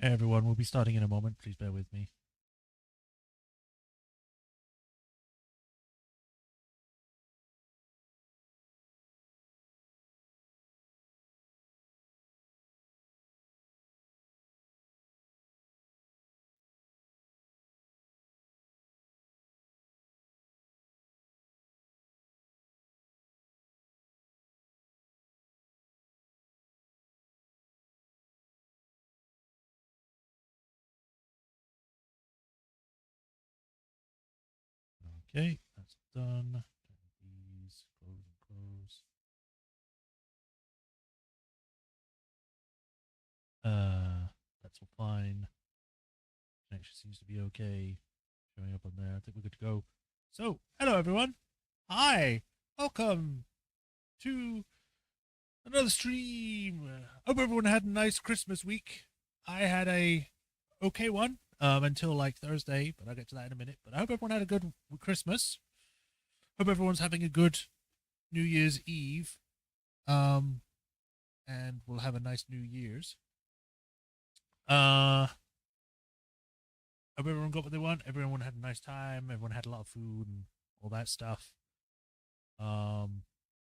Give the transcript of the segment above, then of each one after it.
Hey everyone, we'll be starting in a moment. Please bear with me. Okay, that's done. These close and close. That's all fine. Connection seems to be okay. Showing up on there. I think we're good to go. So, hello everyone. Hi. Welcome to another stream. Hope everyone had a nice Christmas week. I had a okay one until like Thursday, but I'll get to that in a minute. But I hope everyone had a good Christmas. Hope everyone's having a good New Year's Eve. And we'll have a nice New Year's. Hope everyone got what they want. Everyone had a nice time. Everyone had a lot of food and all that stuff.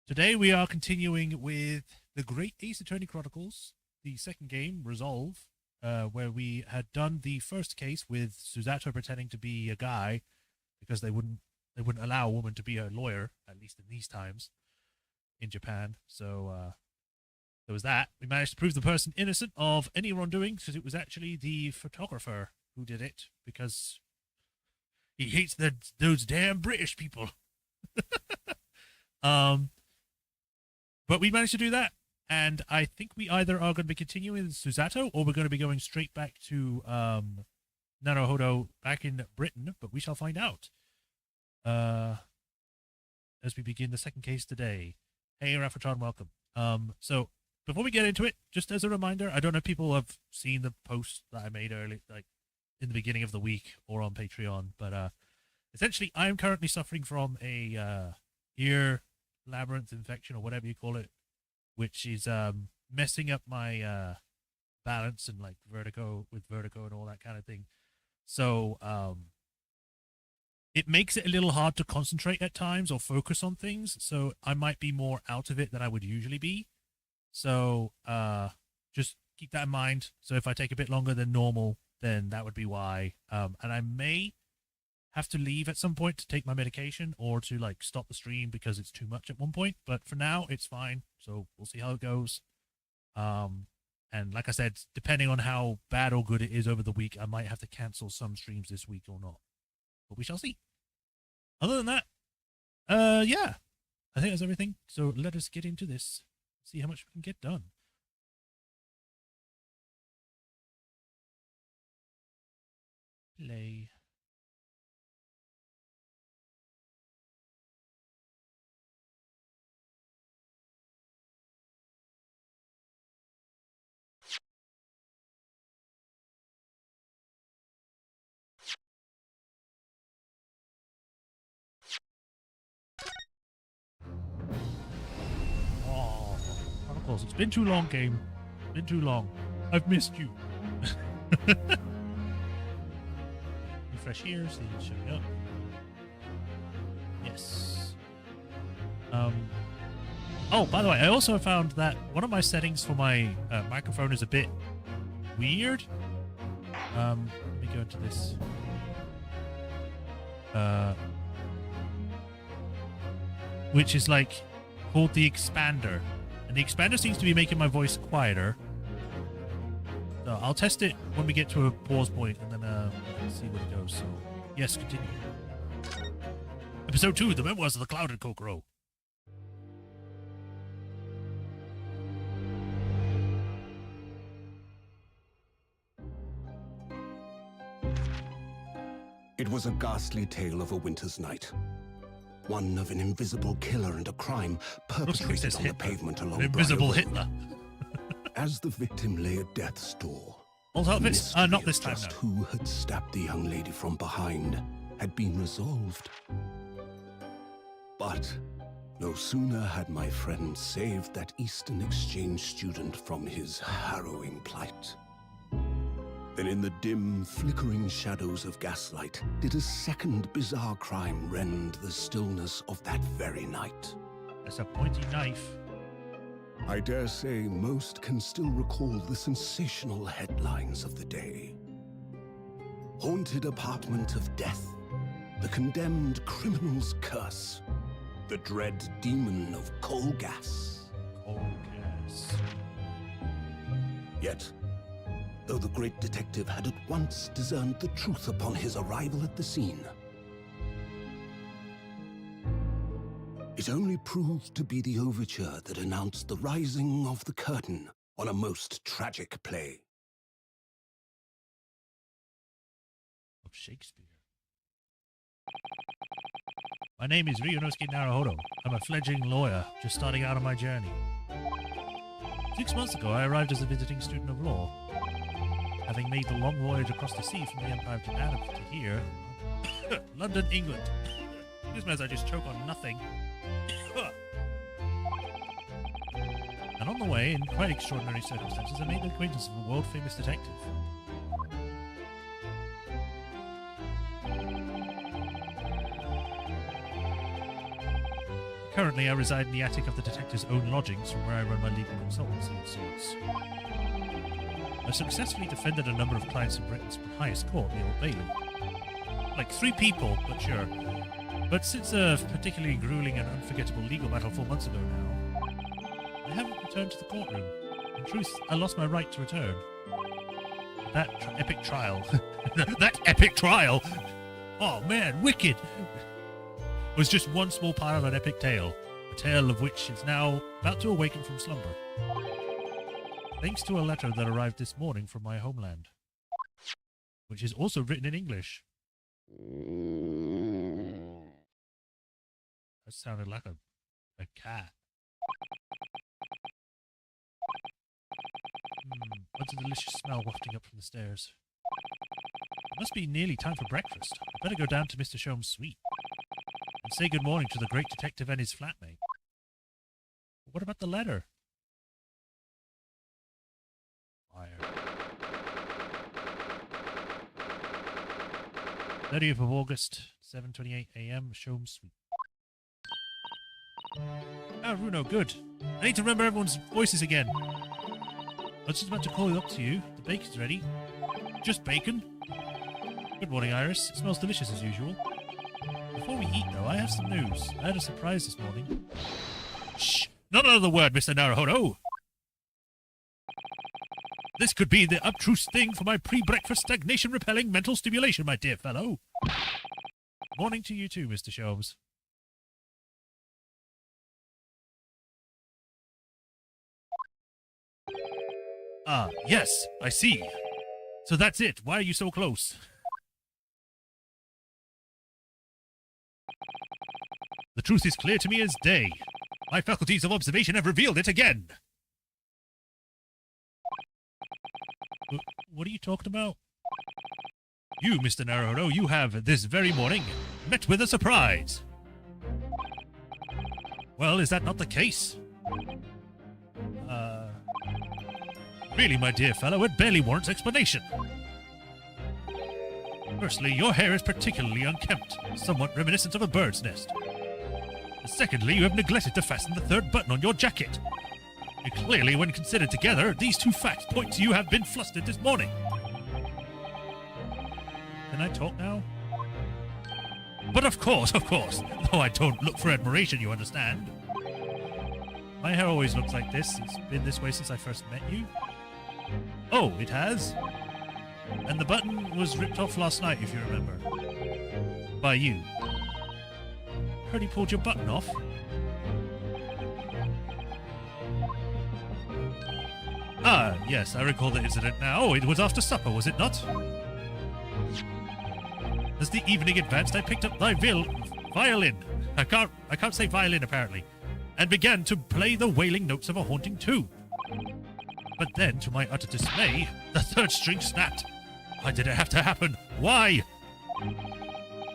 Today we are continuing with the Great Ace Attorney Chronicles, the second game, Resolve, where we had done the first case with Susato pretending to be a guy because they wouldn't allow a woman to be a lawyer, at least in these times in Japan. So there was that. We managed to prove the person innocent of any wrongdoing because it was actually the photographer who did it because he hates those damn British people. But we managed to do that, and I think we either are going to be continuing with Susato or we're going to be going straight back to Naruhodo back in Britain, but we shall find out as we begin the second case today. Hey, Rafatron, welcome. So before we get into it, just as a reminder, I don't know if people have seen the post that I made early, like in the beginning of the week or on Patreon, but essentially I am currently suffering from a ear labyrinth infection or whatever you call it, which is messing up my balance and like vertigo and all that kind of thing. So it makes it a little hard to concentrate at times or focus on things. So I might be more out of it than I would usually be. So just keep that in mind. So if I take a bit longer than normal, then that would be why. And I may have to leave at some point to take my medication or to like stop the stream because it's too much at one point. But for now, it's fine. So we'll see how it goes. And like I said, depending on how bad or good it is over the week, I might have to cancel some streams this week or not. But we shall see. Other than that, yeah, I think that's everything. So let us get into this. See how much we can get done. Play. Oh, Chronicles. It's been too long, game. It's been too long. I've missed you. Refresh here, see it's showing up. Yes. Oh, by the way, I also found that one of my settings for my microphone is a bit weird. Let me go into this. Which is like called the expander, and the expander seems to be making my voice quieter. So I'll test it when we get to a pause point, and then see where it goes. So yes, continue. Episode 2: The Memoirs of the Clouded Kokoro. It was a ghastly tale of a winter's night. One of an invisible killer and a crime perpetrated on the pavement along Invisible Hitler. As the victim lay at death's door, Not this time, no. Who had stabbed the young lady from behind had been resolved. But no sooner had my friend saved that Eastern exchange student from his harrowing plight Then in the dim, flickering shadows of gaslight, did a second bizarre crime rend the stillness of that very night. That's a pointy knife. I dare say most can still recall the sensational headlines of the day. Haunted apartment of death, the condemned criminal's curse, the dread demon of coal gas. Coal gas. Yet, though the great detective had at once discerned the truth upon his arrival at the scene, it only proved to be the overture that announced the rising of the curtain on a most tragic play. Of Shakespeare. My name is Ryunosuke Naruhodo. I'm a fledgling lawyer, just starting out on my journey. 6 months ago, I arrived as a visiting student of law. Having made the long voyage across the sea from the Empire of Japan up to here, London, England. Excuse me as I just choke on nothing. And on the way, in quite extraordinary circumstances, I made the acquaintance of a world-famous detective. Currently, I reside in the attic of the detective's own lodgings, from where I run my legal consultancy of sorts. I've successfully defended a number of clients in Britain's highest court, the Old Bailey. Like 3 people, but sure. But since a particularly grueling and unforgettable legal battle 4 months ago now, I haven't returned to the courtroom. In truth, I lost my right to return. That epic trial. That epic trial! Oh man, wicked! Was just one small part of an epic tale, a tale of which is now about to awaken from slumber. Thanks to a letter that arrived this morning from my homeland, which is also written in English. That sounded like a cat. What's a delicious smell wafting up from the stairs? It must be nearly time for breakfast. I better go down to Mr. Sholmes' suite and say good morning to the great detective and his flatmate. But what about the letter? Fire. 30th of August, 7:28 a.m., Sholmes' suite. Ah, Runo, good. I need to remember everyone's voices again. I was just about to call up to you. The bacon's ready. Just bacon. Good morning, Iris. It smells delicious as usual. Before we eat, though, I have some news. I had a surprise this morning. Shh! Not another word, Mr. Naruhodo! This could be the abstruse thing for my pre-breakfast stagnation-repelling mental stimulation, my dear fellow. Morning to you too, Mr. Sholmes. Ah, yes, I see. So that's it. Why are you so close? The truth is clear to me as day. My faculties of observation have revealed it again. What are you talking about? You, Mr. Naruhodo, you have, this very morning, met with a surprise. Well, is that not the case? Really, my dear fellow, it barely warrants explanation. Firstly, your hair is particularly unkempt, somewhat reminiscent of a bird's nest. Secondly, you have neglected to fasten the 3rd button on your jacket. And clearly, when considered together, these 2 facts point to you have been flustered this morning. Can I talk now? But of course, though I don't look for admiration, you understand. My hair always looks like this. It's been this way since I first met you. Oh, it has? And the button was ripped off last night, if you remember. By you. Heard he pulled your button off. Ah, yes, I recall the incident now. Oh, it was after supper, was it not? As the evening advanced, I picked up thy violin. I can't say violin, apparently. And began to play the wailing notes of a haunting tune. But then, to my utter dismay, the 3rd string snapped. Why did it have to happen? Why?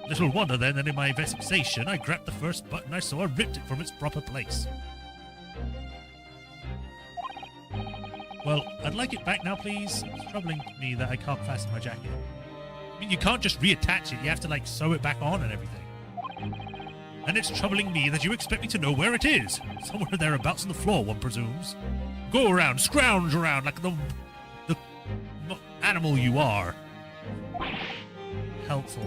Little wonder then that in my vexation I grabbed the 1st button I saw and ripped it from its proper place. Well, I'd like it back now, please. It's troubling me that I can't fasten my jacket. I mean, you can't just reattach it. You have to, like, sew it back on and everything. And it's troubling me that you expect me to know where it is. Somewhere thereabouts on the floor, one presumes. Go around, scrounge around like the animal you are. Helpful.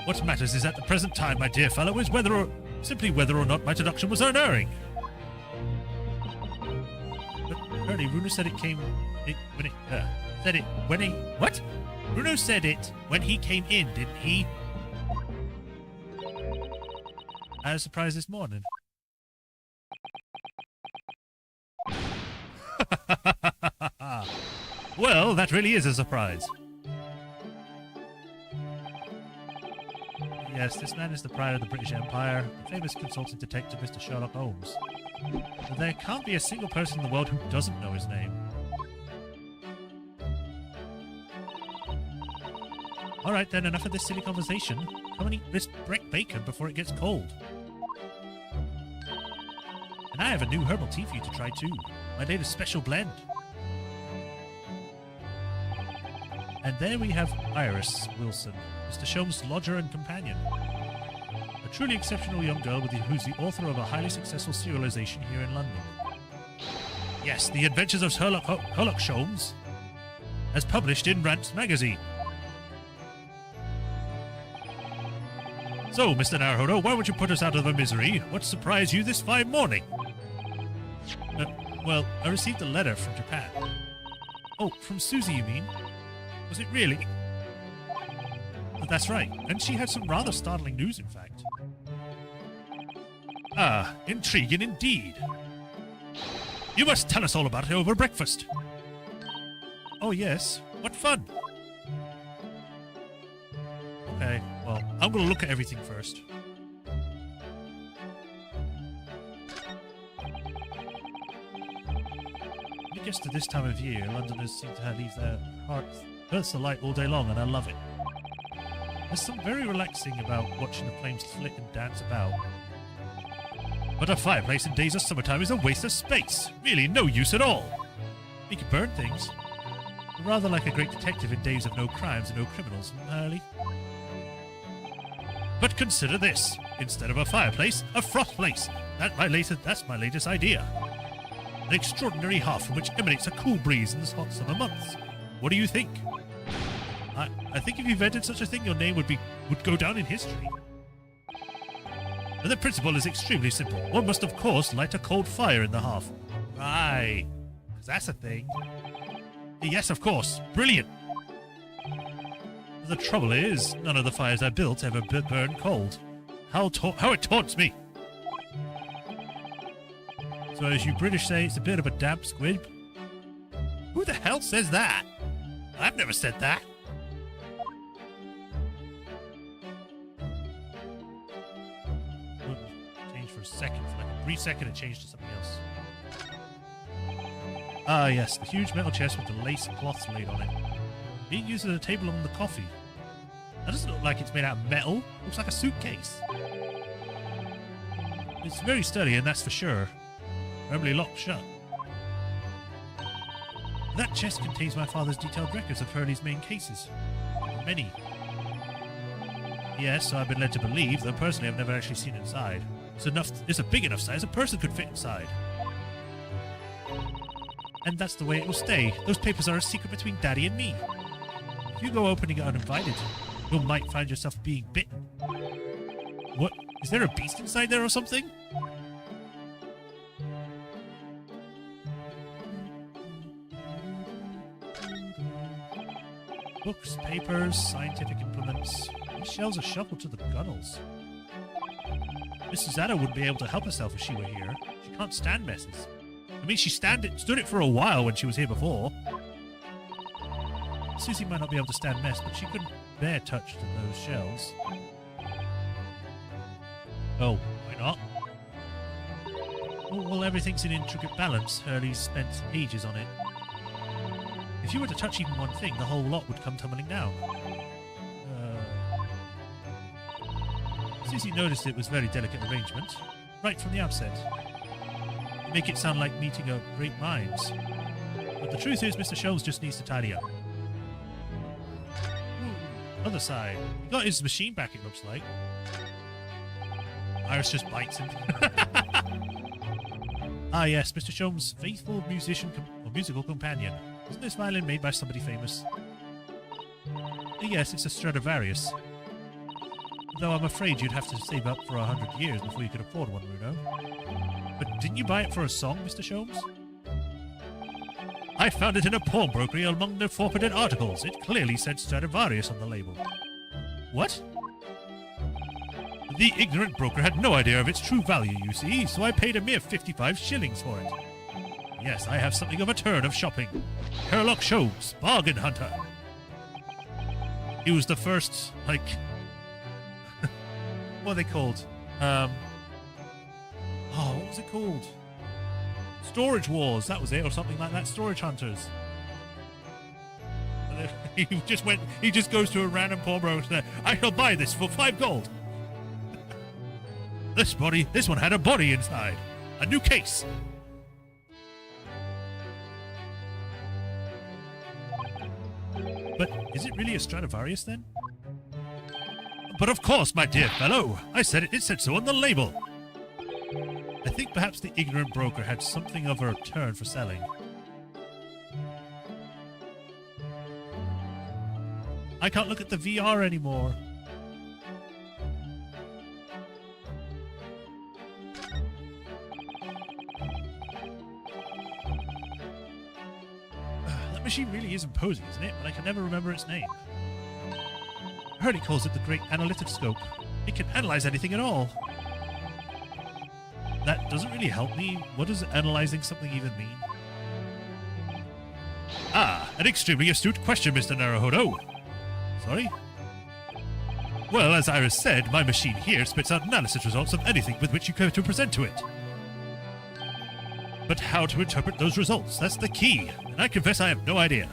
What matters is at the present time, my dear fellow, is whether or not my deduction was unerring. But early, Bruno said what? Bruno said it when he came in, didn't he? I was surprised this morning. Well, that really is a surprise. Yes, this man is the pride of the British Empire, the famous consultant detective Mr. Sherlock Holmes. But there can't be a single person in the world who doesn't know his name. Alright then, enough of this silly conversation. Come and eat this bacon before it gets cold. And I have a new herbal tea for you to try too. My latest special blend. And there we have Iris Wilson, Mr. Sholmes' lodger and companion. A truly exceptional young girl who's the author of a highly successful serialization here in London. Yes, The Adventures of Sherlock Sholmes, as published in Rant's magazine. So, Mr. Naruhodo, why won't you put us out of our misery? What surprised you this fine morning? Well, I received a letter from Japan. Oh, from Susie, you mean? Was it really? That's right, and she had some rather startling news, in fact. Ah, intriguing indeed. You must tell us all about it over breakfast. Oh, yes. What fun. Okay, well, I'm going to look at everything first. I guess to this time of year, Londoners seem to leave their hearts alight all day long, and I love it. There's something very relaxing about watching the flames flick and dance about. But a fireplace in days of summertime is a waste of space. Really no use at all. You can burn things. Rather like a great detective in days of no crimes and no criminals, Hurley. But consider this. Instead of a fireplace, a frost place. That's my latest idea. An extraordinary hearth from which emanates a cool breeze in the hot summer months. What do you think? I think if you invented such a thing, your name would go down in history. And the principle is extremely simple. One must, of course, light a cold fire in the hearth. Right. Because that's a thing. Yes, of course. Brilliant. The trouble is, none of the fires I built ever burn cold. How it taunts me. So as you British say, it's a bit of a damp squib. Who the hell says that? I've never said that. Change for a second. For like a brief second, it changed to something else. Ah, yes, the huge metal chest with the lace cloths laid on it. Being used as a table on the coffee. That doesn't look like it's made out of metal. Looks like a suitcase. It's very sturdy, and that's for sure. Firmly locked shut. That chest contains my father's detailed records of Hurley's main cases. Many. Yes, I've been led to believe, though personally I've never actually seen inside. It's a big enough size a person could fit inside. And that's the way it will stay. Those papers are a secret between Daddy and me. If you go opening it uninvited, you might find yourself being bitten. What? Is there a beast inside there or something? Books, papers, scientific implements. These shelves are shuffled to the gunnels. Mrs. Ada wouldn't be able to help herself if she were here. She can't stand messes. I mean, she stood it for a while when she was here before. Susie might not be able to stand mess, but she couldn't bear touch to those shelves. Oh, why not? Well, everything's in intricate balance. Hurley's spent ages on it. If you were to touch even one thing, the whole lot would come tumbling down. Susie noticed it was very delicate arrangement, right from the outset. make it sound like meeting of great minds. But the truth is, Mr. Sholmes just needs to tidy up. Other side. He got his machine back, it looks like. Iris just bites him. Ah, yes, Mr. Sholmes' faithful musical companion. Isn't this violin made by somebody famous? Yes, it's a Stradivarius. Though I'm afraid you'd have to save up for 100 years before you could afford one, Bruno. But didn't you buy it for a song, Mr. Sholmes? I found it in a pawnbrokery among the forfeited articles. It clearly said Stradivarius on the label. What? The ignorant broker had no idea of its true value, you see, so I paid a mere 55 shillings for it. Yes, I have something of a turn of shopping. Sherlock Sholmes, bargain hunter. He was the first, like... what are they called? What was it called? Storage Wars, that was it, or something like that. Storage Hunters. He just goes to a random pawnbroker. I shall buy this for 5 gold. This one had a body inside. A new case. But is it really a Stradivarius then? But of course, my dear fellow. I said it said so on the label. I think perhaps the ignorant broker had something of a turn for selling. I can't look at the VR anymore. That machine really is imposing, isn't it? But I can never remember its name. I heard he calls it the Great Analytic Scope. It can analyze anything at all. That doesn't really help me. What does analyzing something even mean? Ah, an extremely astute question, Mr. Naruhodo. Sorry? Well, as Iris said, my machine here spits out analysis results of anything with which you care to present to it. But how to interpret those results, that's the key. And I confess I have no idea.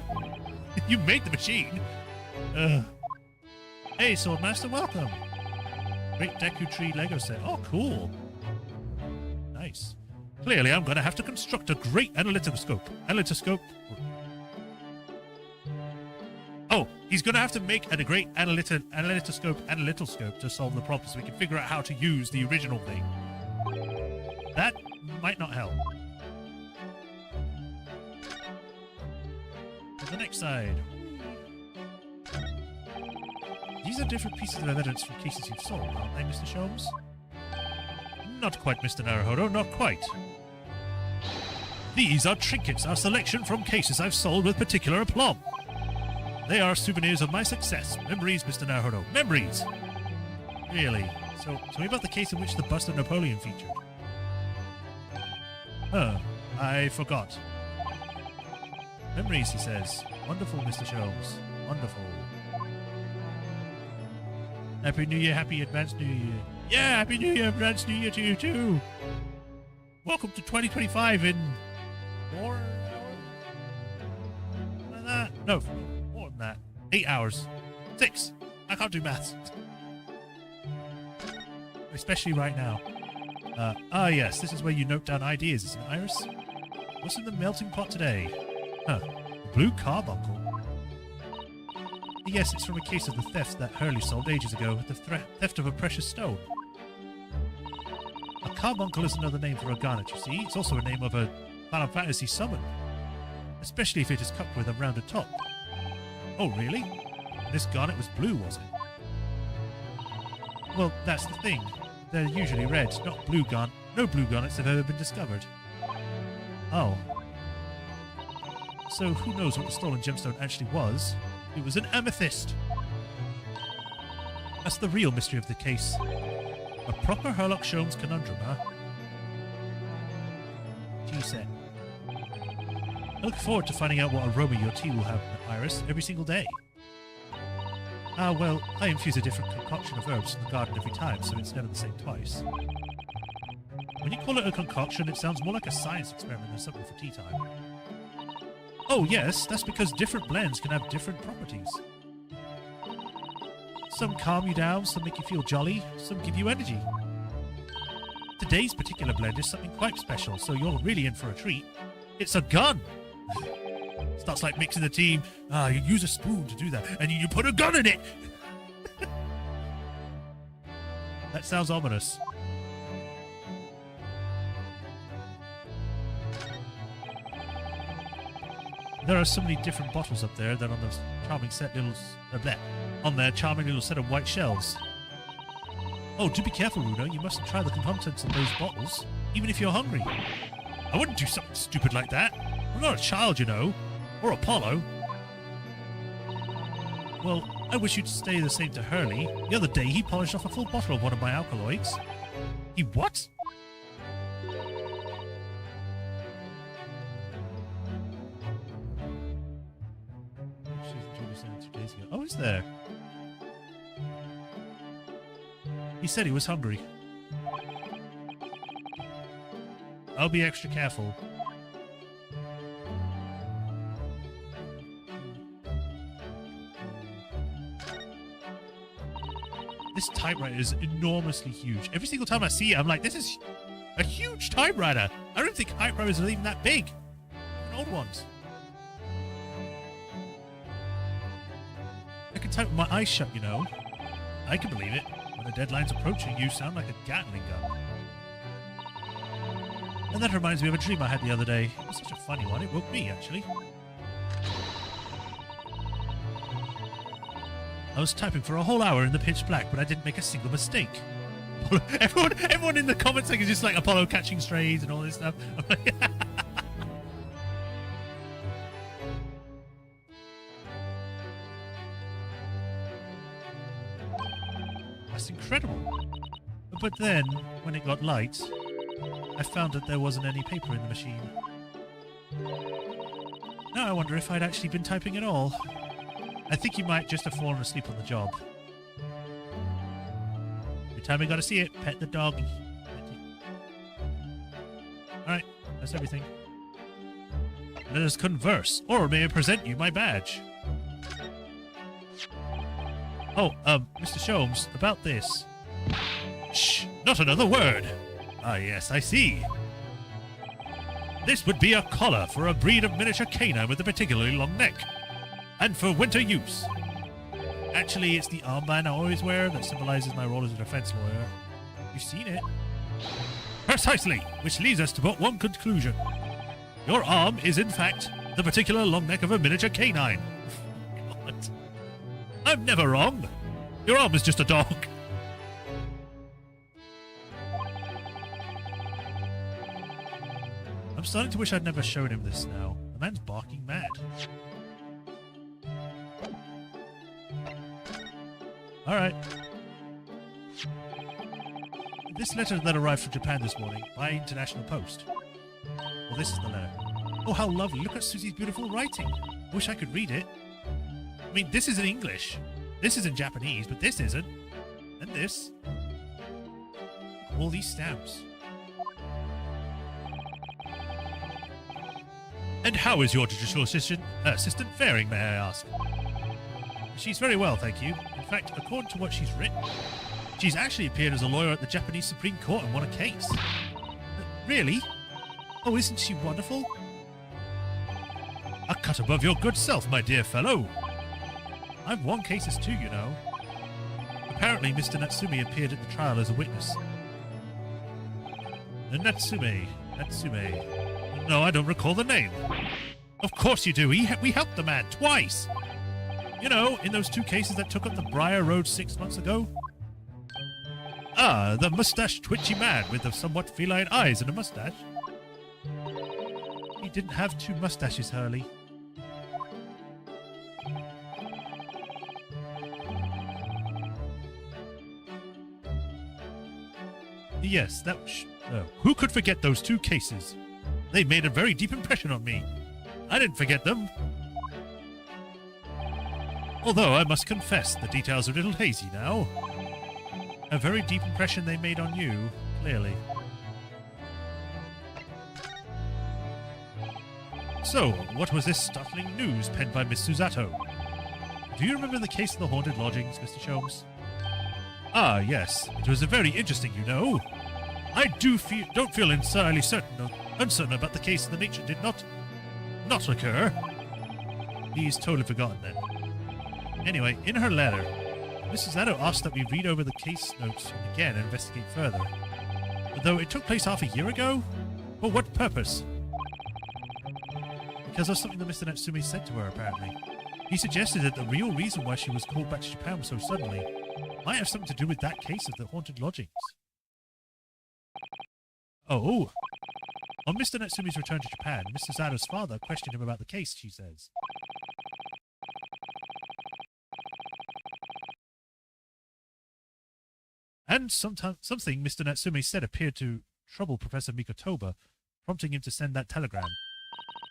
You made the machine. Hey, Swordmaster, welcome. Great Deku Tree Lego set. Oh, cool. Nice. Clearly, I'm going to have to construct a great analytoscope. Oh, he's going to have to make a great analytoscope to solve the problem so we can figure out how to use the original thing. That might not help. To the next side. These are different pieces of evidence from cases you've solved, aren't they, Mr. Sholmes? Not quite, Mr. Naruhodo, not quite. These are trinkets, our selection from cases I've solved with particular aplomb. They are souvenirs of my success. Memories, Mr. Naruhodo. Memories! Really? So, tell me about the case in which the bust of Napoleon featured. I forgot. Memories, he says. Wonderful, Mr. Sholmes. Wonderful. Happy New Year, happy Advanced New Year. Yeah, Happy New Year, Advanced New Year to you too. Welcome to 2025 in 4 hours? No, more than that. 8 hours. 6. I can't do maths. Especially right now. Yes, this is where you note down ideas, isn't it, Iris? What's in the melting pot today? A blue carbuncle. Yes, it's from a case of the theft that Hurley solved ages ago, the theft of a precious stone. A carbuncle is another name for a garnet, you see. It's also a name of a Final Fantasy summon. Especially if it is cut with a rounded top. Oh, really? This garnet was blue, was it? Well, that's the thing. They're usually red, not blue garnet. No blue garnets have ever been discovered. Oh. So who knows what the stolen gemstone actually was? It was an amethyst. That's the real mystery of the case. A proper Sherlock Sholmes conundrum, huh? Tea set. I look forward to finding out what aroma your tea will have, Iris, every single day. Ah, well, I infuse a different concoction of herbs in the garden every time, so it's never the same twice. When you call it a concoction, it sounds more like a science experiment than something for tea time. Oh, yes, that's because different blends can have different properties. Some calm you down, some make you feel jolly, some give you energy. Today's particular blend is something quite special, so you're really in for a treat. It's a gun! Starts like mixing the team. You use a spoon to do that, and you put a gun in it! That sounds ominous. There are so many different bottles up there that on those charming on their charming little set of white shelves. Oh, do be careful, Runo. You mustn't try the contents of those bottles, even if you're hungry. I wouldn't do something stupid like that. I'm not a child, you know. Or Apollo. Well, I wish you'd stay the same to Hurley. The other day, he polished off a full bottle of one of my alkaloids. He what? Oh, is there? He said he was hungry. I'll be extra careful. This typewriter is enormously huge. Every single time I see it, I'm like, this is a huge typewriter. I don't think typewriters are even that big. Even old ones. I can type with my eyes shut, you know. I can believe it. When the deadline's approaching, you sound like a Gatling gun. And that reminds me of a dream I had the other day. It was such a funny one. It woke me, actually. I was typing for a whole hour in the pitch black, but I didn't make a single mistake. Everyone in the comments section is just like Apollo catching strays and all this stuff. I'm like, that's incredible. But then, when it got light, I found that there wasn't any paper in the machine. Now I wonder if I'd actually been typing at all. I think you might just have fallen asleep on the job. Every time we gotta see it, pet the dog. Alright, that's everything. Let us converse, or may I present you my badge? Oh, Mr. Sholmes, about this. Shh, not another word. Ah, yes, I see. This would be a collar for a breed of miniature canine with a particularly long neck. And for winter use. Actually, it's the armband I always wear that symbolizes my role as a defense lawyer. You've seen it. Precisely, which leads us to but one conclusion. Your arm is, in fact, the particular long neck of a miniature canine. God. I'm never wrong. Your arm is just a dog. I'm starting to wish I'd never shown him this now. The man's barking mad. Alright. This letter that arrived from Japan this morning by international post. Well, this is the letter. Oh, how lovely. Look at Susie's beautiful writing. I wish I could read it. I mean, this is in English. This is in Japanese, but this isn't. And this. All these stamps. And how is your digital assistant faring, may I ask? She's very well, thank you. In fact, according to what she's written, she's actually appeared as a lawyer at the Japanese Supreme Court and won a case. Really? Oh, isn't she wonderful? A cut above your good self, my dear fellow. I've won cases too, you know. Apparently, Mr. Natsume appeared at the trial as a witness. Natsume. No, I don't recall the name. Of course you do. We helped the man twice. You know, in those two cases that took up the Briar Road 6 months ago. Ah, the mustached twitchy man with the somewhat feline eyes and a mustache. He didn't have two mustaches, Hurley. Yes, that was... who could forget those two cases? They made a very deep impression on me. I didn't forget them. Although I must confess, the details are a little hazy now. A very deep impression they made on you, clearly. So, what was this startling news penned by Miss Susato? Do you remember the case of the haunted lodgings, Mr. Sholmes? Ah, yes. It was very interesting, you know. I don't feel entirely uncertain about the case. The nature did not occur. He's totally forgotten then. Anyway, in her letter, Mrs. Addo asked that we read over the case notes again and investigate further. Though it took place half a year ago? For what purpose? Because of something that Mr. Natsume said to her, apparently. He suggested that the real reason why she was called back to Japan so suddenly might have something to do with that case of the haunted lodgings. Oh. On Mr. Natsume's return to Japan, Mr. Zado's father questioned him about the case, she says. And something Mr. Natsume said appeared to trouble Professor Mikotoba, prompting him to send that telegram.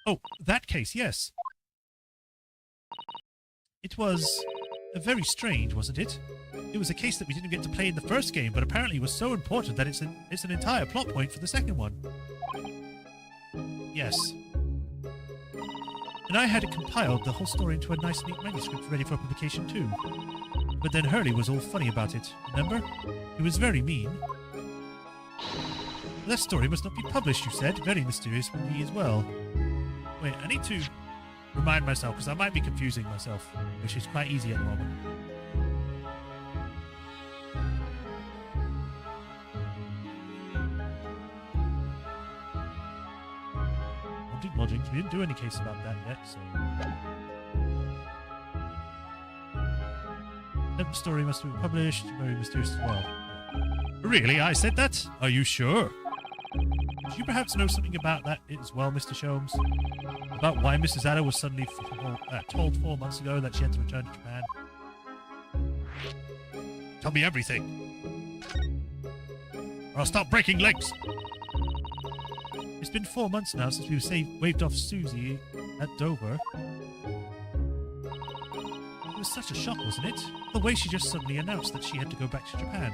Oh, that case, yes. It was very strange, wasn't it? It was a case that we didn't get to play in the first game, but apparently was so important that it's an entire plot point for the second one. Yes. And I had it compiled, the whole story, into a nice, neat manuscript ready for publication too. But then Hurley was all funny about it, remember? He was very mean. That story must not be published, you said. Very mysterious with me as well. Wait, I need to remind myself, because I might be confusing myself, which is quite easy at the moment. Haunted Lodgings. We didn't do any case about that yet, so... That story must be published. Very mysterious as well. Really? I said that? Are you sure? Do you perhaps know something about that as well, Mr. Sholmes? About why Mrs. Addo was suddenly told 4 months ago that she had to return to Japan? Tell me everything, or I'll start breaking legs! It's been 4 months now since we waved off Susie at Dover. It was such a shock, wasn't it? The way she just suddenly announced that she had to go back to Japan.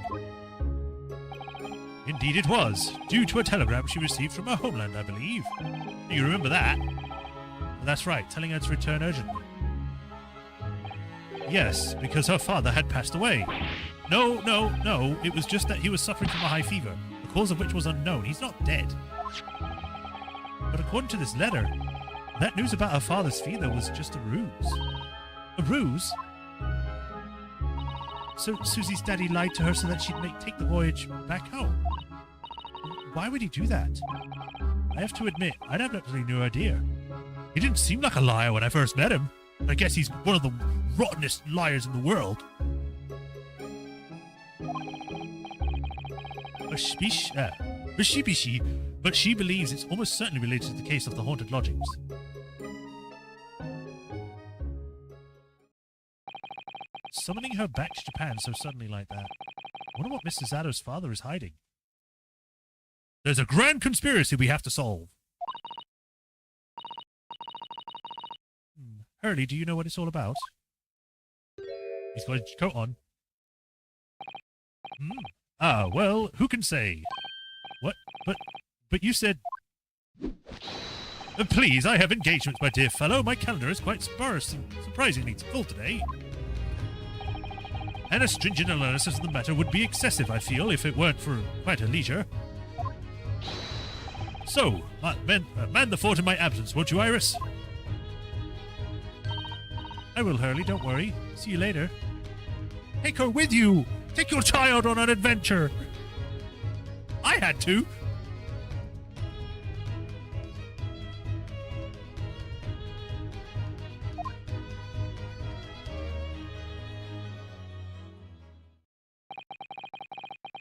Indeed it was, due to a telegram she received from her homeland, I believe. Do you remember that? That's right, telling her to return urgently. Yes, because her father had passed away. No, it was just that he was suffering from a high fever, the cause of which was unknown. He's not dead. But according to this letter, that news about her father's fever was just a ruse. A ruse? So Susie's daddy lied to her so that she'd take the voyage back home. Why would he do that? I have to admit, I'd have absolutely no idea. He didn't seem like a liar when I first met him. I guess he's one of the rottenest liars in the world. But she believes it's almost certainly related to the case of the haunted lodgings. Summoning her back to Japan so suddenly like that. I wonder what Mr. Zado's father is hiding. There's a grand conspiracy we have to solve. Hurley, do you know what it's all about? He's got his coat on. Ah, well, who can say? What? But you said... Please, I have engagements, my dear fellow. My calendar is quite sparse and surprisingly full today. And a stringent analysis of the matter would be excessive, I feel, if it weren't for quite a leisure. So, man the fort in my absence, won't you, Iris? I will, Hurley, don't worry. See you later. Take her with you! Take your child on an adventure! I had to!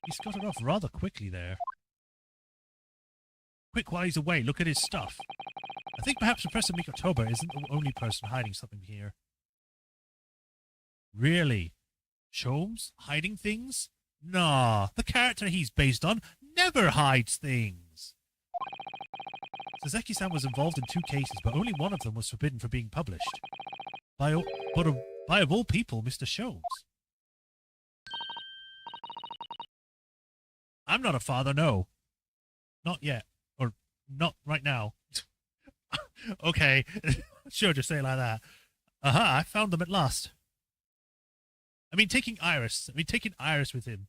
He's got it off rather quickly there. Quick, while he's away, look at his stuff. I think perhaps Professor Mikotoba isn't the only person hiding something here. Really? Sholmes? Hiding things? Nah, the character he's based on never hides things. Saseki-san was involved in 2 cases, but only one of them was forbidden for being published. By of all people, Mr. Sholmes. I'm not a father, no. Not yet. Or not right now. Okay. Sure, just say it like that. Aha, I found them at last. I mean, taking Iris with him.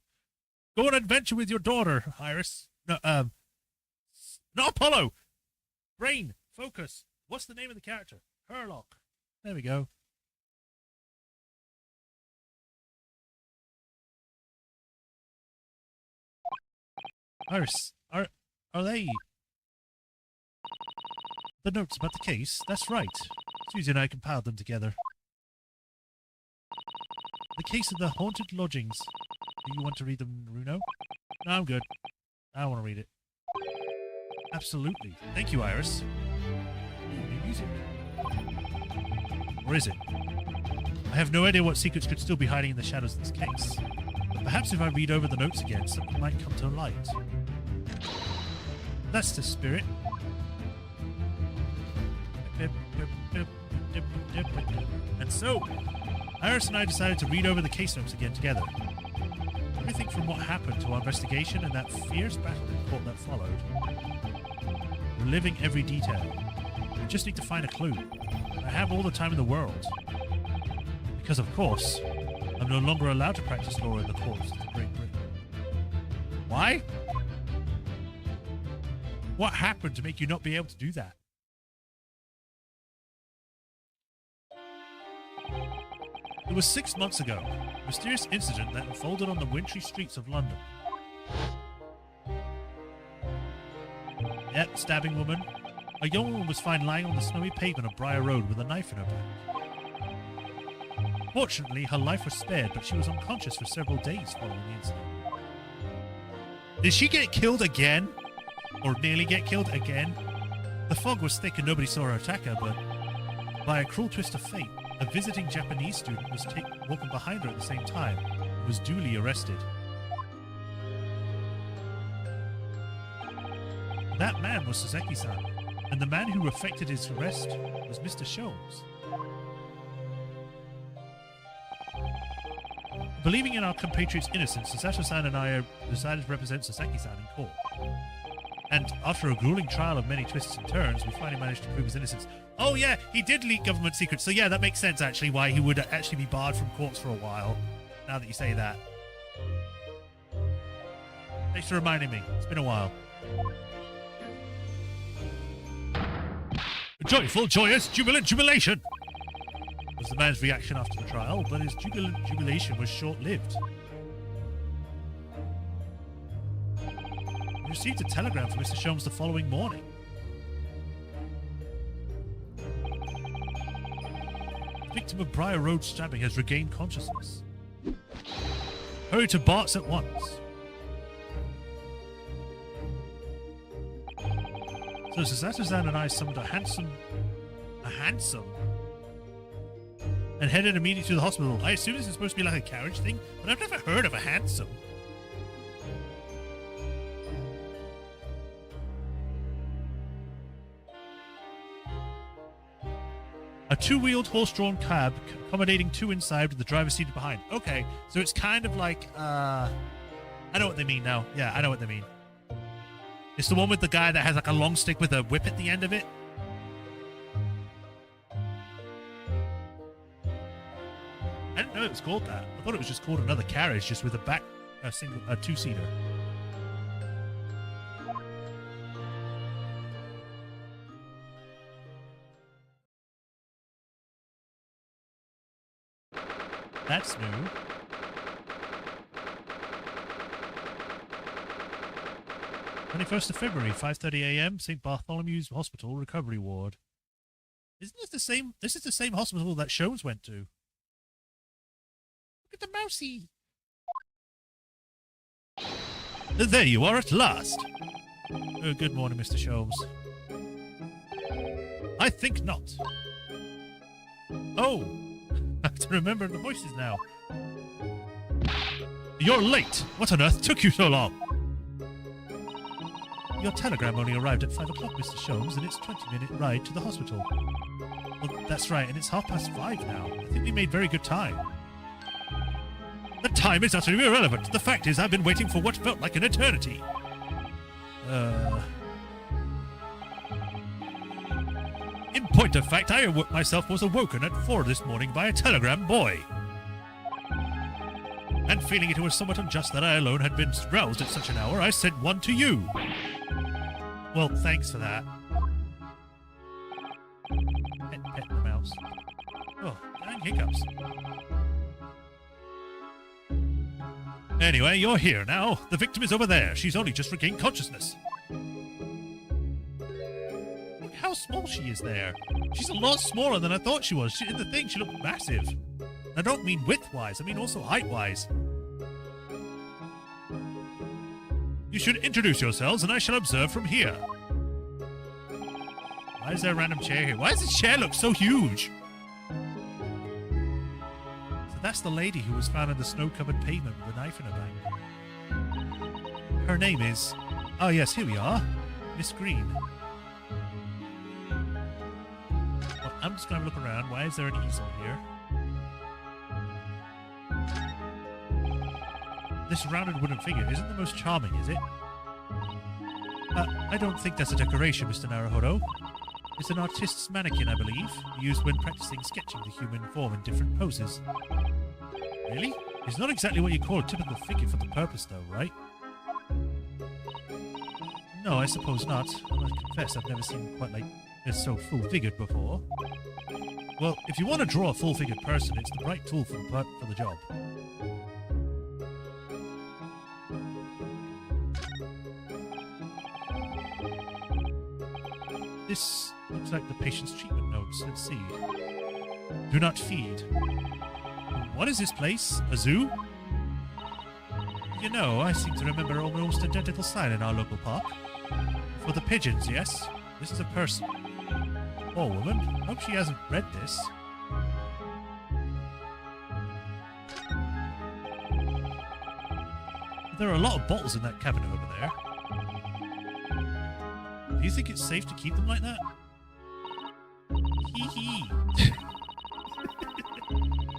Go on an adventure with your daughter, Iris. No, not Apollo. Brain, focus. What's the name of the character? Herlock. There we go. Iris, are they the notes about the case? That's right. Susie and I compiled them together. The case of the haunted lodgings. Do you want to read them, Runo? No, I'm good. I want to read it. Absolutely. Thank you, Iris. Ooh, new music. Or is it? I have no idea what secrets could still be hiding in the shadows of this case. Perhaps if I read over the notes again, something might come to light. That's the spirit. And so, Iris and I decided to read over the case notes again together. Everything from what happened to our investigation and that fierce battle in court that followed. Reliving every detail. We just need to find a clue. I have all the time in the world. Because, of course, I'm no longer allowed to practice law in the courts of Great Britain. Why? What happened to make you not be able to do that? It was 6 months ago, a mysterious incident that unfolded on the wintry streets of London. Yep, stabbing woman. A young woman was found lying on the snowy pavement of Briar Road with a knife in her back. Fortunately, her life was spared, but she was unconscious for several days following the incident. Did she get killed again? Or nearly get killed again? The fog was thick and nobody saw her attack her, but by a cruel twist of fate, a visiting Japanese student was walking behind her at the same time and was duly arrested. That man was Saseki-san, and the man who effected his arrest was Mr. Sholmes. Believing in our compatriot's innocence, Sasato-san and I decided to represent Saseki-san in court. And after a grueling trial of many twists and turns, we finally managed to prove his innocence. Oh yeah, he did leak government secrets, so yeah, that makes sense actually why he would actually be barred from courts for a while, now that you say that. Thanks for reminding me. It's been a while. Joyful, joyous, jubilant jubilation! Was the man's reaction after the trial, but his jubilant jubilation was short-lived. We received a telegram from Mr. Sholmes the following morning. The victim of Briar Road stabbing has regained consciousness. Hurry to Bart's at once. So Sasato-san and I summoned a hansom, and headed immediately to the hospital. I assume this is supposed to be like a carriage thing, but I've never heard of a hansom. A two-wheeled, horse-drawn cab, accommodating two inside with the driver seated behind. Okay, so it's kind of like, I know what they mean now. Yeah, I know what they mean. It's the one with the guy that has like a long stick with a whip at the end of it. I didn't know it was called that. I thought it was just called another carriage, just with a two-seater. That's new. "21st of February, 5:30 a.m., St. Bartholomew's Hospital, Recovery Ward." Isn't this the same? This is the same hospital that Sholmes went to. Look at the mousey. There you are at last. Oh, good morning, Mr. Sholmes. I think not. Oh, I have to remember the voices now. You're late. What on earth took you so long? Your telegram only arrived at 5 o'clock, Mr. Sholmes, and it's a 20-minute ride to the hospital. Well, that's right, and it's 5:30 now. I think we made very good time. The time is utterly irrelevant. The fact is, I've been waiting for what felt like an eternity. In point of fact, I myself was awoken at 4 this morning by a telegram boy. And and feeling it was somewhat unjust that I alone had been roused at such an hour, I sent one to you. Well, thanks for that. Pet the mouse. Oh, dang hiccups. Anyway, you're here now. The victim is over there. She's only just regained consciousness. Look how small she is there. She's a lot smaller than I thought she was. In the thing, she looked massive. I don't mean width-wise, I mean also height-wise. You should introduce yourselves, and I shall observe from here. Why is there a random chair here? Why does this chair look so huge? So that's the lady who was found on the snow-covered pavement with a knife in her back. Her name is... Oh yes, here we are. Miss Green. Well, I'm just going to look around. Why is there an easel here? This rounded wooden figure isn't the most charming, is it? I don't think that's a decoration, Mr. Naruhodo. It's an artist's mannequin, I believe, used when practicing sketching the human form in different poses. Really? It's not exactly what you call a typical figure for the purpose, though, right? No, I suppose not. I must confess I've never seen quite like this so full-figured before. Well, if you want to draw a full-figured person, it's the right tool for the job. This looks like the patient's treatment notes. Let's see. Do not feed. What is this place? A zoo? You know, I seem to remember an almost identical sign in our local park. For the pigeons, yes? This is a person. Poor woman. Hope she hasn't read this. There are a lot of bottles in that cabinet over there. Do you think it's safe to keep them like that? Hee hee.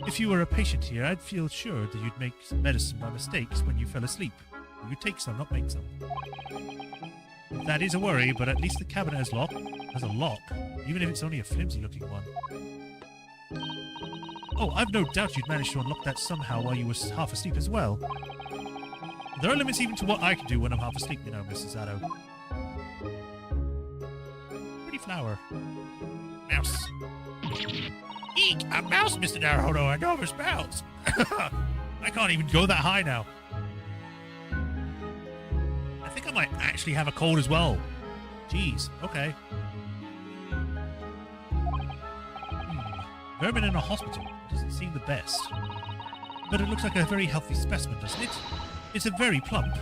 If you were a patient here, I'd feel sure that you'd make some medicine by mistakes when you fell asleep. You'd take some, not make some. That is a worry, but at least the cabinet has a lock, even if it's only a flimsy-looking one. Oh, I've no doubt you'd manage to unlock that somehow while you were half asleep as well. There are limits even to what I can do when I'm half asleep, you know, Mrs. Addo. Pretty flower. Mouse. Eek! A mouse, Mr. Naruhodo! I know there's mouse! I can't even go that high now. I think I might actually have a cold as well. Jeez, okay. Vermin in a hospital doesn't seem the best. But it looks like a very healthy specimen, doesn't it? It's a very plump.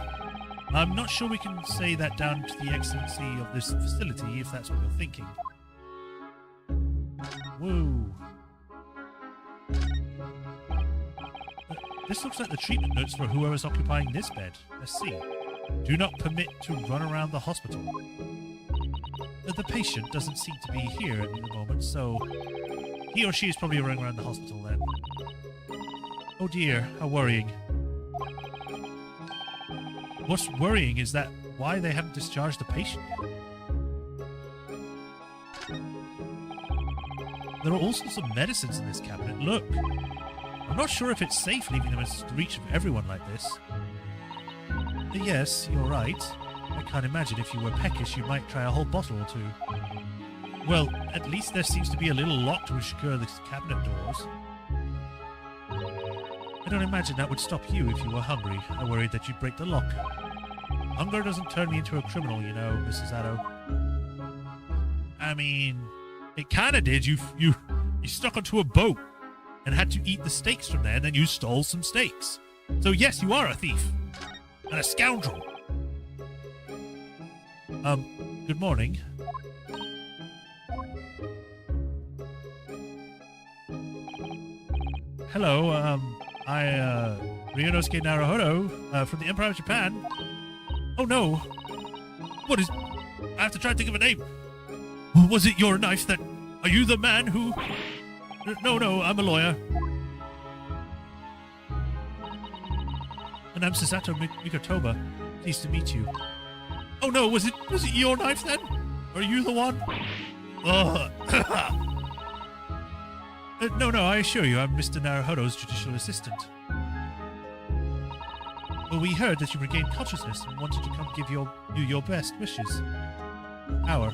I'm not sure we can say that down to the excellency of this facility, if that's what you're thinking. Whoa. This looks like the treatment notes for whoever's occupying this bed. Let's see. Do not permit to run around the hospital. The patient doesn't seem to be here at the moment, so he or she is probably running around the hospital then. Oh dear, how worrying. What's worrying is that why they haven't discharged the patient yet. There are all sorts of medicines in this cabinet. Look. I'm not sure if it's safe leaving them in the reach of everyone like this. Yes, you're right. I can't imagine if you were peckish you might try a whole bottle or two. Well, at least there seems to be a little lock to secure the cabinet doors. I don't imagine that would stop you if you were hungry. I worried that you'd break the lock. Hunger doesn't turn me into a criminal, you know, Mrs. Addo. I mean, it kinda did. You stuck onto a boat and had to eat the steaks from there, and then you stole some steaks. So yes, you are a thief. And a scoundrel. Good morning. Hello, Ryunosuke Naruhodo, from the Empire of Japan. Oh no! What is... I have to try to think of a name. Was it your knife that... Are you the man who... No, I'm a lawyer. And I'm Sasato Mikotoba. Pleased to meet you. Oh no, was it your knife then? Are you the one? No, I assure you, I'm Mr. Naruhodo's judicial assistant. Well, we heard that you regained consciousness and wanted to come give you your best wishes. Our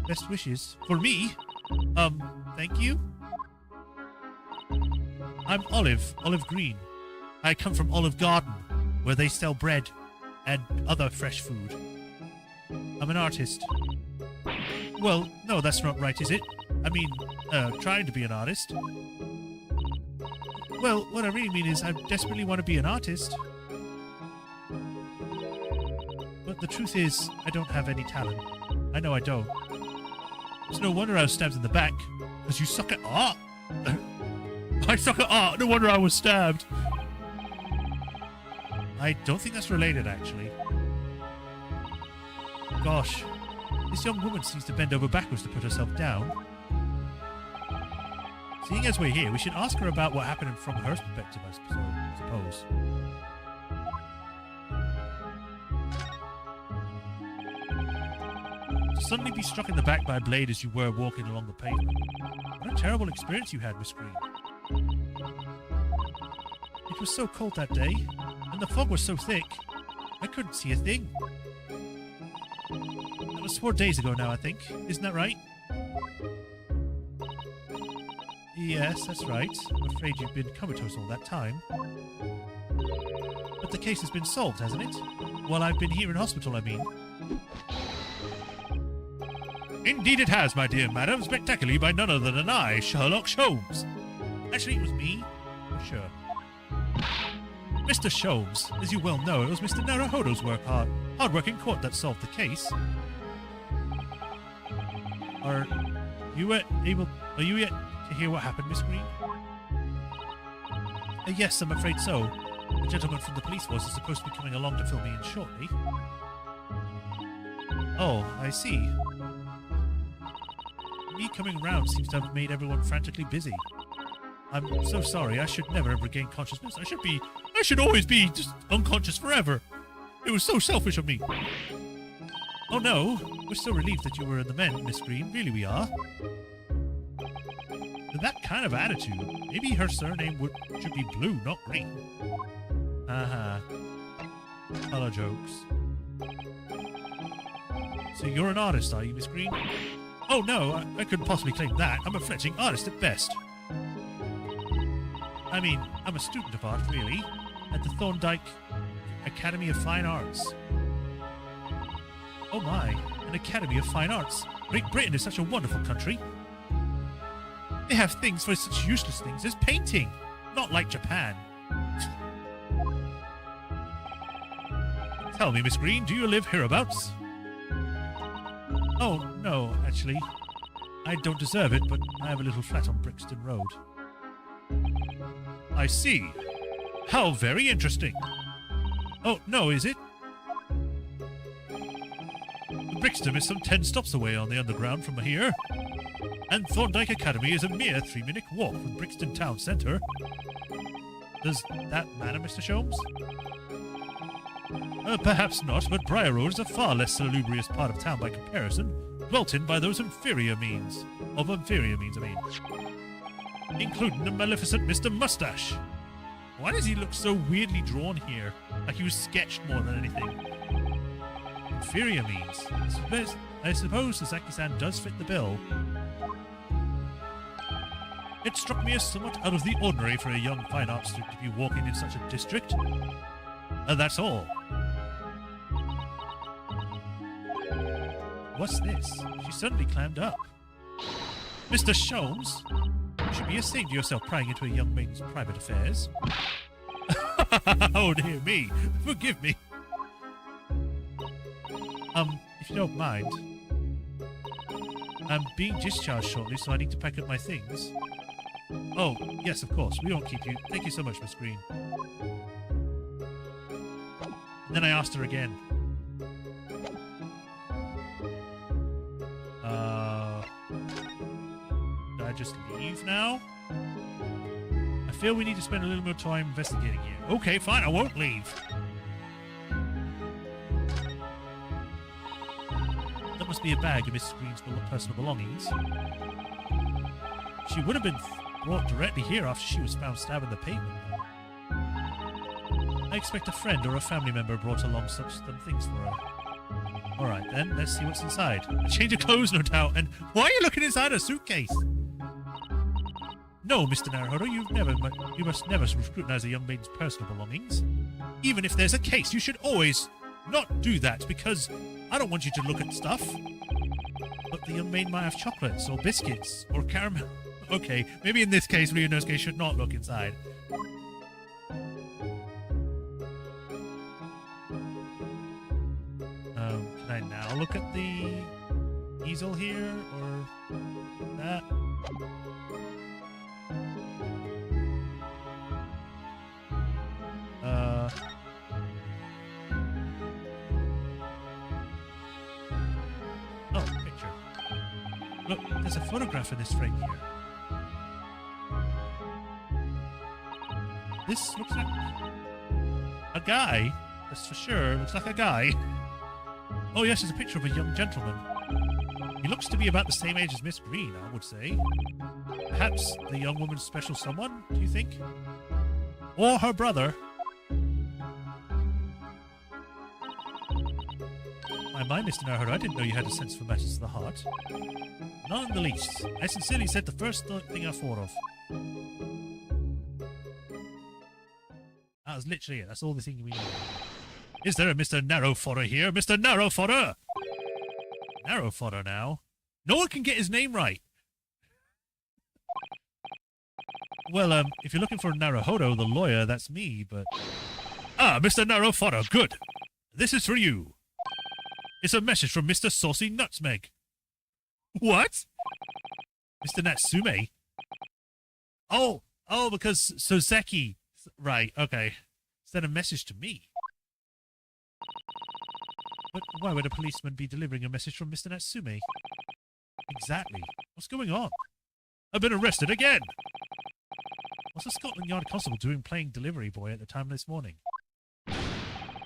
best wishes? For me? Thank you? I'm Olive Green. I come from Olive Garden, where they sell bread and other fresh food. I'm an artist. Well, no, that's not right, is it? I mean, trying to be an artist. Well, what I really mean is I desperately want to be an artist. But the truth is, I don't have any talent. I know I don't. It's no wonder I was stabbed in the back, because you suck at art. I suck at art, no wonder I was stabbed. I don't think that's related, actually. Gosh, this young woman seems to bend over backwards to put herself down. Seeing as we're here, we should ask her about what happened from her perspective, I suppose. To suddenly be struck in the back by a blade as you were walking along the pavement. What a terrible experience you had, Miss Green. It was so cold that day, and the fog was so thick, I couldn't see a thing. That was 4 days ago now, I think. Isn't that right? Yes, that's right. I'm afraid you've been comatose all that time. But the case has been solved, hasn't it? While I've been here in hospital, I mean. Indeed it has, my dear madam, spectacularly by none other than I, Sherlock Sholmes. Actually, it was me. For sure. Mr. Sholmes, as you well know, it was Mr. Naruhodo's hard work in court that solved the case. Are you yet to hear what happened, Miss Green? Yes, I'm afraid so. The gentleman from the police force is supposed to be coming along to fill me in shortly. Oh, I see. Me coming round seems to have made everyone frantically busy. I'm so sorry. I should never have regained consciousness. I should always be just unconscious forever. It was so selfish of me. Oh no, we're so relieved that you were in the mend, Miss Green. Really we are. With that kind of attitude, maybe her surname should be Blue, not Green. Color jokes. So you're an artist, are you, Miss Green? Oh no, I couldn't possibly claim that. I'm a fledgling artist at best. I mean, I'm a student of art, really, at the Thorndyke Academy of Fine Arts. Oh my, an Academy of Fine Arts. Great Britain is such a wonderful country. They have things for such useless things as painting, not like Japan. Tell me, Miss Green, do you live hereabouts? Oh, no, actually. I don't deserve it, but I have a little flat on Brixton Road. I see. How very interesting. Oh, no, is it? Brixton is some 10 stops away on the underground from here. And Thorndyke Academy is a mere 3-minute walk from Brixton Town Centre. Does that matter, Mr. Sholmes? Perhaps not, but Briar Road is a far less salubrious part of town by comparison, dwelt in by those inferior means. Including the maleficent Mr. Mustache. Why does he look so weirdly drawn here? Like he was sketched more than anything. Inferior means. I suppose Sasaki-san does fit the bill. It struck me as somewhat out of the ordinary for a young fine art student to be walking in such a district. That's all. What's this? She suddenly climbed up. Mr. Sholmes? You should be ashamed of yourself prying into a young maiden's private affairs. Oh, dear me. Forgive me. If you don't mind. I'm being discharged shortly, so I need to pack up my things. Oh, yes, of course. We won't keep you. Thank you so much, Miss Green. And then I asked her again. Did I just leave now? I feel we need to spend a little more time investigating here. Okay, fine, I won't leave. That must be a bag of Mrs. Green's personal belongings. She would have been brought directly here after she was found stabbing the pavement. I expect a friend or a family member brought along some things for her. Alright then, let's see what's inside. A change of clothes, no doubt. And why are you looking inside a suitcase? No, Mr. Naruhodo, you must never scrutinize a young maiden's personal belongings. Even if there's a case, you should always not do that, because I don't want you to look at stuff. But the young maiden might have chocolates, or biscuits, or caramel. Okay, maybe in this case, Ryunosuke should not look inside. Can I now look at the easel here, or that? Oh, picture. Look, there's a photograph in this frame here. This looks like a guy. That's for sure. Looks like a guy. Oh yes, there's a picture of a young gentleman. He looks to be about the same age as Miss Green, I would say. Perhaps the young woman's special someone, do you think? Or her brother. My, Mr. Naruhodo, I didn't know you had a sense for matters of the heart. Not in the least. I sincerely said the first thing I thought of. That was literally it. That's all the thing we need. Is there a Mr. Narrowfodder here? Mr. Narrowfodder! Narrowfodder now? No one can get his name right. Well, if you're looking for Naruhodo, the lawyer, that's me, but... Ah, Mr. Narrowfodder, good. This is for you. It's a message from Mr. Saucy Nutmeg. What? Mr. Natsume? Oh, because Soseki. Right, okay. Sent a message to me. But why would a policeman be delivering a message from Mr. Natsume? Exactly. What's going on? I've been arrested again! What's a Scotland Yard constable doing playing delivery boy at the time this morning?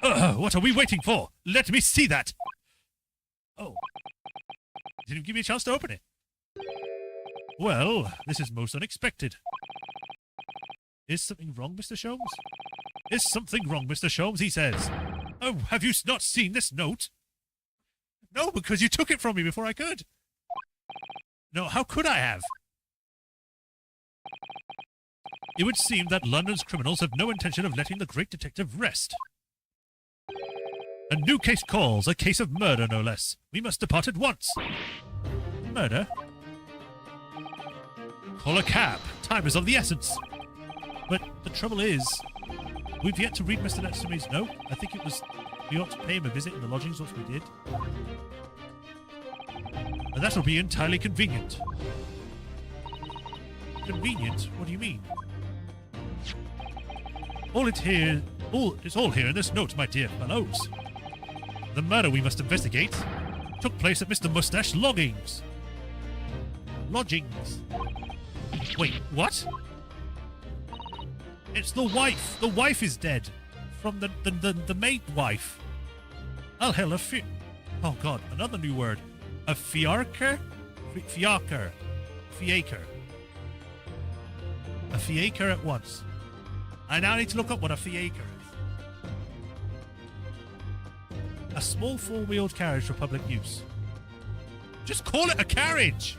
What are we waiting for? Let me see that! Oh. Didn't give me a chance to open it. Well, this is most unexpected. Is something wrong, Mr. Sholmes? Is something wrong, Mr. Sholmes, he says. Oh, have you not seen this note? No, because you took it from me before I could. No, how could I have? It would seem that London's criminals have no intention of letting the great detective rest. A new case calls, a case of murder, no less. We must depart at once. Murder? Call a cab. Time is of the essence. But the trouble is, we've yet to read Mr. Natsume's note. I think it was we ought to pay him a visit in the lodgings once we did. And that will be entirely convenient. Convenient? What do you mean? It's all here in this note, my dear fellows. The murder we must investigate took place at Mr. Mustache Lodgings. Lodgings. Wait, what? It's the wife. The wife is dead. From the maid wife. Oh, hell, oh, God, another new word. A fiacre? Fiacre. Fiacre. A fiacre at once. I now need to look up what a fiacre is. A small four-wheeled carriage for public use. Just call it a carriage!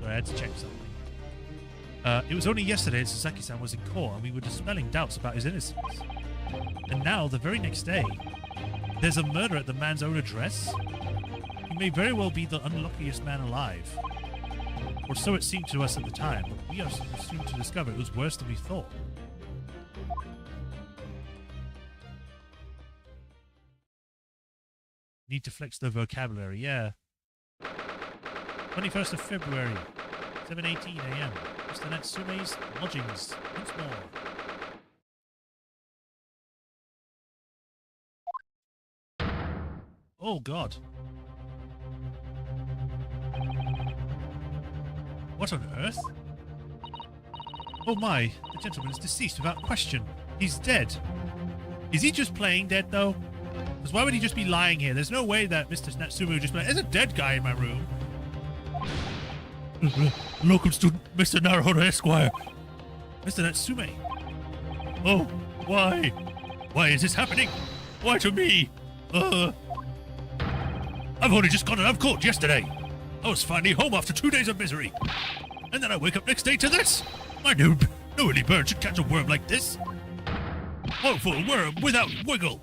I had to check something. It was only yesterday that Sasaki-san was in court and we were dispelling doubts about his innocence. And now, the very next day, there's a murder at the man's own address? He may very well be the unluckiest man alive. Or so it seemed to us at the time, but we are soon to discover it was worse than we thought. Need to flex the vocabulary, yeah. 21st of February, 7:18 a.m. Mr. Natsume's lodgings. Once more. Oh, God. What on earth? Oh my, the gentleman is deceased without question. He's dead. Is he just playing dead, though? Because why would he just be lying here? There's no way that Mr. Natsume would just be like, there's a dead guy in my room. Locum student, Mr. Naruhodo Esquire. Mr. Natsume. Oh, why? Why is this happening? Why to me? I've only just gotten out of court yesterday. I was finally home after 2 days of misery. And then I wake up next day to this. I knew no early bird should catch a worm like this. Woeful worm without wiggle.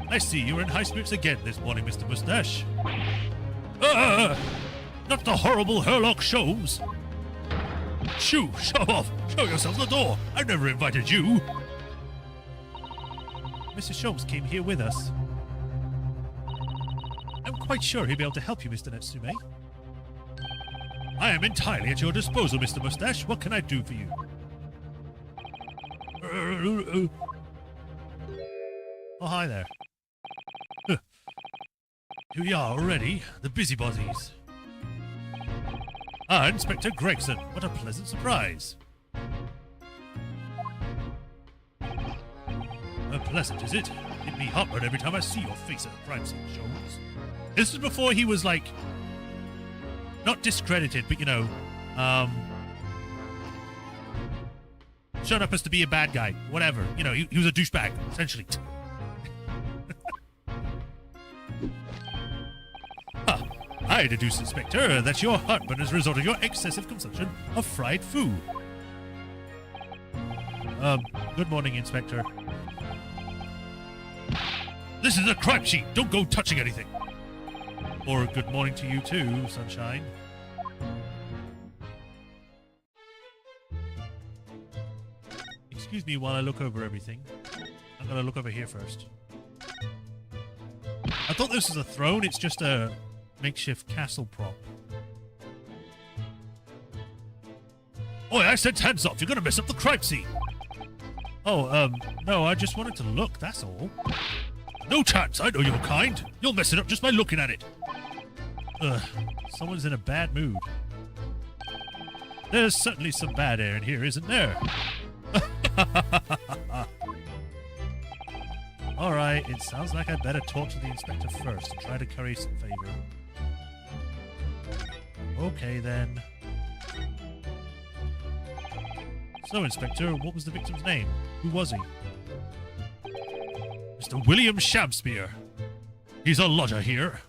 I see you're in high spirits again this morning, Mr. Mustache. Not the horrible Herlock Sholmes. Shoo, shove off. Show yourself the door. I never invited you. Mr. Sholmes came here with us. I'm quite sure he'll be able to help you, Mr. Natsume. I am entirely at your disposal, Mr. Mustache. What can I do for you? Oh, hi there. Here we are already, the busybodies. Ah, Inspector Gregson. What a pleasant surprise. Pleasant, is it? Give me heartburn every time I see your face at a crime scene, Jones. This is before he was, like, not discredited, but, you know, showed up as to be a bad guy. Whatever. You know, he was a douchebag, essentially. I deduce, Inspector, that your heartburn is a result of your excessive consumption of fried food. Good morning, Inspector. This is a crime scene. Don't go touching anything. Or good morning to you too, Sunshine. Excuse me while I look over everything. I'm gonna look over here first. I thought this was a throne. It's just a makeshift castle prop. Oi, I said hands off. You're gonna mess up the crime scene. Oh, no, I just wanted to look, that's all. No chance. I know your kind. You'll mess it up just by looking at it. Ugh, someone's in a bad mood. There's certainly some bad air in here, isn't there? Alright, it sounds like I'd better talk to the inspector first and try to curry some favor. Okay, then. So, Inspector, what was the victim's name? Who was he? Mr. William Shakespeare. He's a lodger here.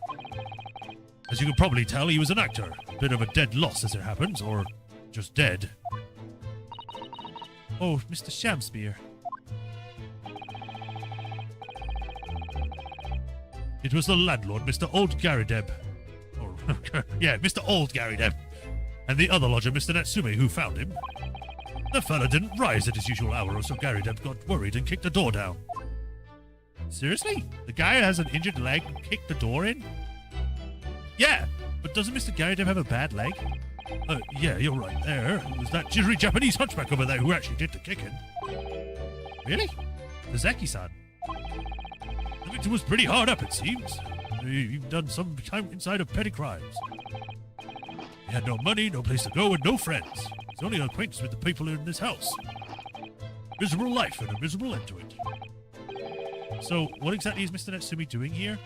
As you can probably tell, he was an actor. A bit of a dead loss, as it happens, or just dead. Oh, Mr. Shakespeare. It was the landlord, Mr. Old Garideb. Or, yeah, Mr. Old Garideb. And the other lodger, Mr. Natsume, who found him. The fella didn't rise at his usual hour, so Garideb got worried and kicked the door down. Seriously? The guy who has an injured leg kicked the door in? Yeah, but doesn't Mr. Garideb have a bad leg? Yeah, you're right there. It was that jittery Japanese hunchback over there who actually did the kicking. Really? The Zeki-san? The victim was pretty hard up, it seems. He'd done some time inside of petty crimes. He had no money, no place to go, and no friends. His only acquaintance with the people in this house. Miserable life and a miserable end to it. So, what exactly is Mr. Natsumi doing here?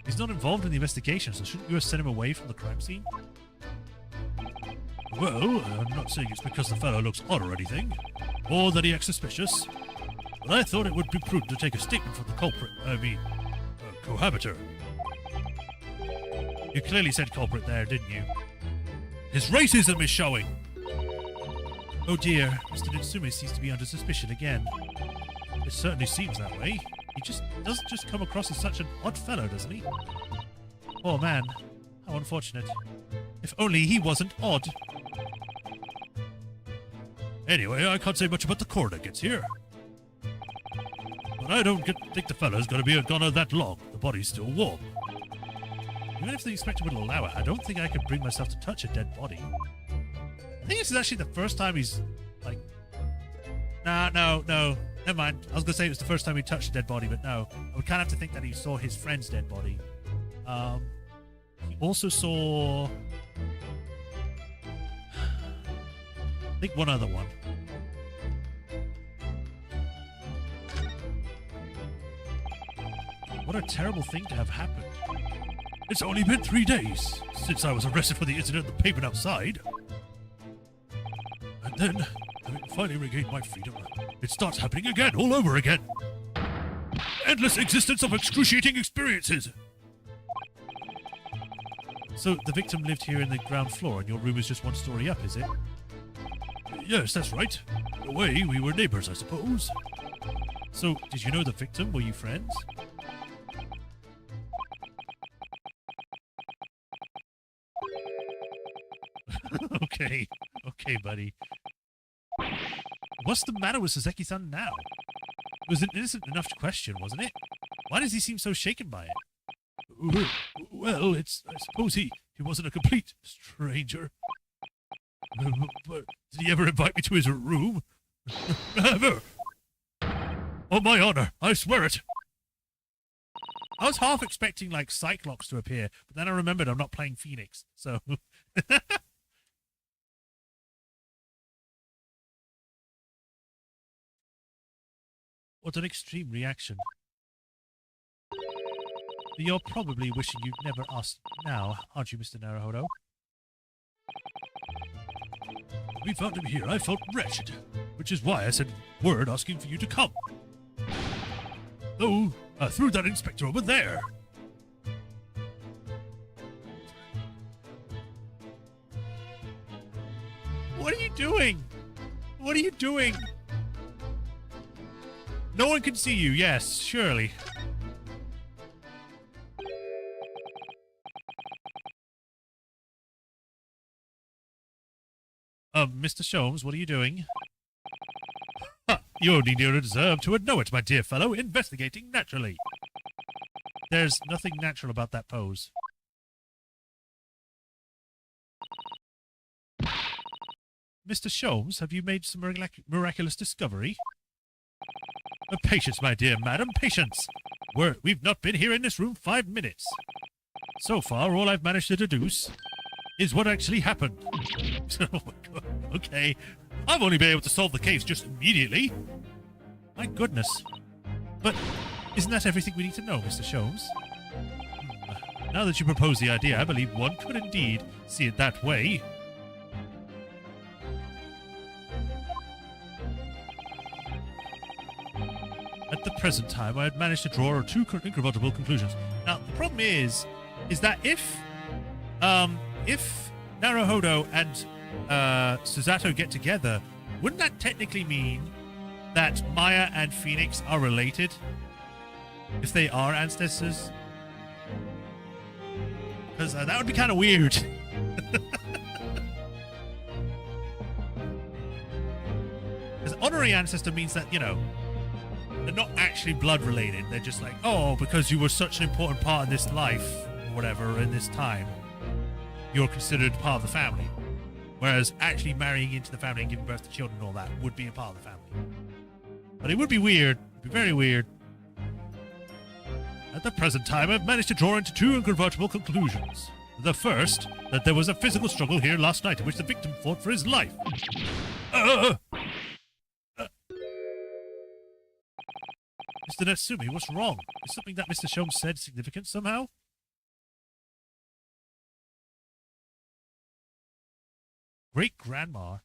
He's not involved in the investigation, so shouldn't you have sent him away from the crime scene? Well, I'm not saying it's because the fellow looks odd or anything, or that he acts suspicious, but I thought it would be prudent to take a statement from the culprit, cohabiter. You clearly said culprit there, didn't you? His racism is showing! Oh dear, Mr. Natsume seems to be under suspicion again. It certainly seems that way. He doesn't just come across as such an odd fellow, doesn't he? Oh man, how unfortunate. If only he wasn't odd. Anyway, I can't say much about the coroner gets here. But I don't think the fellow's gonna be gone that long. The body's still warm. Even if the inspector would allow it, I don't think I could bring myself to touch a dead body. I think this is actually the first time he's, like... No. Never mind. I was going to say it was the first time he touched a dead body, but no. I would kind of have to think that he saw his friend's dead body. he also saw... I think one other one. What a terrible thing to have happened. It's only been 3 days since I was arrested for the incident at the pavement outside. And then, having finally regained my freedom, it starts happening again, all over again. Endless existence of excruciating experiences. So the victim lived here in the ground floor and your room is just one story up, is it? Yes, that's right. In a way, we were neighbors, I suppose. So, did you know the victim? Were you friends? Okay. Okay, buddy. What's the matter with Saseki-san now? It was an innocent enough question, wasn't it? Why does he seem so shaken by it? Well, I suppose he wasn't a complete stranger. But did he ever invite me to his room? Never! On my honor, I swear it! I was half expecting, like, Cyclops to appear, but then I remembered I'm not playing Phoenix, so... What an extreme reaction. You're probably wishing you'd never asked now, aren't you, Mr. Naruhodo? We found him here. I felt wretched, which is why I sent word asking for you to come. Though, through that inspector over there. What are you doing? What are you doing? No one can see you, yes, surely. Mr. Sholmes, what are you doing? You only deserve to know it, my dear fellow, investigating naturally. There's nothing natural about that pose. Mr. Sholmes, have you made some miraculous discovery? Patience, my dear madam, patience. We've not been here in this room 5 minutes. So far, all I've managed to deduce is what actually happened. Oh my god, okay. I've only been able to solve the case just immediately. My goodness. But isn't that everything we need to know, Mr. Sholmes? Now that you propose the idea, I believe one could indeed see it that way. At the present time, I had managed to draw 2 incontrovertible conclusions. Now, the problem is that if Naruhodo and Susato get together, wouldn't that technically mean that Maya and Phoenix are related? If they are ancestors? Because that would be kind of weird. Because honorary ancestor means that, you know, they're not actually blood related. They're just like, oh, because you were such an important part in this life, or whatever, in this time, you're considered part of the family. Whereas actually marrying into the family and giving birth to children and all that would be a part of the family. But it would be weird. It would be very weird. At the present time, I've managed to draw into 2 incontrovertible conclusions. The first, that there was a physical struggle here last night in which the victim fought for his life. Mr. Natsumi, what's wrong? Is something that Mr. Sholmes said significant somehow? Great-grandma?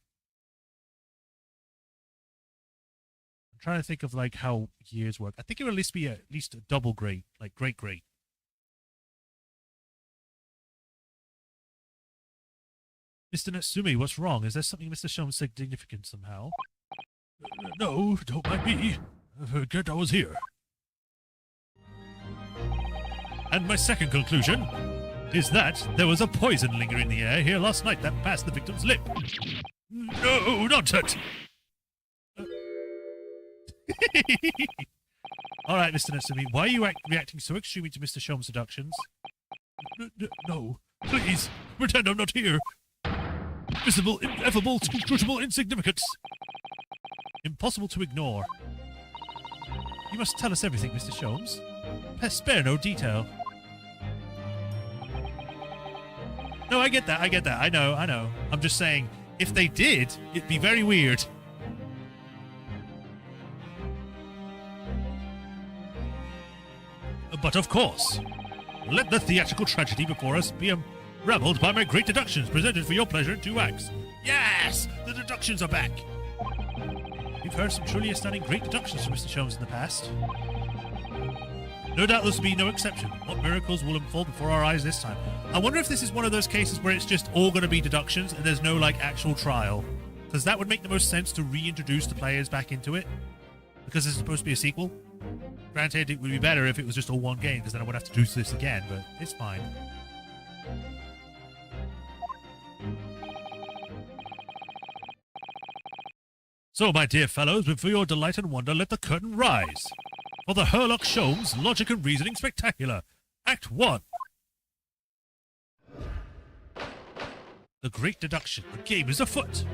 I'm trying to think of, like, how years work. I think it would at least a double great, like great-great. Mr. Natsumi, what's wrong? Is there something Mr. Sholmes said significant somehow? No, don't mind me. I forget I was here. And my second conclusion is that there was a poison lingering in the air here last night that passed the victim's lip. No, nonsense! Alright, Mr. Natsumi, why are you reacting so extremely to Mr. Sholmes' seductions? No, please, pretend I'm not here. Visible, ineffable, inscrutable insignificance. Impossible to ignore. You must tell us everything, Mr. Sholmes. Spare no detail. No, I get that. I know. I'm just saying, if they did, it'd be very weird. But of course, let the theatrical tragedy before us be unraveled by my great deductions presented for your pleasure in 2 acts. Yes! The deductions are back! We've heard some truly astounding great deductions from Mr. Sholmes in the past. No doubt this will be no exception. What miracles will unfold before our eyes this time? I wonder if this is one of those cases where it's just all going to be deductions and there's no, like, actual trial. Because that would make the most sense to reintroduce the players back into it. Because it's supposed to be a sequel. Granted, it would be better if it was just all one game, because then I would have to do this again, but it's fine. So, my dear fellows, but for your delight and wonder, let the curtain rise. For the Sherlock Sholmes Logic and Reasoning Spectacular, Act 1. The Great Deduction. The game is afoot.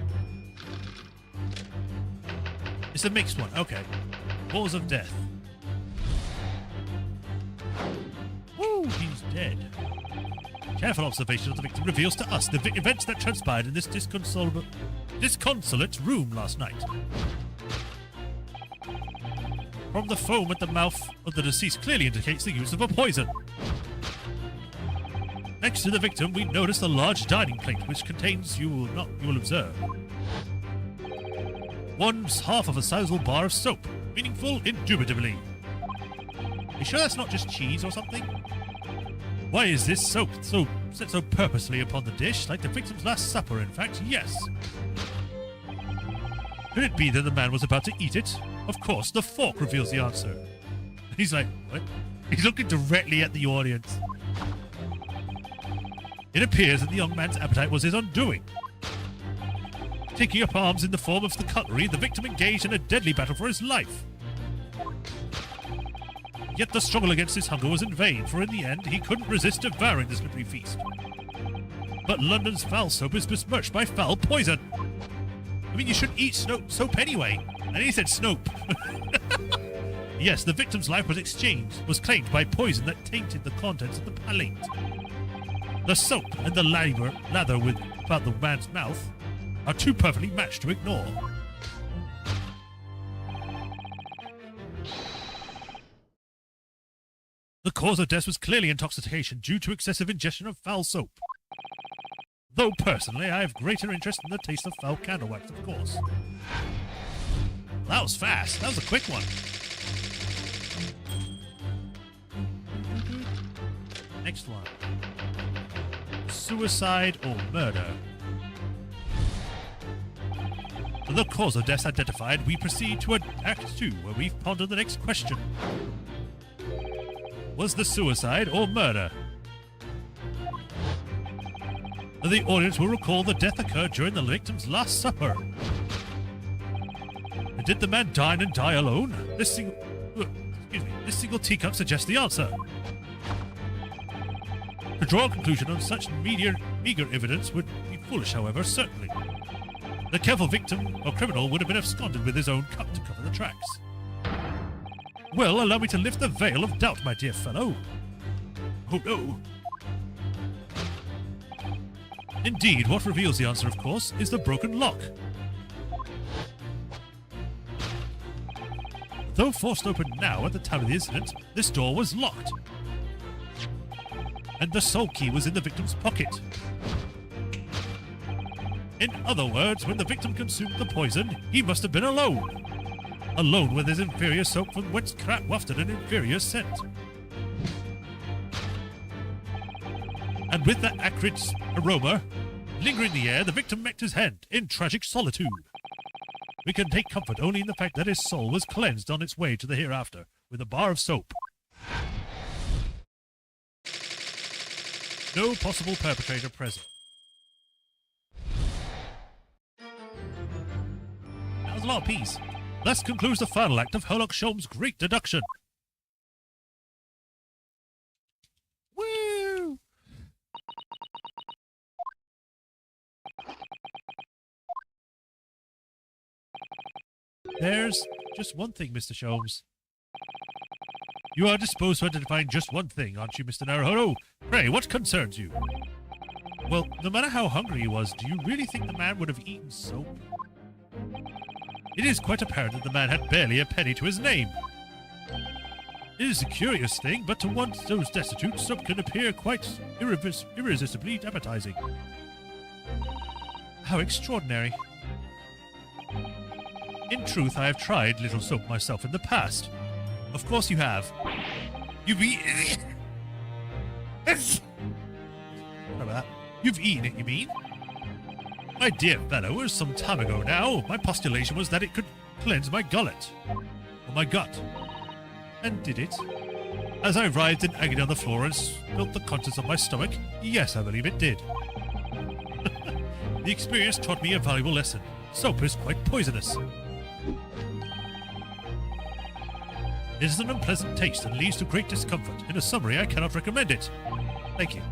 It's a mixed one. Okay. Cause of death. Woo, he's dead. Careful observation of the victim reveals to us the events that transpired in this disconsolate room last night. From the foam at the mouth of the deceased clearly indicates the use of a poison. Next to the victim, we notice a large dining plate which contains, you will observe, one half of a sizable bar of soap. Meaningful, indubitably. You sure that's not just cheese or something? Why is this soap set so purposely upon the dish, like the victim's last supper, in fact? Yes. Could it be that the man was about to eat it? Of course, the fork reveals the answer. He's like, what? He's looking directly at the audience. It appears that the young man's appetite was his undoing. Taking up arms in the form of the cutlery, the victim engaged in a deadly battle for his life. Yet the struggle against his hunger was in vain, for in the end he couldn't resist devouring the slippery feast. But London's foul soap is besmirched by foul poison. I mean, you shouldn't eat soap anyway. And he said snope. Yes, the victim's life was claimed by poison that tainted the contents of the palate. The soap and the lather about the man's mouth are too perfectly matched to ignore. The cause of death was clearly intoxication due to excessive ingestion of foul soap. Though personally, I have greater interest in the taste of foul candle wax, of course. That was fast. That was a quick one. Next one. Suicide or murder? The cause of death identified, we proceed to Act 2, where we ponder the next question. Was the suicide or murder? The audience will recall the death occurred during the victim's last supper. Did the man dine and die alone? This single teacup suggests the answer. To draw a conclusion on such meager evidence would be foolish, however, certainly. The careful victim or criminal would have been absconded with his own cup to cover the tracks. Well, allow me to lift the veil of doubt, my dear fellow. Oh no. Indeed, what reveals the answer, of course, is the broken lock. Though forced open now at the time of the incident, this door was locked. And the sole key was in the victim's pocket. In other words, when the victim consumed the poison, he must have been alone. Alone with his inferior soap from whence wafted an inferior scent. And with that acrid aroma lingering in the air, the victim met his end in tragic solitude. We can take comfort only in the fact that his soul was cleansed on its way to the hereafter with a bar of soap. No possible perpetrator present. That was a lot of peace. Thus concludes the final act of Sherlock Sholmes' Great Deduction. Woo! There's just one thing, Mr. Sholmes. You are disposed to identify just one thing, aren't you, Mr. Naruhodo? Pray, what concerns you? Well, no matter how hungry he was, do you really think the man would have eaten soap? It is quite apparent that the man had barely a penny to his name. It is a curious thing, but to one so destitute, soap can appear quite irresistibly appetizing. How extraordinary. In truth, I have tried little soap myself in the past. Of course you have. You've eaten... Sorry about that. You've eaten it, you mean? My dear fellow, it was some time ago now. My postulation was that it could cleanse my gullet. Or my gut. And did it? As I writhed in agony on the floor and spilt the contents of my stomach, yes, I believe it did. The experience taught me a valuable lesson. Soap is quite poisonous. It is an unpleasant taste and leads to great discomfort. In a summary, I cannot recommend it. Thank you.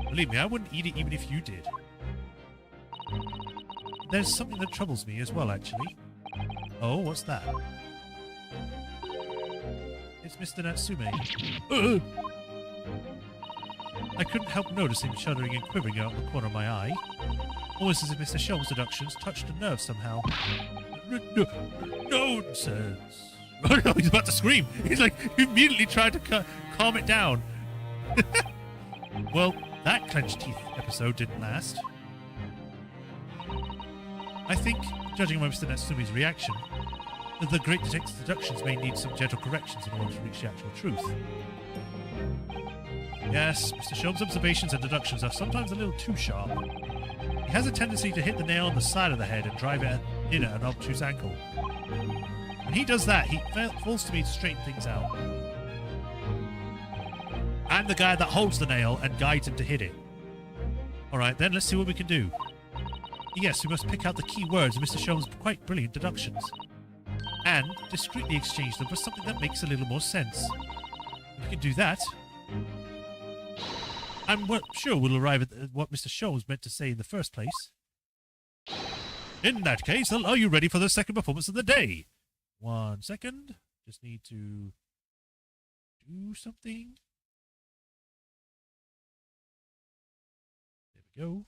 Believe me, I wouldn't eat it even if you did. There's something that troubles me as well, actually. Oh, what's that? It's Mr. Natsume. I couldn't help noticing shuddering and quivering out the corner of my eye. Almost as if Mr. Shelm's deductions touched a nerve somehow. Nonsense. Oh, he's about to scream. He's like immediately tried to calm it down. Well, that clenched teeth episode didn't last. I think, judging by Mr. Natsume's reaction, that the great detective's deductions may need some gentle corrections in order to reach the actual truth. Yes, Mr. Shelm's observations and deductions are sometimes a little too sharp. He has a tendency to hit the nail on the side of the head and drive it in at an obtuse angle. When he does that, he falls to me to straighten things out. I'm the guy that holds the nail and guides him to hit it. Alright then, let's see what we can do. Yes, we must pick out the key words in Mr. Shelm's quite brilliant deductions. And discreetly exchange them for something that makes a little more sense. If we can do that, I'm sure we'll arrive at what Mr. Shelms meant to say in the first place. In that case, are you ready for the second performance of the day? 1 second. Just need to do something. There we go.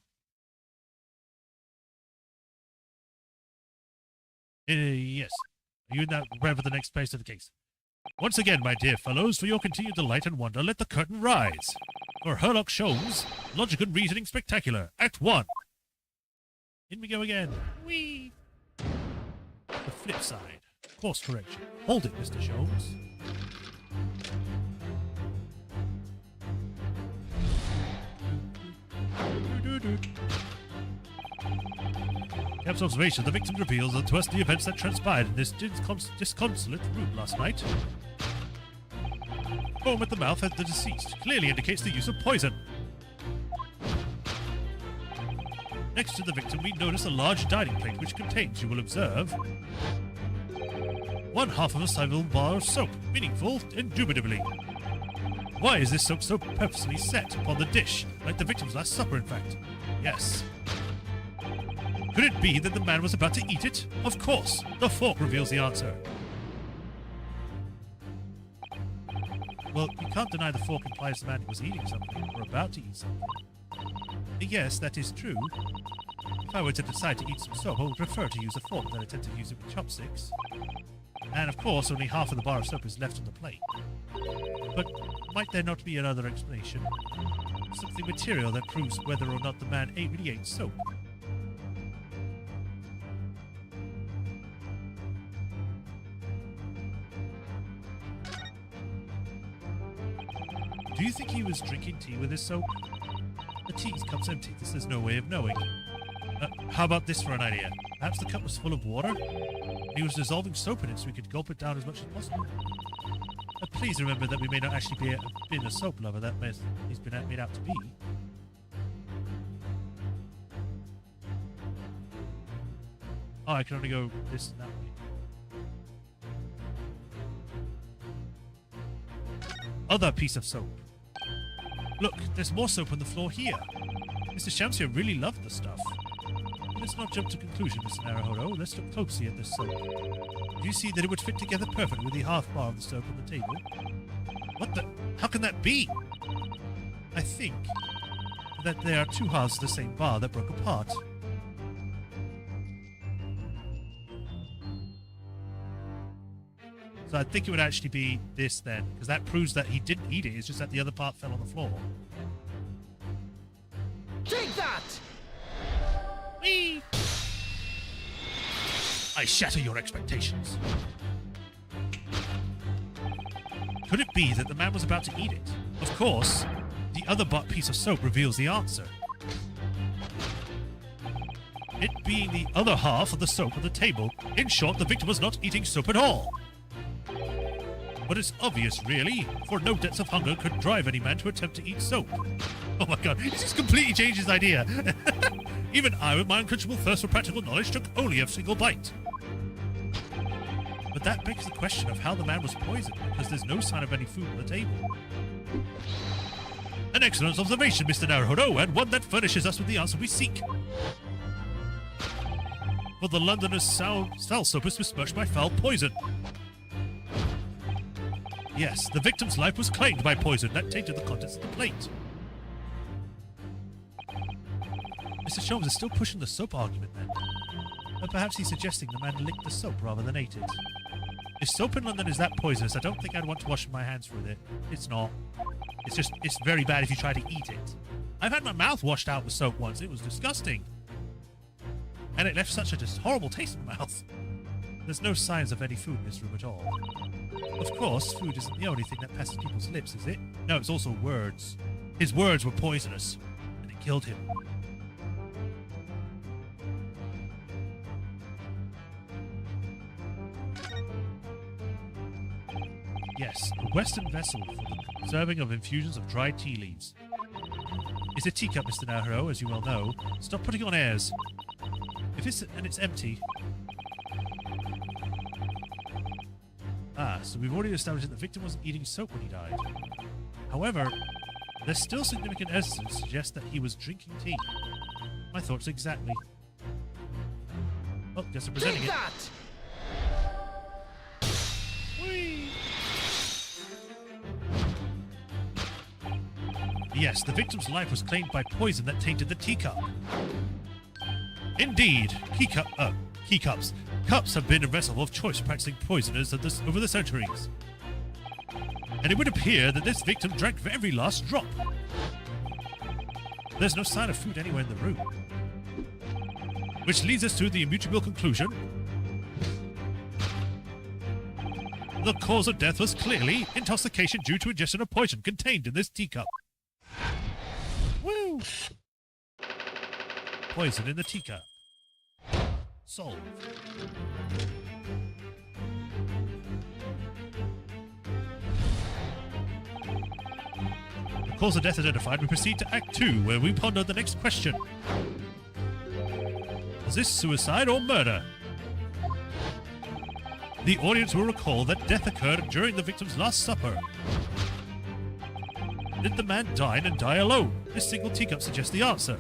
Yes. Are you in that ready for the next place of the case? Once again, my dear fellows, for your continued delight and wonder, let the curtain rise. For Herlock Sholmes, Logic and Reasoning Spectacular, Act 1. In we go again. Whee! The flip side. Course correction. Hold it, Mr. Sholmes. Cap's observation, the victim reveals to us the events that transpired in this disconsolate room last night. Foam at the mouth of the deceased clearly indicates the use of poison. Next to the victim, we notice a large dining plate which contains, you will observe, one half of a sizable bar of soap, meaningful, indubitably. Why is this soap so purposely set upon the dish, like the victim's last supper, in fact? Yes. Could it be that the man was about to eat it? Of course. The fork reveals the answer. Well, you can't deny the fork implies the man was eating something, or about to eat something. Yes, that is true. If I were to decide to eat some soap, I would prefer to use a fork than attempt to use it with chopsticks. And of course, only half of the bar of soap is left on the plate. But might there not be another explanation? Something material that proves whether or not the man really ate soap. Do you think he was drinking tea with his soap? The tea's cup's empty. There's no way of knowing. How about this for an idea? Perhaps the cup was full of water? And he was dissolving soap in it so we could gulp it down as much as possible. But please remember that we may not actually be a soap lover that he's been made out to be. Oh, I can only go this and that way. Other piece of soap. Look, there's more soap on the floor here. Mr. Shamsia really loved the stuff. Let's not jump to conclusions, Mr. Naruhodo. Let's look closely at this soap. Do you see that it would fit together perfectly with the half bar of the soap on the table? What the? How can that be? I think that they are two halves of the same bar that broke apart. So I think it would actually be this then, because that proves that he didn't eat it. It's just that the other part fell on the floor. Take that! Whee! I shatter your expectations. Could it be that the man was about to eat it? Of course, the other piece of soap reveals the answer. It being the other half of the soap on the table. In short, the victim was not eating soap at all. But it's obvious, really, for no depths of hunger could drive any man to attempt to eat soap. Oh my god, he just completely changed his idea. Even I, with my unquenchable thirst for practical knowledge, took only a single bite. But that begs the question of how the man was poisoned, because there's no sign of any food on the table. An excellent observation, Mr. Naruhodo, and one that furnishes us with the answer we seek. For the Londoner's soul soap is besmirched by foul poison. Yes, the victim's life was claimed by poison that tainted the contents of the plate. Mr. Sholmes is still pushing the soap argument then. But perhaps he's suggesting the man licked the soap rather than ate it. If soap in London is that poisonous, I don't think I'd want to wash my hands with it. It's not. It's very bad if you try to eat it. I've had my mouth washed out with soap once. It was disgusting. And it left such a just horrible taste in my mouth. There's no signs of any food in this room at all. Of course, food isn't the only thing that passes people's lips, is it? No, it's also words. His words were poisonous, and it killed him. Yes, a Western vessel for the serving of infusions of dried tea leaves. It's a teacup, Mr. Nahiro, as you well know. Stop putting on airs. If it's empty... Ah, so we've already established that the victim wasn't eating soap when he died. However, there's still significant evidence to suggest that he was drinking tea. My thoughts exactly. Oh, guess I'm presenting it. Whee! Yes, the victim's life was claimed by poison that tainted the teacup. Indeed, teacups. Cups have been a vessel of choice for practicing poisoners over the centuries. And it would appear that this victim drank every last drop. There's no sign of food anywhere in the room. Which leads us to the immutable conclusion. The cause of death was clearly intoxication due to ingestion of poison contained in this teacup. Woo! Poison in the teacup. Solved. The cause of death identified, we proceed to Act 2, where we ponder the next question. Was this suicide or murder? The audience will recall that death occurred during the victim's last supper. Did the man dine and die alone? This single teacup suggests the answer.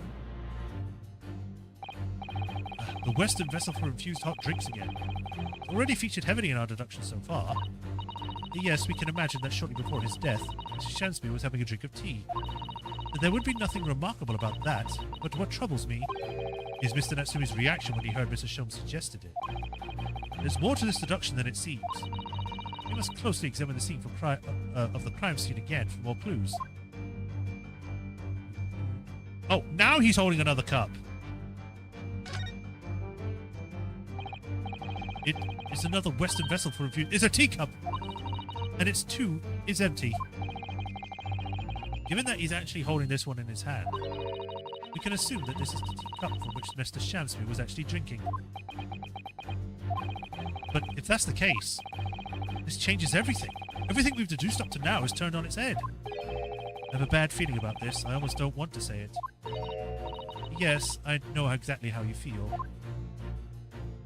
The Western vessel for infused hot drinks again. Already featured heavily in our deduction so far. Yes, we can imagine that shortly before his death, Mr. Shansby was having a drink of tea. There would be nothing remarkable about that, but what troubles me is Mr. Natsumi's reaction when he heard Mr. Sholmes suggested it. There's more to this deduction than it seems. We must closely examine the scene of the crime scene again for more clues. Oh, now he's holding another cup. It's another Western vessel for review. It's a teacup! And is empty. Given that he's actually holding this one in his hand, we can assume that this is the teacup from which Mr. Shansby was actually drinking. But if that's the case, this changes everything. Everything we've deduced up to now is turned on its head. I have a bad feeling about this. I almost don't want to say it. Yes, I know exactly how you feel.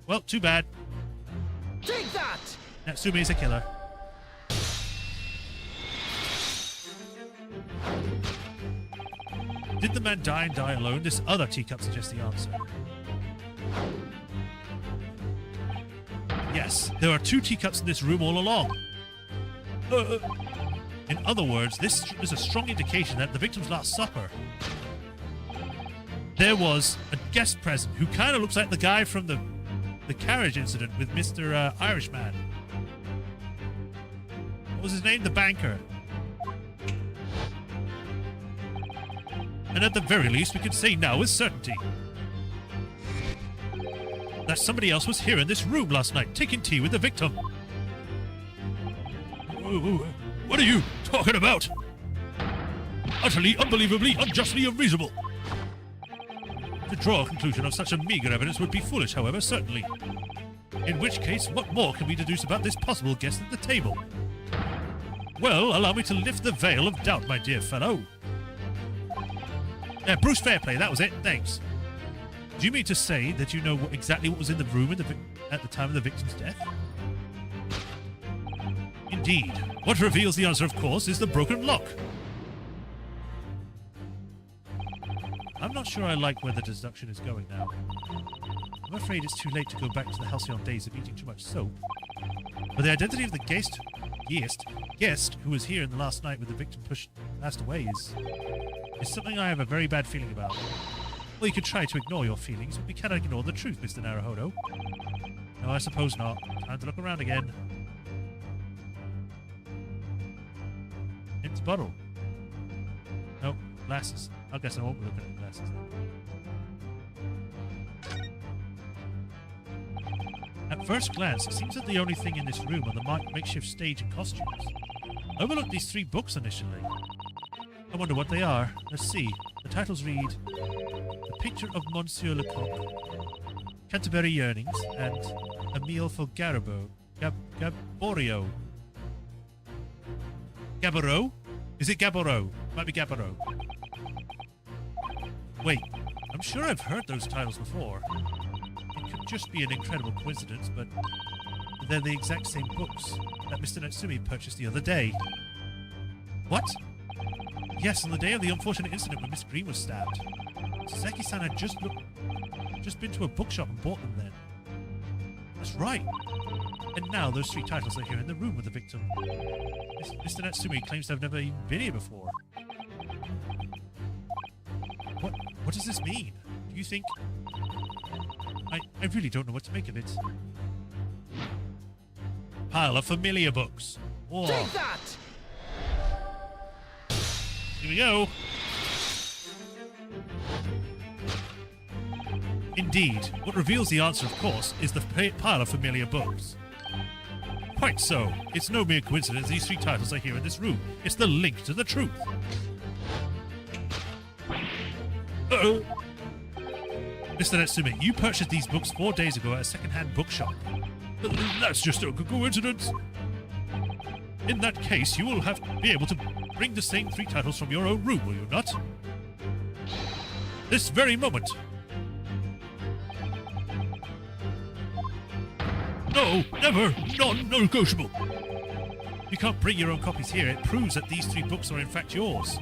Well, too bad. Take that! Natsumi is a killer. Did the man die and die alone? This other teacup suggests the answer. Yes, there are two teacups in this room all along. In other words, this is a strong indication that the victim's last supper there was a guest present who kind of looks like the guy from the carriage incident with Mr. Irishman. What was his name? The banker. And at the very least, we can say now with certainty that somebody else was here in this room last night, taking tea with the victim. What are you talking about? Utterly, unbelievably, unjustly unreasonable. To draw a conclusion of such a meager evidence would be foolish, however, certainly. In which case, what more can we deduce about this possible guest at the table? Well, allow me to lift the veil of doubt, my dear fellow. Bruce Fairplay, that was it, thanks. Do you mean to say that you know exactly what was in the room at the time of the victim's death? Indeed. What reveals the answer, of course, is the broken lock. I'm not sure I like where the deduction is going now. I'm afraid it's too late to go back to the halcyon days of eating too much soap. But the identity of the guest who was here in the last night when the victim passed away is something I have a very bad feeling about. Well, you could try to ignore your feelings, but we cannot ignore the truth, Mr. Naruhodo. No, I suppose not. Time to look around again. It's bottle. No, glasses. I guess I won't be looking at the glasses then. At first glance, it seems that the only thing in this room are the makeshift stage and costumes. I overlooked these 3 books initially. I wonder what they are. Let's see. The titles read The Picture of Monsieur Lecoq, Canterbury Yearnings, and A Meal for Garibo. Gaborio. Gaboreau? Is it Gaboreau? Might be Gaboreau. Wait, I'm sure I've heard those titles before. It could just be an incredible coincidence, but they're the exact same books that Mr. Natsumi purchased the other day. What? Yes, on the day of the unfortunate incident when Miss Green was stabbed. Sasaki-san had just been to a bookshop and bought them then. That's right. And now those 3 titles are here in the room with the victim. Mr. Natsumi claims to have never even been here before. What does this mean? Do you think... I really don't know what to make of it. Pile of familiar books. Whoa. Take that! Here we go. Indeed. What reveals the answer, of course, is the pile of familiar books. Quite so. It's no mere coincidence these 3 titles are here in this room. It's the link to the truth. Uh-oh. Mr. Natsume, you purchased these books 4 days ago at a second-hand bookshop. That's just a coincidence. In that case, you will have to be able to bring the same 3 titles from your own room, will you not? This very moment. No, never, non-negotiable. You can't bring your own copies here. It proves that these 3 books are in fact yours.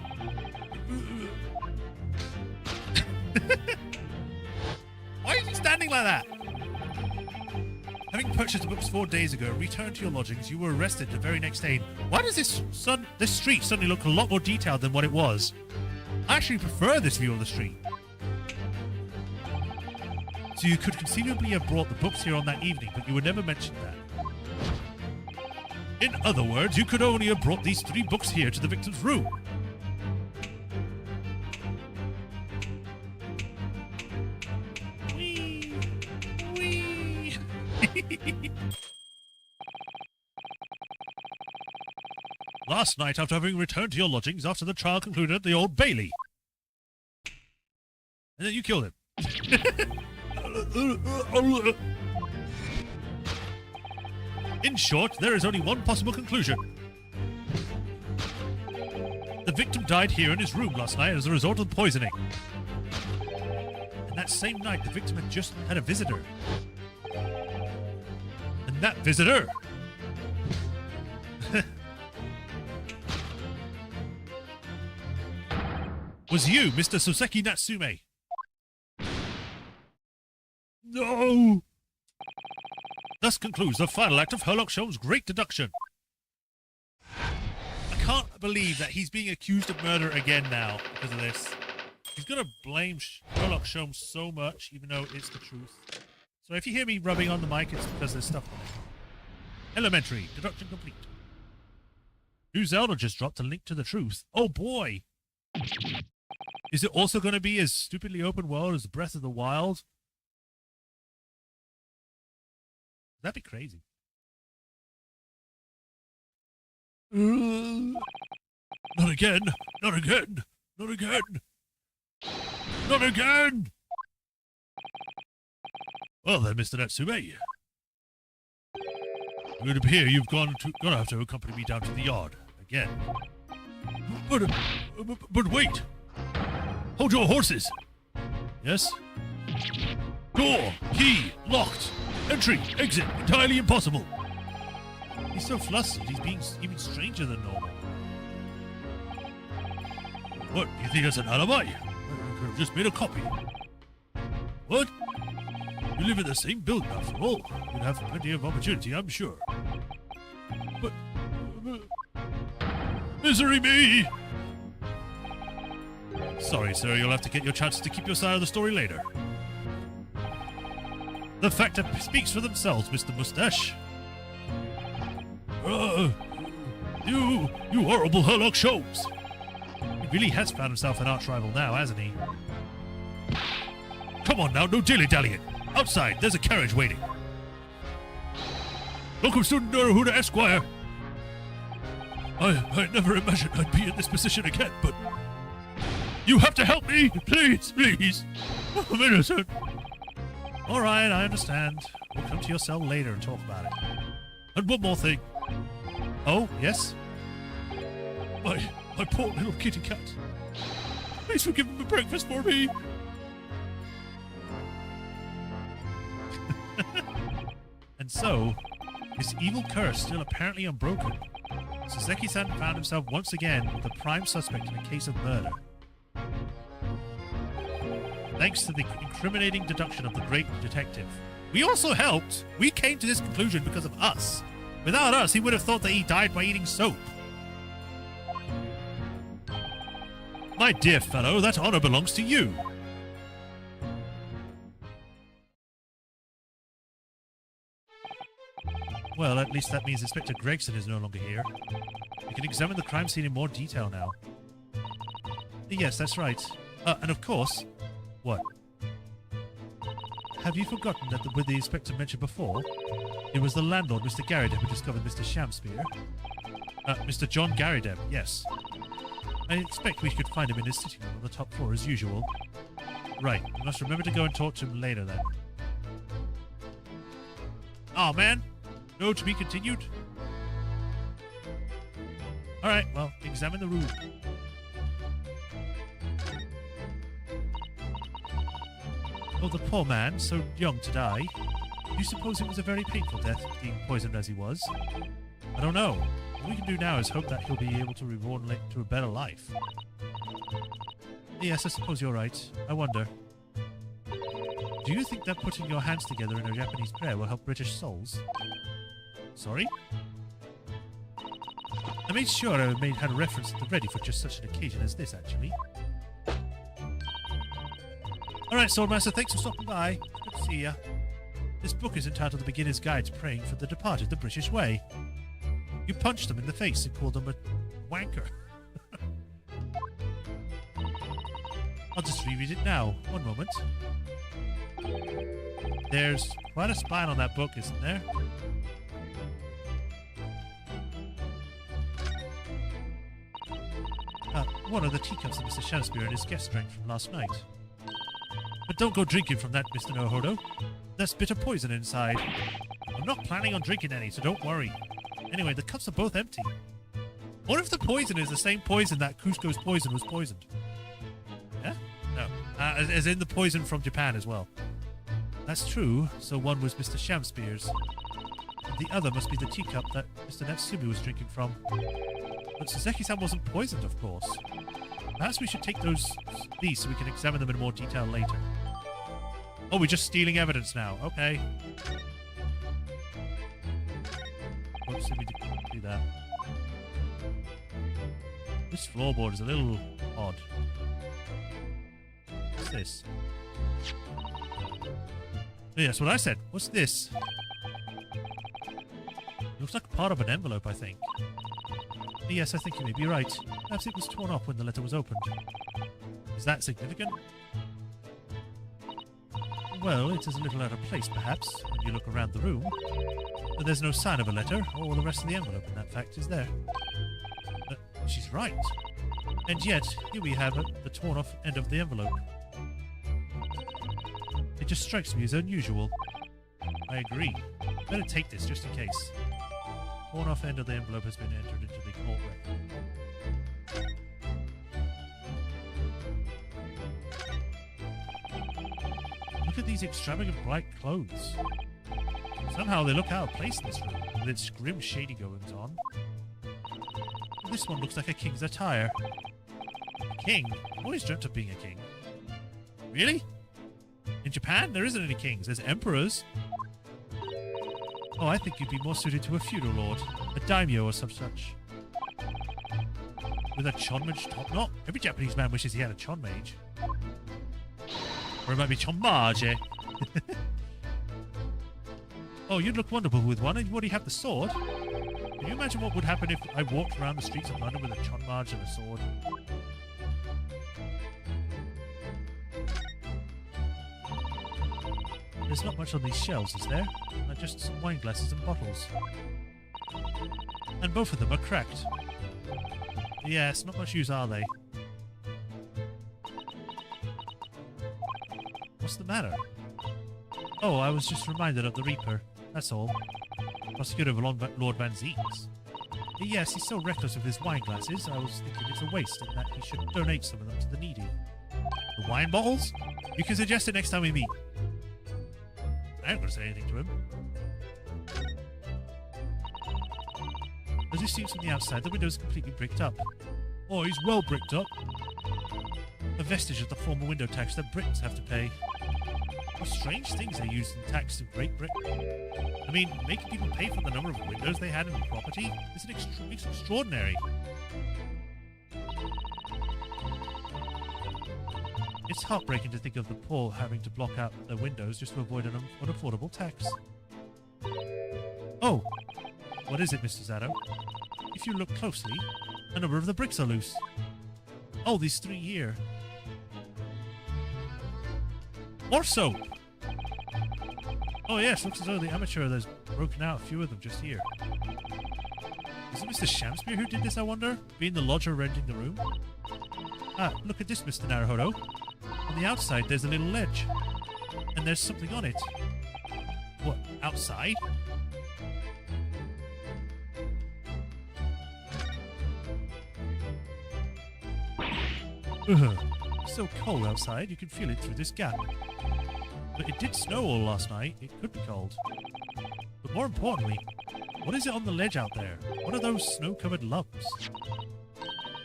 Why is he standing like that? Having purchased the books 4 days ago and returned to your lodgings, you were arrested the very next day. Why does this street suddenly look a lot more detailed than what it was? I actually prefer this view of the street. So you could conceivably have brought the books here on that evening, but you were never mentioned that. In other words, you could only have brought these 3 books here to the victim's room. Whee! Whee! Last night, after having returned to your lodgings after the trial concluded at the Old Bailey. And then you killed him. In short, there is only one possible conclusion. The victim died here in his room last night as a result of poisoning. And that same night, the victim had just had a visitor. And that visitor... was you, Mr. Soseki Natsume. No! Thus concludes the final act of Herlock Sholmes' great deduction. I can't believe that he's being accused of murder again now because of this. He's gonna blame Sherlock Holmes so much, even though it's the truth. So if you hear me rubbing on the mic, it's because there's stuff on it. Elementary. Deduction complete. New Zelda just dropped a link to the truth. Oh boy! Is it also going to be as stupidly open world as Breath of the Wild? That'd be crazy. Not again! Not again! Not again! Not again! Well then, Mr. Natsume. It would appear you've gonna have to accompany me down to the yard again. But wait! Hold your horses! Yes? Door! Key! Locked! Entry! Exit! Entirely impossible! He's so flustered, he's being even stranger than normal. What? Do you think that's an alibi? I could have just made a copy. What? You live in the same building after all. You'd have plenty of opportunity, I'm sure. But... misery me! Sorry, sir, you'll have to get your chances to keep your side of the story later. The facts speaks for themselves, Mr. Mustache. You horrible Sherlock Holmes! He really has found himself an arch rival now, hasn't he? Come on now, no dilly-dallying. Outside, there's a carriage waiting. Welcome, student Naruhodo Esquire. I never imagined I'd be in this position again, but... you have to help me! Please, please! I'm innocent! Alright, I understand. We'll come to your cell later and talk about it. And one more thing. Oh, yes? My poor little kitty cat. Please forgive him for breakfast for me! And so, his evil curse still apparently unbroken. Soseki-san found himself once again the prime suspect in a case of murder. Thanks to the incriminating deduction of the great detective. We also helped. We came to this conclusion because of us. Without us, he would have thought that he died by eating soap. My dear fellow, that honor belongs to you. Well, at least that means Inspector Gregson is no longer here. We can examine the crime scene in more detail now. Yes, that's right. And of course... What? Have you forgotten that with the inspector mentioned before, it was the landlord, Mr. Garrideb, who discovered Mr. Shamspear? Mr. John Garrideb, yes. I expect we could find him in his sitting room on the top floor as usual. Right, we must remember to go and talk to him later then. Oh man! No to be continued? Alright, well, examine the room. Oh, the poor man, so young to die. Do you suppose it was a very painful death, being poisoned as he was? I don't know. All we can do now is hope that he'll be able to reborn to a better life. Yes, I suppose you're right. I wonder. Do you think that putting your hands together in a Japanese prayer will help British souls? Sorry? I made sure I had a reference at the ready for just such an occasion as this, actually. Alright, Swordmaster, thanks for stopping by. Good to see ya. This book is entitled The Beginner's Guide to Praying for the Departed the British Way. You punched them in the face and called them a wanker. I'll just reread it now. One moment. There's quite a spine on that book, isn't there? One of the teacups that Mr. Shamspear and his guests drank from last night. But don't go drinking from that, Mr. Naruhodo. There's bitter poison inside. I'm not planning on drinking any, so don't worry. Anyway, the cups are both empty. What if the poison is the same poison that Cusco's poison was poisoned? Yeah? No. As in the poison from Japan as well. That's true, so one was Mr. Shamspear's. And the other must be the teacup that Mr. Natsume was drinking from. But Soseki-san wasn't poisoned, of course. Perhaps we should take these so we can examine them in more detail later. Oh, we're just stealing evidence now. Okay. Oops, let me do that. This floorboard is a little odd. What's this? Yeah, that's what I said. What's this? Looks like part of an envelope, I think. Yes, I think you may be right. Perhaps it was torn off when the letter was opened. Is that significant? Well, it is a little out of place, perhaps, when you look around the room. But there's no sign of a letter, or the rest of the envelope, and that fact is there. She's right. And yet, here we have the torn-off end of the envelope. It just strikes me as unusual. I agree. Better take this, just in case. Torn-off end of the envelope has been entered into the court record. Look at these extravagant bright clothes. Somehow they look out of place in this room, with its grim shady goings-on. This one looks like a king's attire. A king? I've always dreamt of being a king. Really? In Japan, there isn't any kings. There's emperors. Oh, I think you'd be more suited to a feudal lord. A daimyo or some such. With a chonmage top knot? Every Japanese man wishes he had a chonmage. Or it might be chonmage. Oh, you'd look wonderful with one, and you already have the sword. Can you imagine what would happen if I walked around the streets of London with a chonmage and a sword? There's not much on these shelves, is there? Just some wine glasses and bottles. And both of them are cracked. Yes, not much use, are they? What's the matter? Oh, I was just reminded of the Reaper. That's all. Prosecutor of Lord Van Zieks. Yes, he's so reckless with his wine glasses, I was thinking it's a waste and that he should donate some of them to the needy. The wine bottles? You can suggest it next time we meet. I ain't gonna say anything to him. As it seems from the outside, the window is completely bricked up. Oh, he's well bricked up. A vestige of the former window tax that Britons have to pay. What strange things they used in tax to break Britain. I mean, making people pay for the number of windows they had in the property is it's extraordinary. It's heartbreaking to think of the poor having to block out their windows just to avoid an unaffordable tax. Oh! What is it, Mr. Zado? If you look closely, a number of the bricks are loose. Oh, these three here. More soap! Oh yes, looks as though the amateur has broken out a few of them just here. Is it Mr. Shamspeare who did this, I wonder? Being the lodger renting the room? Ah, look at this, Mr. Naruhodo. On the outside, there's a little ledge. And there's something on it. What, outside? Ugh. It's so cold outside, you can feel it through this gap. But it did snow all last night. It could be cold. But more importantly, what is it on the ledge out there? What are those snow-covered lumps?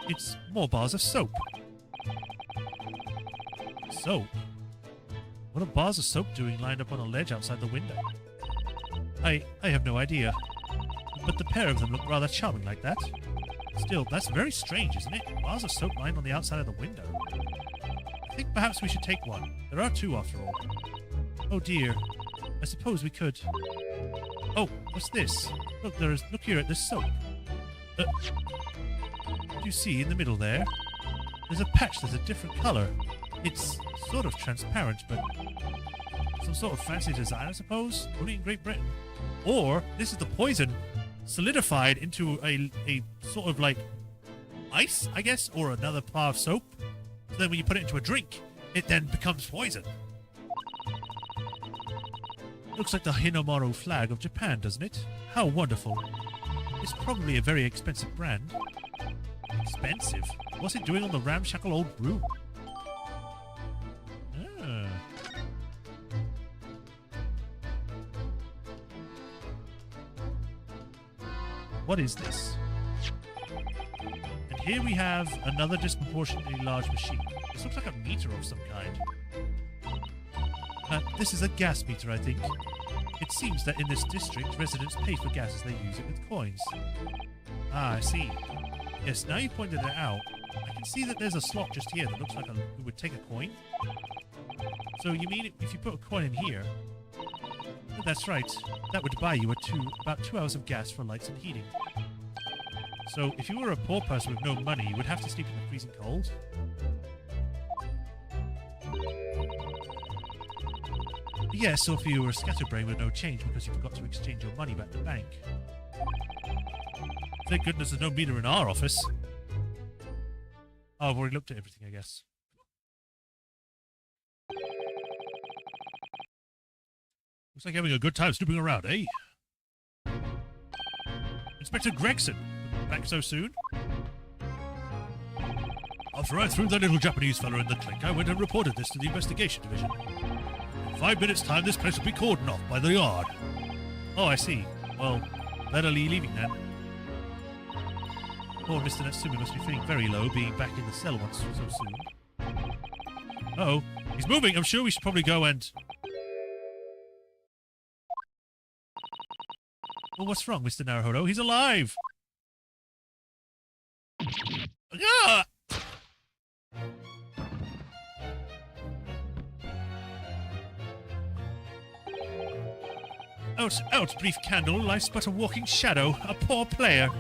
It's more bars of soap. Soap? What are bars of soap doing lined up on a ledge outside the window? I have no idea. But the pair of them look rather charming like that. Still, that's very strange, isn't it? Bars of soap lined on the outside of the window. I think perhaps we should take one. There are two after all. Oh dear. I suppose we could. Oh, what's this? Look here at this soap. Do you see in the middle there? There's a patch that's a different colour. It's sort of transparent, but some sort of fancy design, I suppose? Only in Great Britain. Or, this is the poison solidified into a sort of like ice, I guess, or another bar of soap. So then when you put it into a drink, it then becomes poison. Looks like the Hinomaru flag of Japan, doesn't it? How wonderful. It's probably a very expensive brand. Expensive? What's it doing on the ramshackle old room? Ah. What is this? And here we have another disproportionately large machine. This looks like a meter of some kind. This is a gas meter, I think. It seems that in this district, residents pay for gas as they use it with coins. Ah, I see. Yes, now you pointed it out, I can see that there's a slot just here that looks like it would take a coin. So you mean if you put a coin in here... Oh, that's right. That would buy you about 2 hours of gas for lights and heating. So if you were a poor person with no money, you would have to sleep in the freezing cold. Yes, or if you were a scatterbrain with no change because you forgot to exchange your money back to the bank. Thank goodness there's no meter in our office. Oh, I've already looked at everything, I guess. Looks like having a good time snooping around, eh? Inspector Gregson! Back so soon? After I threw that little Japanese fella in the clink, I went and reported this to the investigation division. In 5 minutes' time, this place will be cordoned off by the yard. Oh, I see. Well, better leaving then. Poor Mr. Natsumi must be feeling very low, being back in the cell once so soon. Uh-oh, he's moving! I'm sure we should probably go and... Well, what's wrong, Mr. Naruhodo? He's alive! Ah! Out, out, brief candle, life's but a walking shadow, a poor player.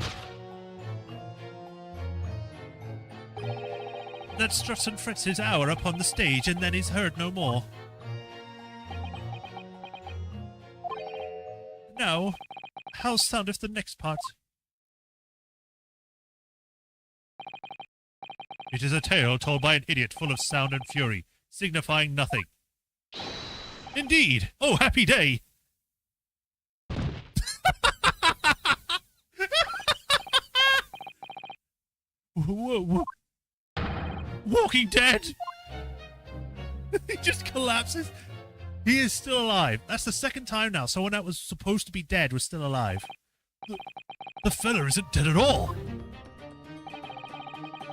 That struts and frets his hour upon the stage, and then is heard no more. Now, how soundeth the next part? It is a tale told by an idiot full of sound and fury, signifying nothing. Indeed! Oh, happy day! Whoa. Walking Dead! He just collapses. He is still alive. That's the second time now someone that was supposed to be dead was still alive. The fella isn't dead at all.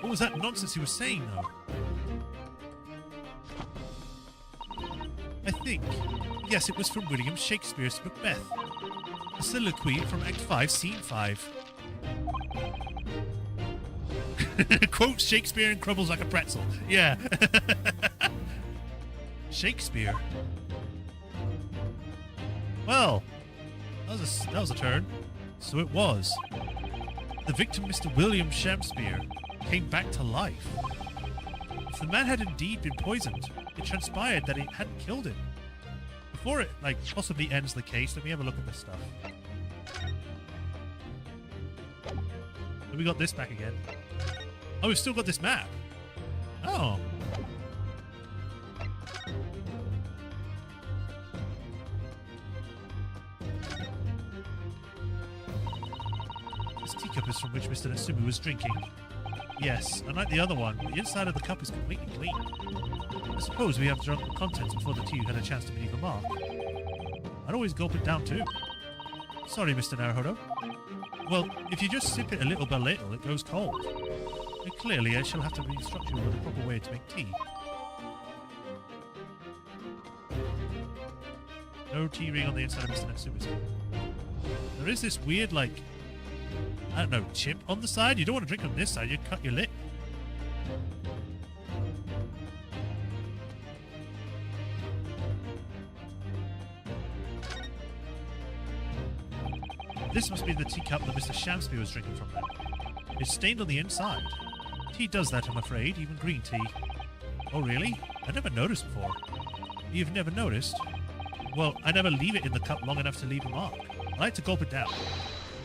What was that nonsense he was saying, though? I think. Yes, it was from William Shakespeare's Macbeth. A soliloquy from Act 5, Scene 5. Quote Shakespeare and crumbles like a pretzel. Yeah. Shakespeare. Well, that was a turn. So it was. The victim, Mr. William Shakespeare, came back to life. If the man had indeed been poisoned, it transpired that it hadn't killed him. Before it, possibly ends the case, let me have a look at this stuff. So we got this back again. Oh, we've still got this map. Oh. This teacup is from which Mr. Natsumi was drinking. Yes, unlike the other one, the inside of the cup is completely clean. I suppose we have drunk the contents before the tea had a chance to leave a mark. I'd always gulp it down too. Sorry, Mr. Naruhodo. Well, if you just sip it a little by little, it goes cold. And clearly, I shall have to instruct you on the proper way to make tea. No tea ring on the inside of Mr. Natsumi's cup. There is this weird, I don't know, chip on the side. You don't want to drink on this side, you cut your lip. This must be the teacup that Mr. Shakespeare was drinking from then. It's stained on the inside. Tea does that, I'm afraid, even green tea. Oh, really? I never noticed before. You've never noticed? Well, I never leave it in the cup long enough to leave a mark. I like to gulp it down.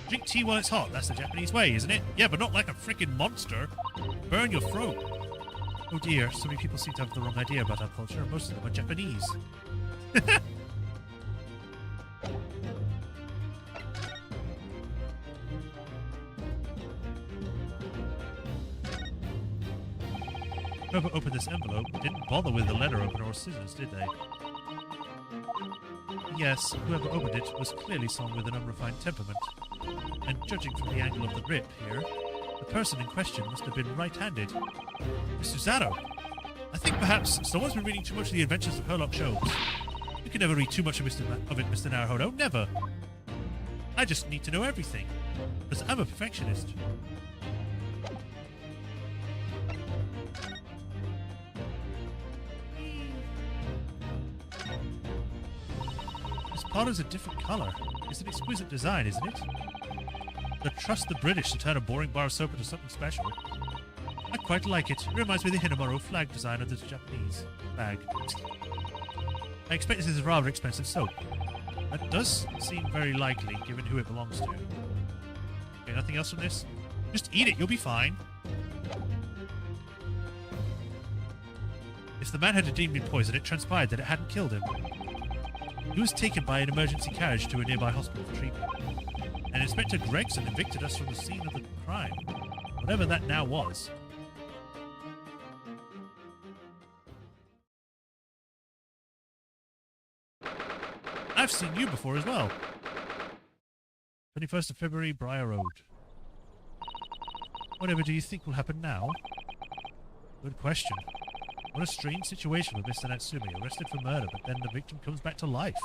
Drink tea while it's hot, that's the Japanese way, isn't it? Yeah, but not like a frickin' monster. Burn your throat. Oh dear, so many people seem to have the wrong idea about our culture, and most of them are Japanese. Whoever opened this envelope didn't bother with the letter opener or scissors, did they? Yes, whoever opened it was clearly someone with an unrefined temperament. And judging from the angle of the rip here, the person in question must have been right-handed. Mr. Zaro, I think perhaps someone's been reading too much of the Adventures of Herlock Sholmes. You can never read too much of it, Mr. Naruhodo. Never. I just need to know everything, because I'm a perfectionist. collar's a different colour. It's an exquisite design, isn't it? To trust the British to turn a boring bar of soap into something special. I quite like it. It reminds me of the Hinamaro flag design of the Japanese flag. I expect this is a rather expensive soap. That does seem very likely, given who it belongs to. Okay, nothing else from this? Just eat it, you'll be fine. If the man had indeed been poisoned, it transpired that it hadn't killed him. He was taken by an emergency carriage to a nearby hospital for treatment. And Inspector Gregson evicted us from the scene of the crime. Whatever that now was. I've seen you before as well. 21st of February, Briar Road. Whatever do you think will happen now? Good question. What a strange situation with Mr. Natsumi, arrested for murder, but then the victim comes back to life.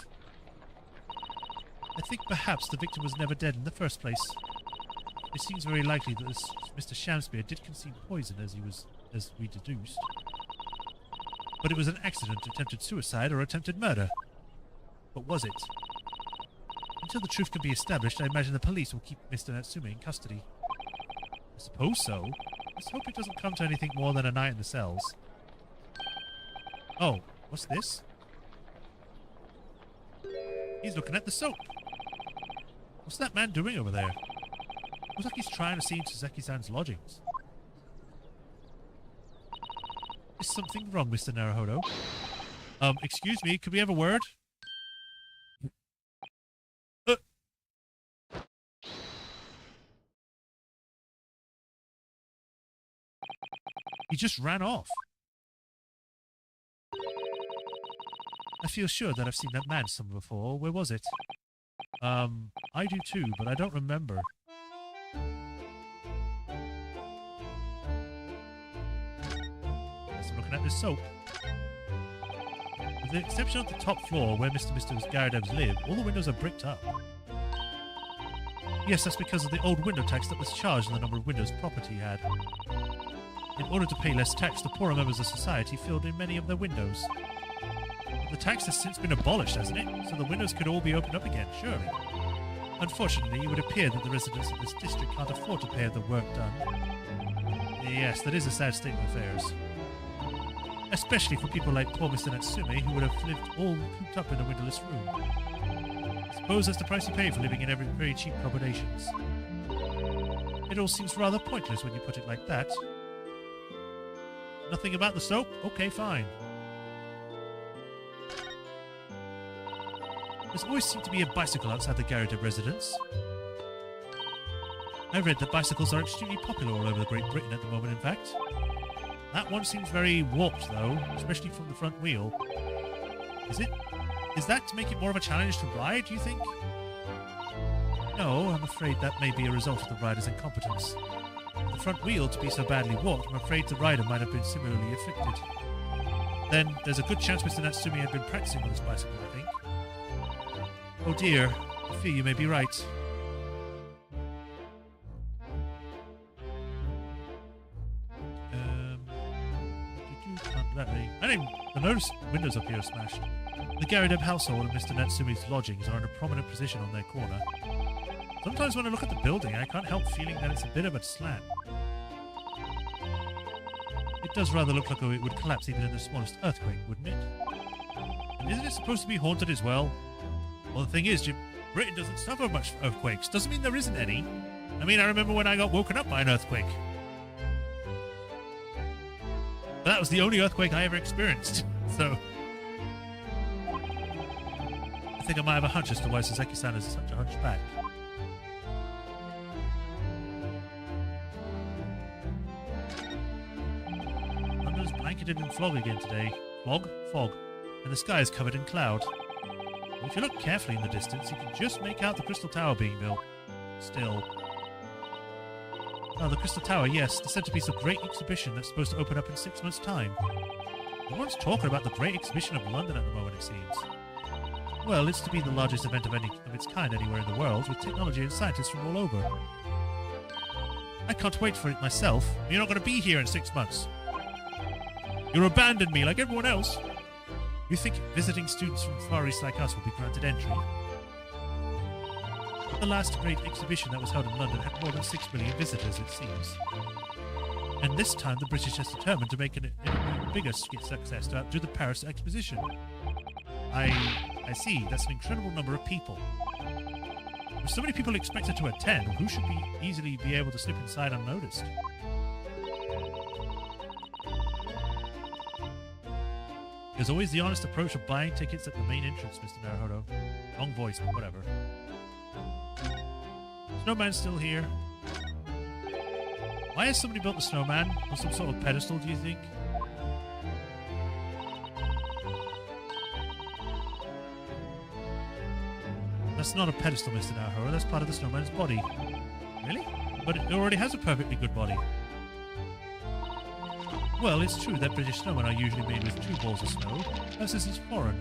I think perhaps the victim was never dead in the first place. It seems very likely that this Mr. Shamspeare did consume poison as we deduced. But it was an accident, attempted suicide, or attempted murder. But was it? Until the truth can be established, I imagine the police will keep Mr. Natsumi in custody. I suppose so. Let's hope it doesn't come to anything more than a night in the cells. Oh, what's this? He's looking at the soap. What's that man doing over there? Looks like he's trying to see into Suzaki-san's lodgings. Is something wrong, Mr. Naruhodo? Excuse me, could we have a word? He just ran off. I feel sure that I've seen that man somewhere before. Where was it? I do too, but I don't remember. Yes, I'm looking at this soap. With the exception of the top floor where Mr. Garadevs live, all the windows are bricked up. Yes, that's because of the old window tax that was charged on the number of windows property had. In order to pay less tax, the poorer members of society filled in many of their windows. The tax has since been abolished, hasn't it? So the windows could all be opened up again, surely. Unfortunately, it would appear that the residents of this district can't afford to pay the work done. Yes, that is a sad state of affairs. Especially for people like poor Mr. Natsume, who would have lived all cooped up in a windowless room. I suppose that's the price you pay for living in very cheap accommodations. It all seems rather pointless when you put it like that. Nothing about the soap? Okay, fine. There's always seemed to be a bicycle outside the Garadeb residence. I read that bicycles are extremely popular all over Great Britain at the moment, in fact. That one seems very warped, though, especially from the front wheel. Is that to make it more of a challenge to ride, do you think? No, I'm afraid that may be a result of the rider's incompetence. The front wheel to be so badly warped, I'm afraid the rider might have been similarly afflicted. Then, there's a good chance Mr. Natsumi had been practicing with his bicycle, I think. Oh dear, I fear you may be right. I noticed the windows up here are smashed. The Garadeb household and Mr. Natsumi's lodgings are in a prominent position on their corner. Sometimes when I look at the building, I can't help feeling that it's a bit of a slant. It does rather look like it would collapse even in the smallest earthquake, wouldn't it? And isn't it supposed to be haunted as well? Well, the thing is, Jim, Britain doesn't suffer much earthquakes. Doesn't mean there isn't any. I mean, I remember when I got woken up by an earthquake. But that was the only earthquake I ever experienced, so... I think I might have a hunch as to why Suzaki-san is such a hunchback. London's blanketed in fog again today. Fog. And the sky is covered in cloud. Well, if you look carefully in the distance, you can just make out the Crystal Tower being built. Still. Oh, the Crystal Tower, yes. The centerpiece of a great exhibition that's supposed to open up in 6 months' time. Everyone's talking about the Great Exhibition of London at the moment, it seems. Well, it's to be the largest event of its kind anywhere in the world, with technology and scientists from all over. I can't wait for it myself. You're not going to be here in 6 months. You abandoned me like everyone else. You think visiting students from Far East like us will be granted entry? The last great exhibition that was held in London had more than 6 million visitors, it seems. And this time the British has determined to make it a bigger success to outdo the Paris Exposition. I see. That's an incredible number of people. With so many people expected to attend, who should easily be able to slip inside unnoticed? There's always the honest approach of buying tickets at the main entrance, Mr. Naruhodo. Wrong voice, but whatever. Snowman's still here. Why has somebody built the snowman? On some sort of pedestal, do you think? That's not a pedestal, Mr. Naruhodo. That's part of the snowman's body. Really? But it already has a perfectly good body. Well, it's true that British snowmen are usually made with 2 balls of snow, as this is foreign.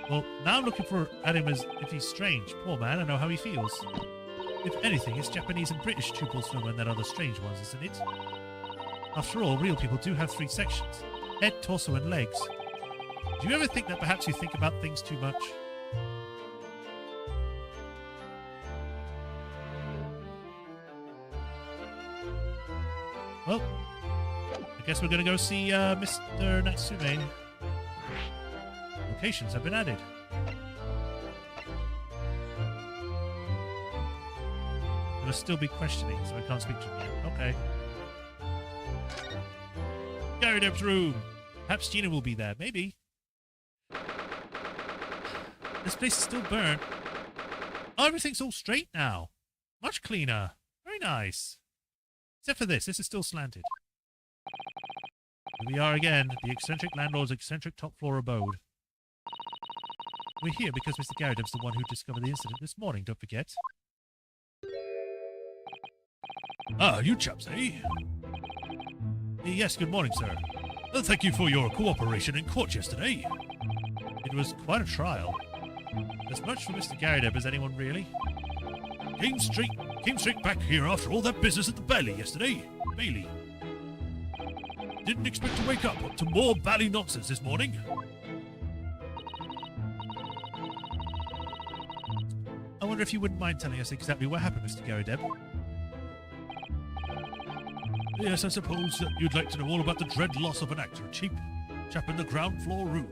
Well, now I'm looking at him as if he's strange. Poor man, I know how he feels. If anything, it's Japanese and British 2-ball snowmen that are the strange ones, isn't it? After all, real people do have 3 sections. Head, torso, and legs. Do you ever think that perhaps you think about things too much? Well, I guess we're going to go see Mr. Natsume. Locations have been added. I must still be questioning, so I can't speak to him yet. Okay. Gary Deb's room. Perhaps Gina will be there. Maybe. This place is still burnt. Oh, everything's all straight now. Much cleaner. Very nice. Except for this. This is still slanted. Here we are again. The eccentric landlord's eccentric top floor abode. We're here because Mr. Garrideb's the one who discovered the incident this morning, don't forget. Ah, you chaps, eh? Yes, good morning, sir. Thank you for your cooperation in court yesterday. It was quite a trial. As much for Mr. Garrideb as anyone, really. Came straight back here after all that business at the Bailey yesterday. Bailey. Didn't expect to wake up to more bally nonsense this morning. I wonder if you wouldn't mind telling us exactly what happened, Mr. Garrideb. Yes, I suppose that you'd like to know all about the dread loss of an actor, a cheap chap in the ground floor room.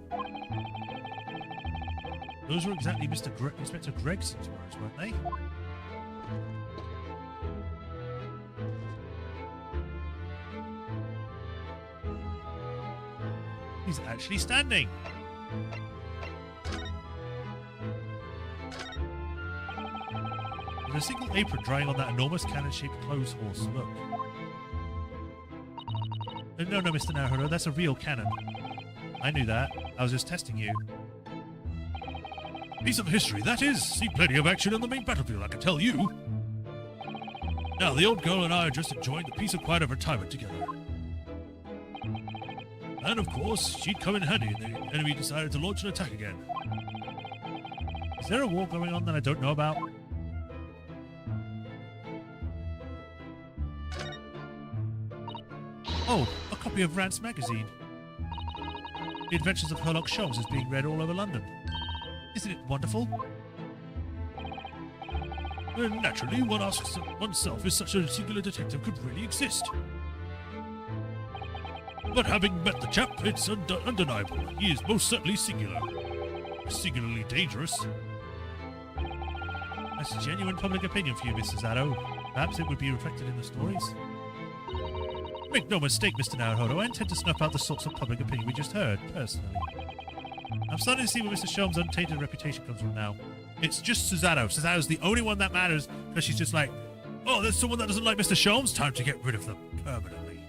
Those were exactly Inspector Gregson's words, weren't they? He's actually standing. There's a single apron drying on that enormous cannon-shaped clothes horse. Look. No, Mr. Naruhodo, that's a real cannon. I knew that. I was just testing you. Piece of history, that is. See plenty of action on the main battlefield, I can tell you. Now, the old girl and I are just enjoying the peace and quiet of retirement together. And, of course, she'd come in handy and the enemy decided to launch an attack again. Is there a war going on that I don't know about? Oh, a copy of Rance magazine. The Adventures of Sherlock Holmes is being read all over London. Isn't it wonderful? Naturally, one asks oneself if such a singular detective could really exist. But having met the chap, it's undeniable. He is most certainly singular. Singularly dangerous. That's genuine public opinion for you, Mr. Zato. Perhaps it would be reflected in the stories. Make no mistake, Mr. Naruhodo, I intend to snuff out the sorts of public opinion we just heard, personally. I'm starting to see where Mr. Sholmes' untainted reputation comes from now. It's just Suzato. Suzato's the only one that matters, because she's just like, oh, there's someone that doesn't like Mr. Sholmes? Time to get rid of them permanently.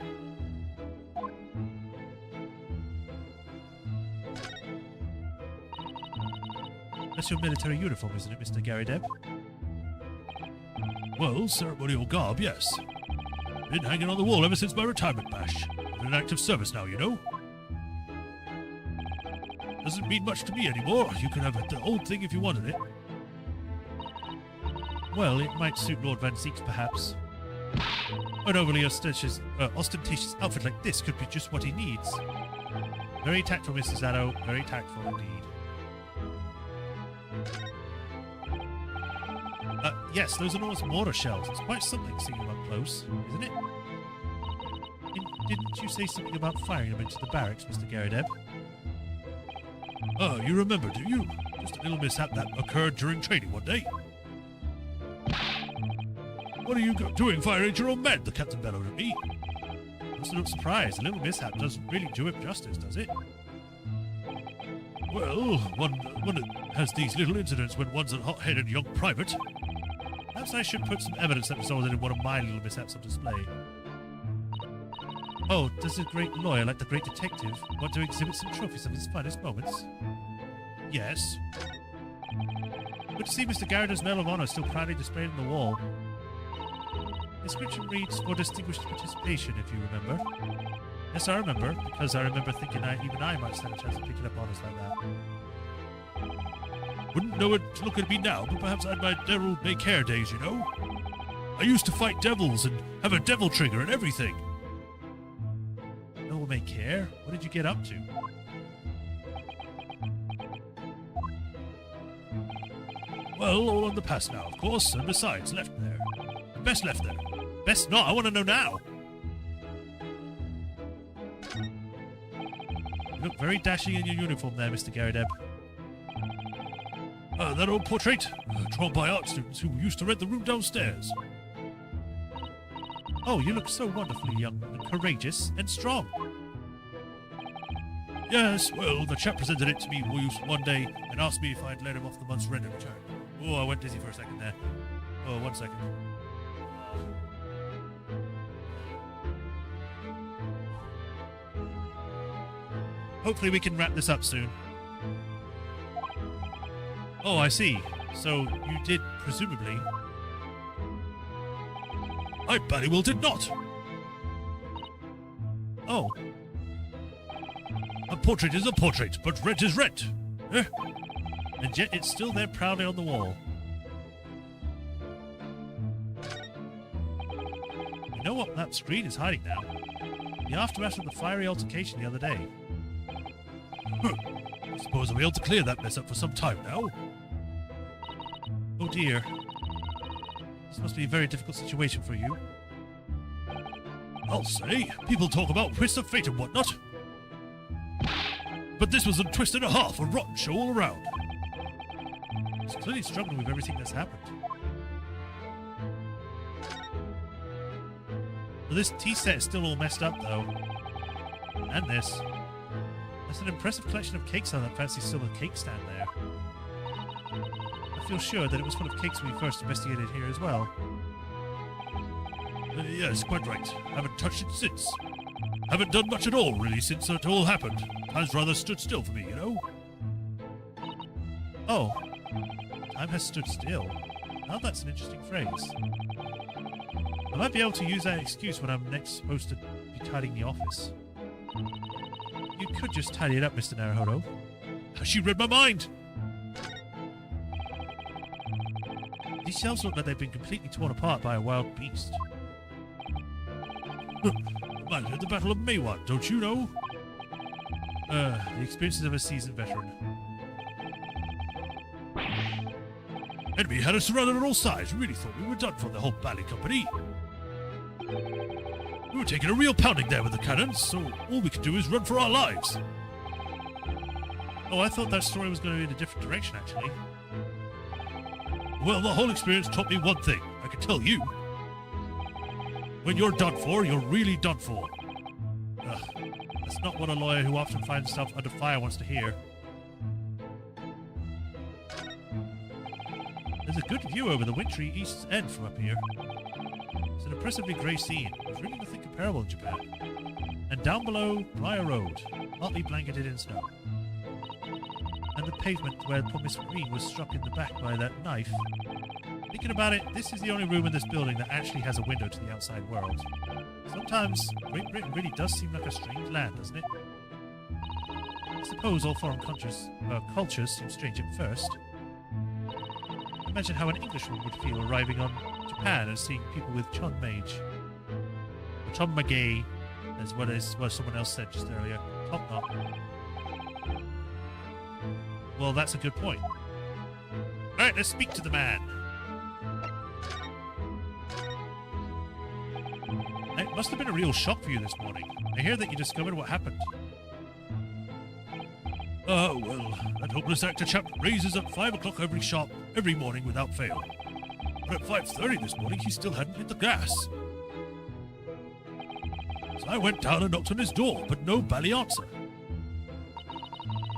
That's your military uniform, isn't it, Mr. Garrideb? Well, ceremonial garb, yes. Been hanging on the wall ever since my retirement bash. I'm in active service now, you know. Doesn't mean much to me anymore. You can have the old thing if you wanted it. Well, it might suit Lord Van Zeeks, perhaps. An overly ostentatious outfit like this could be just what he needs. Very tactful, Mr. Zato. Very tactful indeed. Yes, those enormous mortar shells. It's quite something seeing them up close, isn't it? Didn't you say something about firing them into the barracks, Mr. Garadeb? Oh, you remember, do you? Just a little mishap that occurred during training one day. What are you doing firing at your own men? The captain bellowed at me. Must look surprised. A little mishap doesn't really do it justice, does it? Well, one has these little incidents when one's a hot-headed young private. Perhaps I should put some evidence that resulted in one of my little mishaps on display. Oh, does the great lawyer, like the great detective, want to exhibit some trophies of his finest moments? Yes. Good to see Mr. Garadeb's Medal of Honor still proudly displayed on the wall. The inscription reads, "For distinguished participation," if you remember. Yes, I remember, because I remember thinking even I might stand a chance of picking up honors like that. Wouldn't know it to look at me now, but perhaps I had my devil may care days, you know? I used to fight devils and have a devil trigger and everything. Devil may care? What did you get up to? Well, all in the past now, of course, and besides, left there. Best left there. Best not, I want to know now. You look very dashing in your uniform there, Mr. Garadeb. That old portrait, drawn by art students who used to rent the room downstairs. Oh, you look so wonderfully young and courageous and strong. Yes, well, the chap presented it to me one day and asked me if I'd let him off the month's rent in return. Oh, I went dizzy for a second there. Oh, 1 second. Hopefully we can wrap this up soon. Oh, I see. So you did, presumably... I bloody well did not. Oh. A portrait is a portrait, but rent is rent. Eh? And yet it's still there proudly on the wall. You know what that screen is hiding now? The aftermath of the fiery altercation the other day. I suppose I'll be able to clear that mess up for some time now. Oh dear. This must be a very difficult situation for you. I'll say. People talk about twists of fate and whatnot. But this was a twist and a half, a rotten show all around. He's clearly struggling with everything that's happened. Well, this tea set is still all messed up, though. And this. There's an impressive collection of cakes on that fancy silver cake stand there. I feel sure that it was full of cakes when we first investigated here as well. Yes, quite right. Haven't touched it since. Haven't done much at all, really, since it all happened. Time's rather stood still for me, you know? Oh. Time has stood still. Now that's an interesting phrase. I might be able to use that excuse when I'm next supposed to be tidying the office. You could just tidy it up, Mr. Naruhodo. She read my mind! These shelves look like they've been completely torn apart by a wild beast. Reminds me of the Battle of Maywan, don't you know? The experiences of a seasoned veteran. Enemy had us surrounded on all sides. We really thought we were done for, the whole Bally Company. We were taking a real pounding there with the cannons, so all we could do is run for our lives. Oh, I thought that story was going to be in a different direction, actually. Well, the whole experience taught me one thing. I can tell you. When you're done for, you're really done for. That's not what a lawyer who often finds himself under fire wants to hear. There's a good view over the wintry East End from up here. It's an impressively grey scene. There's really nothing comparable in Japan. And down below, Briar Road, partly blanketed in snow. And the pavement where poor Miss Green was struck in the back by that knife. Thinking about it, this is the only room in this building that actually has a window to the outside world. Sometimes, Great Britain really does seem like a strange land, doesn't it? I suppose all foreign cultures seem strange at first. Imagine how an Englishman would feel arriving on Japan and seeing people with Chon Mage. Or Chon Magay, as what someone else said just earlier. Top knot. Well, that's a good point. All right, let's speak to the man. It must have been a real shock for you this morning. I hear that you discovered what happened. Well, that hopeless actor chap raises at 5 o'clock every morning without fail. But at 5:30 this morning, he still hadn't hit the gas. So I went down and knocked on his door, but no bally answer.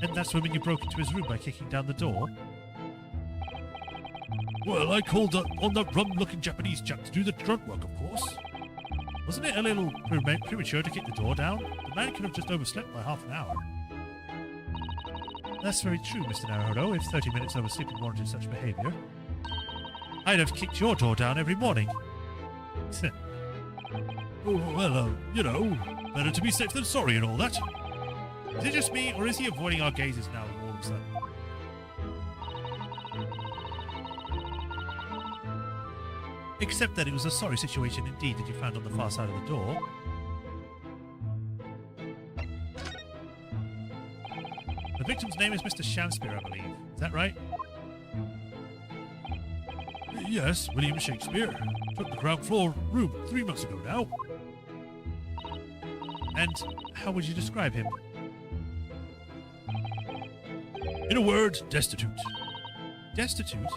And that's when you broke into his room by kicking down the door? Well, I called on that rum-looking Japanese chap to do the grunt work, of course. Wasn't it a little premature to kick the door down? The man could have just overslept by half an hour. That's very true, Mr. Naruhodo, if 30 minutes oversleeping warranted such behavior. I'd have kicked your door down every morning. Oh, well, better to be safe than sorry and all that. Is it just me, or is he avoiding our gazes now all of a sudden? Except that it was a sorry situation indeed that you found on the far side of the door. The victim's name is Mr. Shamspeare, I believe. Is that right? Yes, William Shakespeare. Took the ground floor room 3 months ago now. And how would you describe him? In a word, destitute. Destitute?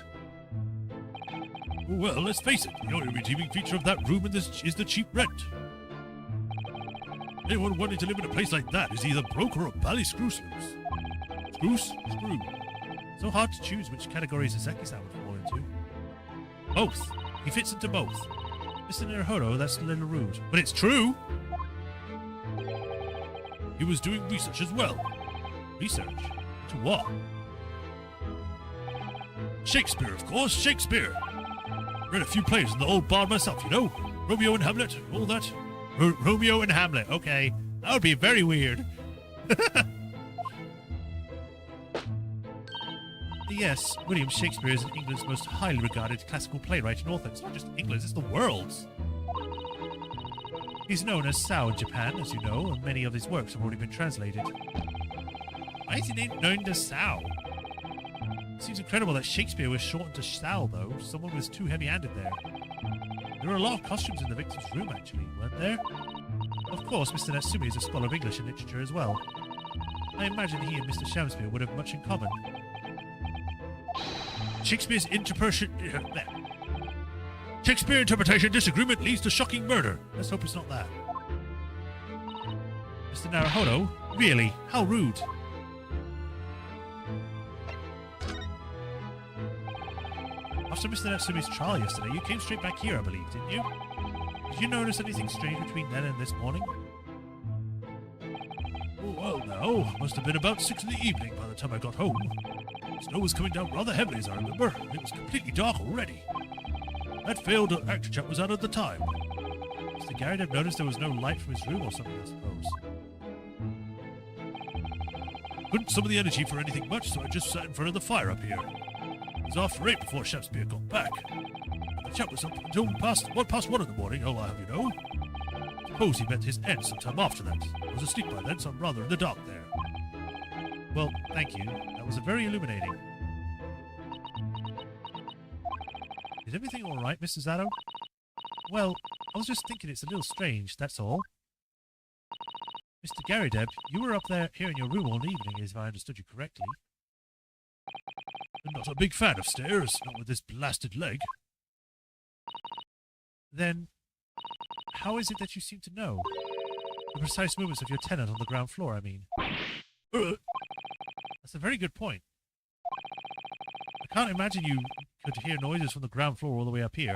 Well, let's face it, the only redeeming feature of that room is the cheap rent. Anyone wanting to live in a place like that is either broke or a bally screw-loose. Screw. So hard to choose which categories Zeki-san would fall into. Both. He fits into both. Mr. Naruhodo, that's a little rude. But it's true! He was doing research as well. Research? To what? Shakespeare, of course, Shakespeare. Read a few plays in the old bar myself, Romeo and Hamlet, all that. Romeo and Hamlet, okay. That would be very weird. Yes, William Shakespeare is England's most highly regarded classical playwright and author. It's not just England's, it's the world's. He's known as Sao in Japan, as you know, and many of his works have already been translated. Why is he known as Sao? It seems incredible that Shakespeare was shortened to Sao, though. Someone was too heavy-handed there. There were a lot of costumes in the victim's room, actually, weren't there? Of course, Mr. Natsumi is a scholar of English and literature as well. I imagine he and Mr. Shamspeare would have much in common. Shakespeare interpretation disagreement leads to shocking murder. Let's hope it's not that. Mr. Naruhodo? Really? How rude. After Mr. Natsumi's trial yesterday, you came straight back here, I believe, didn't you? Did you notice anything strange between then and this morning? Oh, well, now, must have been about 6 in the evening by the time I got home. Snow was coming down rather heavily, as I remember, and it was completely dark already. That failed actor chap was out at the time. Mr. Garrett noticed there was no light from his room or something, I suppose. Couldn't summon the energy for anything much, so I just sat in front of the fire up here. It was after 8 before Shakespeare got back. And the chap was up until past 1 in the morning, I'll have you know. Suppose he met his end sometime after that. I was asleep by then, so I'm rather in the dark there. Well, thank you. That was very illuminating. Is everything all right, Mr. Zato? Well, I was just thinking it's a little strange, that's all. Mr. Garrideb, you were up here in your room all evening, if I understood you correctly. I'm not a big fan of stairs, not with this blasted leg. Then, how is it that you seem to know? The precise movements of your tenant on the ground floor, I mean. That's a very good point. I can't imagine you could hear noises from the ground floor all the way up here.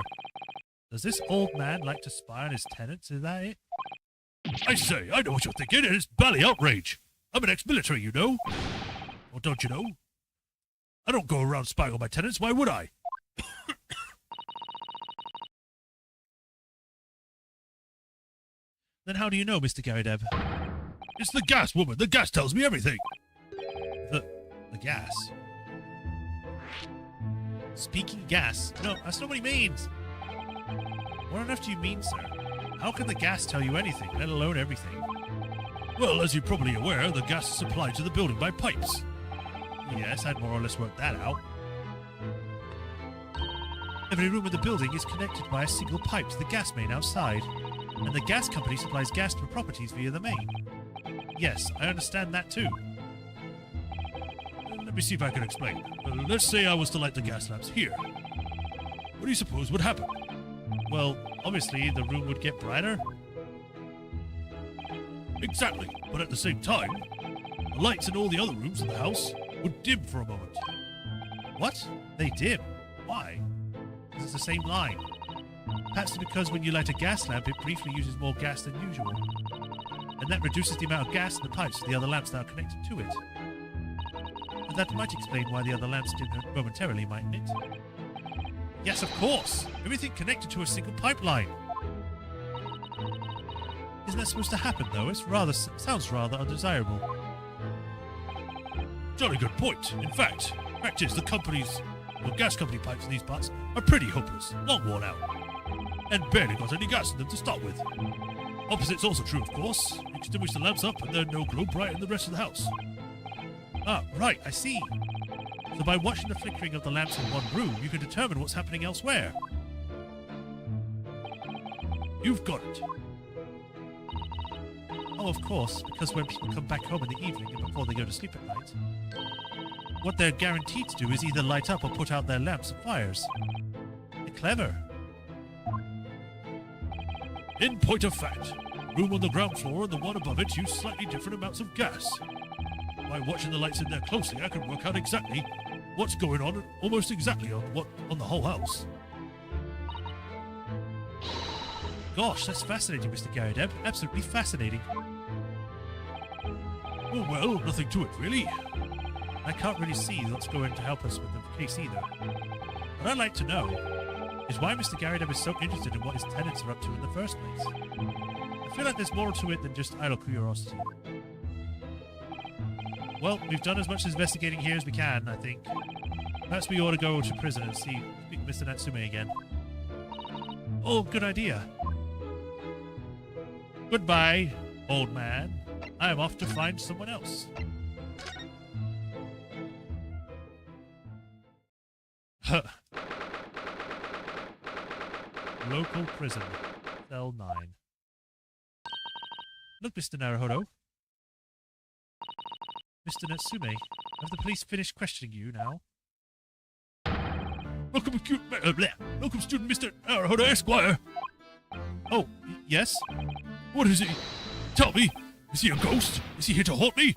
Does this old man like to spy on his tenants? Is that it? I say, I know what you're thinking, and it's bally outrage. I'm an ex-military, you know. Or don't you know? I don't go around spying on my tenants, why would I? Then how do you know, Mr. Garrideb? It's the gas, woman. The gas tells me everything. The gas? Speaking gas? No, that's not what he means. What on earth do you mean, sir? How can the gas tell you anything, let alone everything? Well, as you're probably aware, the gas is supplied to the building by pipes. Yes, I'd more or less worked that out. Every room in the building is connected by a single pipe to the gas main outside, and the gas company supplies gas to properties via the main. Yes, I understand that too. Let me see if I can explain. Let's say I was to light the gas lamps here. What do you suppose would happen? Well, obviously the room would get brighter. Exactly, but at the same time, the lights in all the other rooms in the house would dim for a moment. What? They dim? Why? Because it's the same line. Perhaps because when you light a gas lamp, it briefly uses more gas than usual. And that reduces the amount of gas in the pipes for the other lamps that are connected to it. And that might explain why the other lamps dim momentarily, mightn't it? Yes, of course! Everything connected to a single pipeline! Isn't that supposed to happen, though? Sounds rather undesirable. Jolly good point. In fact is the gas company pipes in these parts are pretty hopeless, long worn out, and barely got any gas in them to start with. Opposite's also true, of course. You extinguish the lamps up and they're no glow bright in the rest of the house. Ah, right, I see. So by watching the flickering of the lamps in one room, you can determine what's happening elsewhere. You've got it. Oh, of course, because when people come back home in the evening and before they go to sleep at night, what they're guaranteed to do is either light up or put out their lamps and fires. They're clever. In point of fact, the room on the ground floor and the one above it use slightly different amounts of gas. By watching the lights in there closely, I can work out exactly what's going on, almost exactly on the whole house. Gosh, that's fascinating, Mr. Garrideb. Absolutely fascinating. Oh, well, nothing to it, really. I can't really see what's going to help us with the case either. What I'd like to know is why Mr. Garrideb is so interested in what his tenants are up to in the first place. I feel like there's more to it than just idle curiosity. Well, we've done as much investigating here as we can, I think. Perhaps we ought to go to prison and speak to Mr. Natsume again. Oh, good idea. Goodbye, old man. I am off to find someone else. Huh. Local prison. Cell 9. Look, Mr. Naruhodo. Mr. Natsume, have the police finished questioning you now? Welcome, student Mr. Naruhodo Esquire. Oh, yes? What is he? Tell me, is he a ghost? Is he here to haunt me?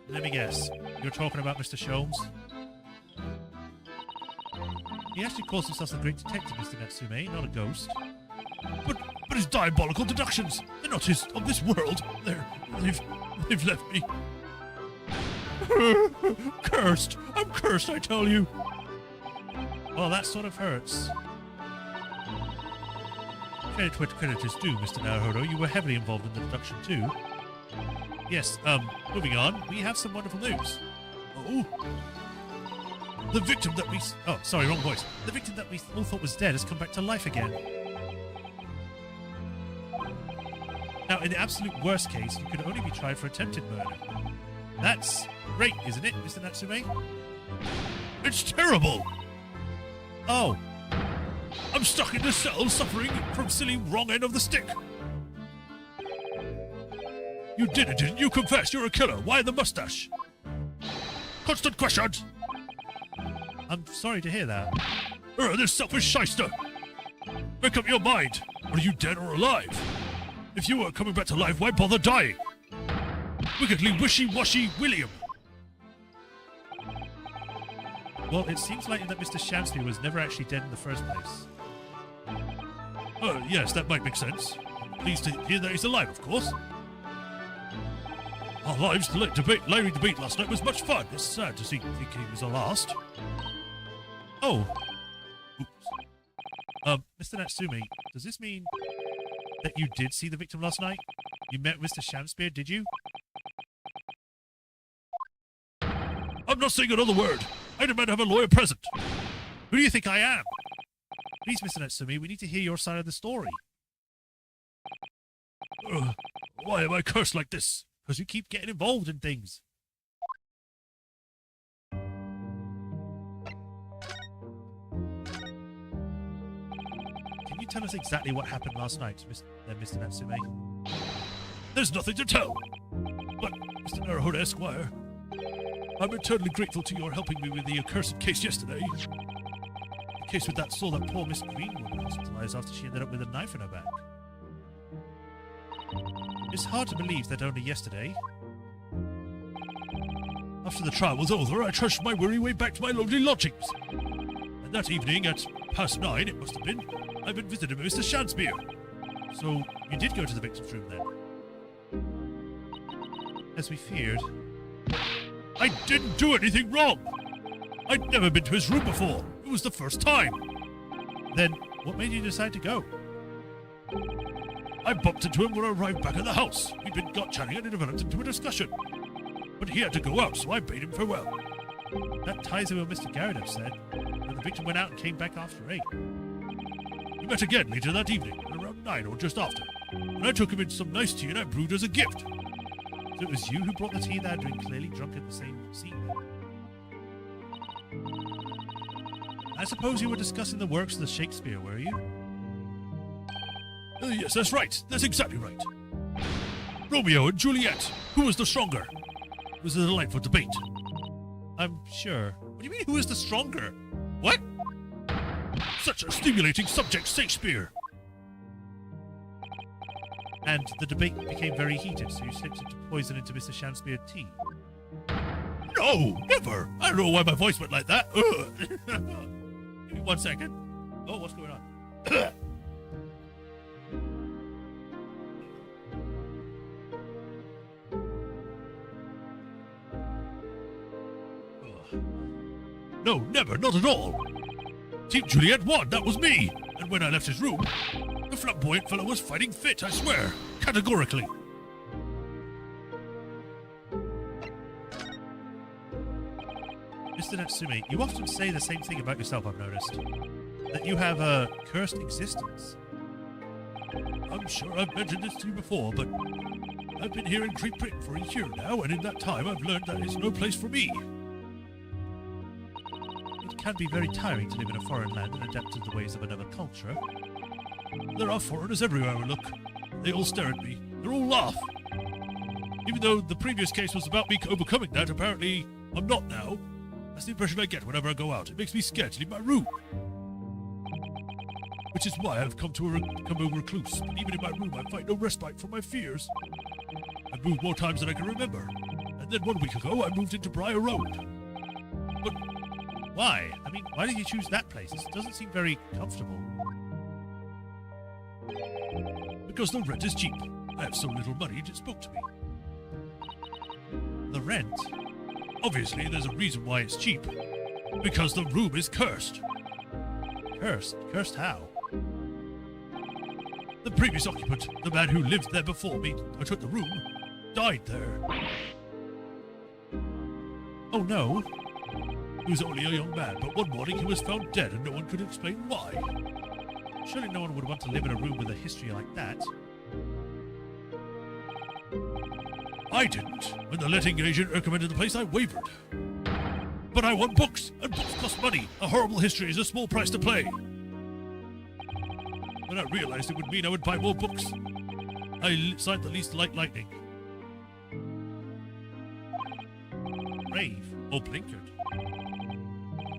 Let me guess. You're talking about Mr. Sholmes? He actually calls himself the Great Detective, Mr. Natsume, not a ghost. But his diabolical deductions, they're not of this world. They've left me. Cursed! I'm cursed, I tell you! Well, that sort of hurts. Credit what credit is due, Mr. Naruhodo. You were heavily involved in the deduction, too. Yes, moving on. We have some wonderful news. Oh? The victim that we... Oh, sorry, wrong voice. The victim that we all thought was dead has come back to life again. Now, in the absolute worst case, you could only be tried for attempted murder. That's great, isn't it, Mr. Natsume? It's terrible! Oh. I'm stuck in the cell suffering from silly wrong end of the stick. You did it, didn't you? Confess, you're a killer. Why the mustache? Constant questions! I'm sorry to hear that. This selfish shyster! Make up your mind. Are you dead or alive? If you were coming back to life, why bother dying? Wickedly wishy-washy William! Well, it seems likely that Mr. Shamsby was never actually dead in the first place. Yes, that might make sense. I'm pleased to hear that he's alive, of course. Our lively debate last night was much fun. It's sad to think he was our last. Oh. Oops. Mr. Natsume, does this mean that you did see the victim last night? You met Mr. Shamspear, did you? I'm not saying another word. I demand to have a lawyer present. Who do you think I am? Please, Mr. Natsume, we need to hear your side of the story. Why am I cursed like this? Because you keep getting involved in things. can you tell us exactly what happened last night, Mr. Natsume? There's nothing to tell. But, Mr. Naruhodo Esquire, I'm eternally grateful to your helping me with the accursed case yesterday. The case with that saw that poor Miss Green woman hospitalized after she ended up with a knife in her back. It's hard to believe that only yesterday. After the trial was over, I trudged my weary way back to my lonely lodgings. And that evening, at 9:30, it must have been, I've been visited by Mr. Shanspeare. So, you did go to the victim's room then? As we feared. I didn't do anything wrong! I'd never been to his room before. It was the first time. Then, what made you decide to go? I bumped into him when I arrived back at the house. We'd been got chatting and it developed into a discussion. But he had to go out, so I bade him farewell. That ties in with what Mr. Gyarados said, that the victim went out and came back after 8. We met again later that evening, at around 9 or just after. And I took him in some nice tea and I brewed as a gift. So it was you who brought the tea that had been clearly drunk at the same scene then? I suppose you were discussing the works of the Shakespeare, were you? Yes, that's right. That's exactly right. Romeo and Juliet. Who was the stronger? It was a delightful debate. I'm sure. What do you mean, who is the stronger? What? Such a stimulating subject, Shakespeare. And the debate became very heated, so you slipped into poison into Mr. Shanspeare's tea. No, never. I don't know why my voice went like that. Give me 1 second. Oh, what's going on? No, never, not at all. Team Juliet won, that was me. And when I left his room, the flamboyant fellow was fighting fit, I swear. Categorically. Mr. Natsume, you often say the same thing about yourself, I've noticed. That you have a cursed existence. I'm sure I've mentioned this to you before, but I've been here in Great Britain for a year now, and in that time I've learned that it's no place for me. It can be very tiring to live in a foreign land and adapt to the ways of another culture. There are foreigners everywhere I look. They all stare at me. They all laugh. Even though the previous case was about me overcoming that, apparently I'm not now. That's the impression I get whenever I go out. It makes me scared to leave my room. Which is why I've come a recluse. But even in my room, I find no respite from my fears. I've moved more times than I can remember. And then 1 week ago, I moved into Briar Road. But why? I mean, why did you choose that place? It doesn't seem very comfortable. Because the rent is cheap. I have so little money, it spoke to me. The rent? Obviously, there's a reason why it's cheap. Because the room is cursed. Cursed? Cursed how? The previous occupant, the man who lived there before me, I took the room, died there. Oh no. He was only a young man, but one morning he was found dead and no one could explain why. Surely no one would want to live in a room with a history like that. I didn't. When the letting agent recommended the place, I wavered. But I want books, and books cost money. A horrible history is a small price to pay. When I realized it would mean I would buy more books, I signed the lease to Light Lightning. Brave or blinkered.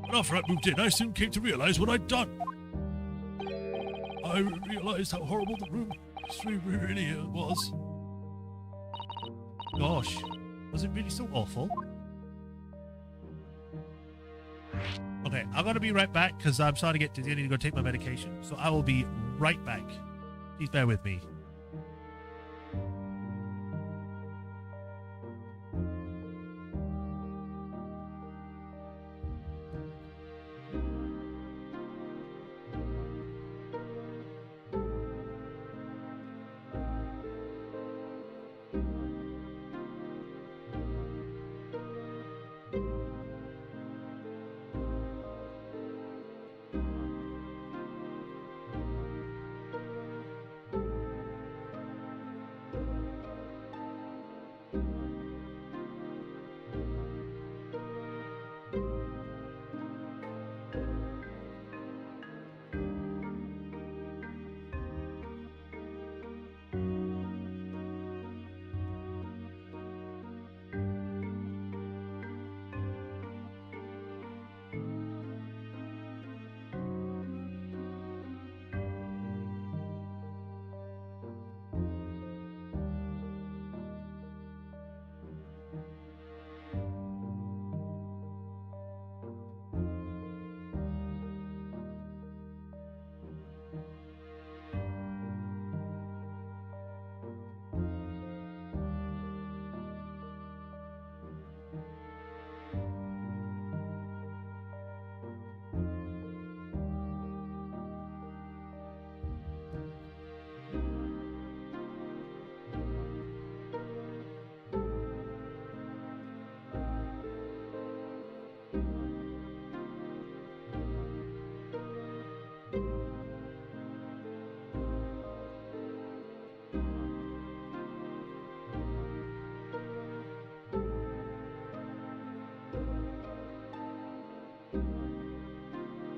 But after I moved in, I soon came to realize what I'd done. I realized how horrible the room history really was. Gosh, was it really so awful? Okay, I'm gonna be right back because I'm starting to get dizzy. I need to go take my medication, so I will be right back. Please bear with me.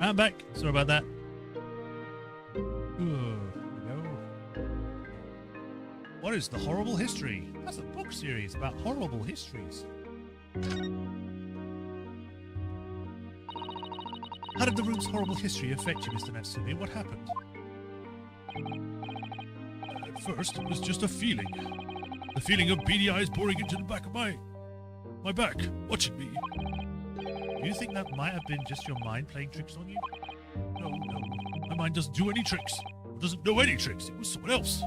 I'm back. Sorry about that. Ooh, no. What is the horrible history? That's a book series about horrible histories. How did the room's horrible history affect you, Mr. Natsume? What happened? At first, it was just a feeling. The feeling of beady eyes boring into the back of my back, watching me. Do you think that might have been just your mind playing tricks on you? No. My mind doesn't do any tricks. It doesn't know any tricks. It was someone else.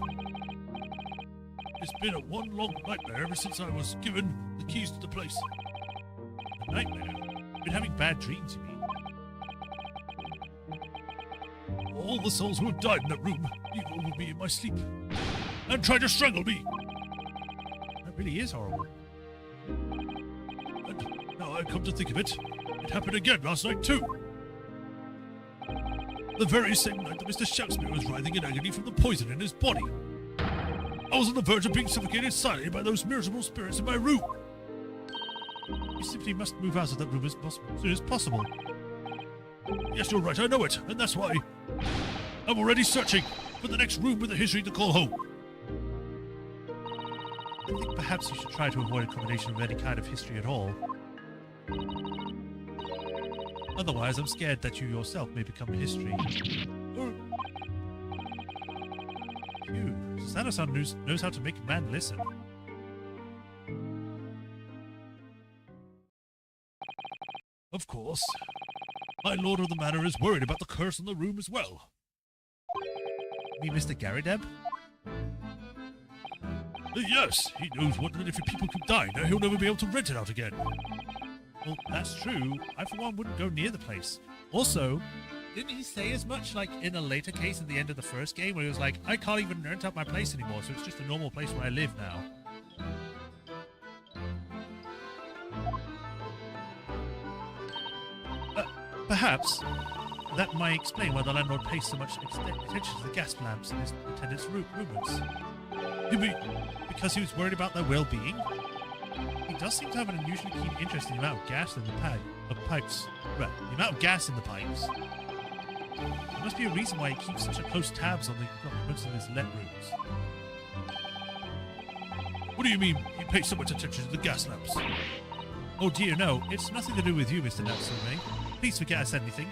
It's been a one long nightmare ever since I was given the keys to the place. A nightmare? Been having bad dreams, you mean? All the souls who have died in that room evil with me in my sleep and tried to strangle me. That really is horrible. And now I come to think of it, it happened again last night too. The very same night that Mr. Shakespeare was writhing in agony from the poison in his body. I was on the verge of being suffocated silently by those miserable spirits in my room. You simply must move out of that room as soon as possible. Yes, you're right, I know it, and that's why I'm already searching for the next room with a history to call home. I think perhaps you should try to avoid a combination of any kind of history at all. Otherwise, I'm scared that you yourself may become a history. Phew, Sano-san knows how to make a man listen. Of course. My lord of the manor is worried about the curse on the room as well. You mean Mr. Garideb? Yes, he knows what that if people keep dying there, he'll never be able to rent it out again. Well, that's true. I, for one, wouldn't go near the place. Also, didn't he say as much, like, in a later case at the end of the first game, where he was like, I can't even rent out my place anymore, so it's just a normal place where I live now. Perhaps that might explain why the landlord pays so much attention to the gas lamps in his attendants' movements. You mean because he was worried about their well-being? He does seem to have an unusually keen interest in the amount of gas in the pipes. Well, the amount of gas in the pipes. There must be a reason why he keeps such a close tabs on the occupants of his let rooms. What do you mean he pays so much attention to the gas lamps? Oh dear, no. It's nothing to do with you, Mr. Natsume. Please forget I said anything.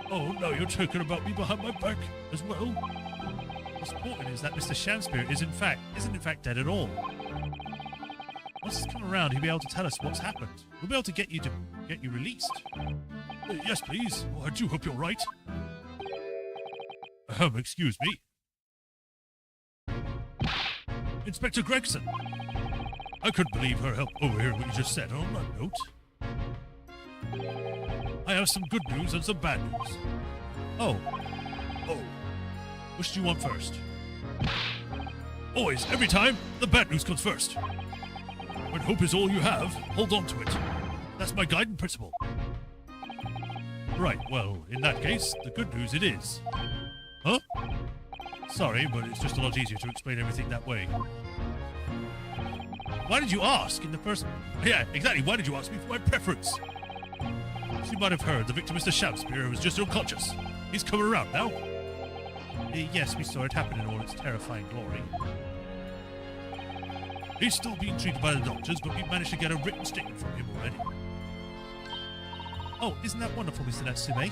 Oh, now you're talking about me behind my back as well? What's important is that Mr. Shamspear isn't in fact dead at all. Once he's come around, he'll be able to tell us what's happened. We'll be able to get you released. Yes, please. Oh, I do hope you're right. Excuse me. Inspector Gregson. I couldn't believe her help overhearing what you just said. On that note, I have some good news and some bad news. Oh. Which do you want first? Always, every time, the bad news comes first. When hope is all you have, hold on to it. That's my guiding principle. Right, well, in that case, the good news it is. Huh? Sorry, but it's just a lot easier to explain everything that way. Why did you ask in the first... Yeah, exactly, why did you ask me for my preference? As you might have heard, the victim, Mr. Shakespeare, was just unconscious. He's coming around now. Yes, we saw it happen in all its terrifying glory. He's still being treated by the doctors, but we've managed to get a written statement from him already. Oh, isn't that wonderful, Mr. Natsume?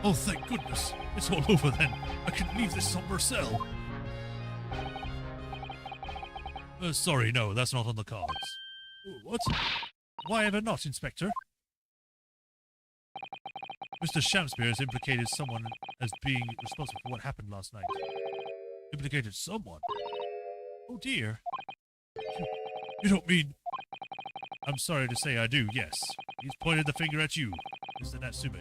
Oh, thank goodness. It's all over then. I can leave this somber cell. Sorry, no, that's not on the cards. What? Why ever not, Inspector? Mr. Shamspeare has implicated someone as being responsible for what happened last night. Implicated someone? Oh dear. You don't mean... I'm sorry to say I do, yes. He's pointed the finger at you, Mr. Natsume.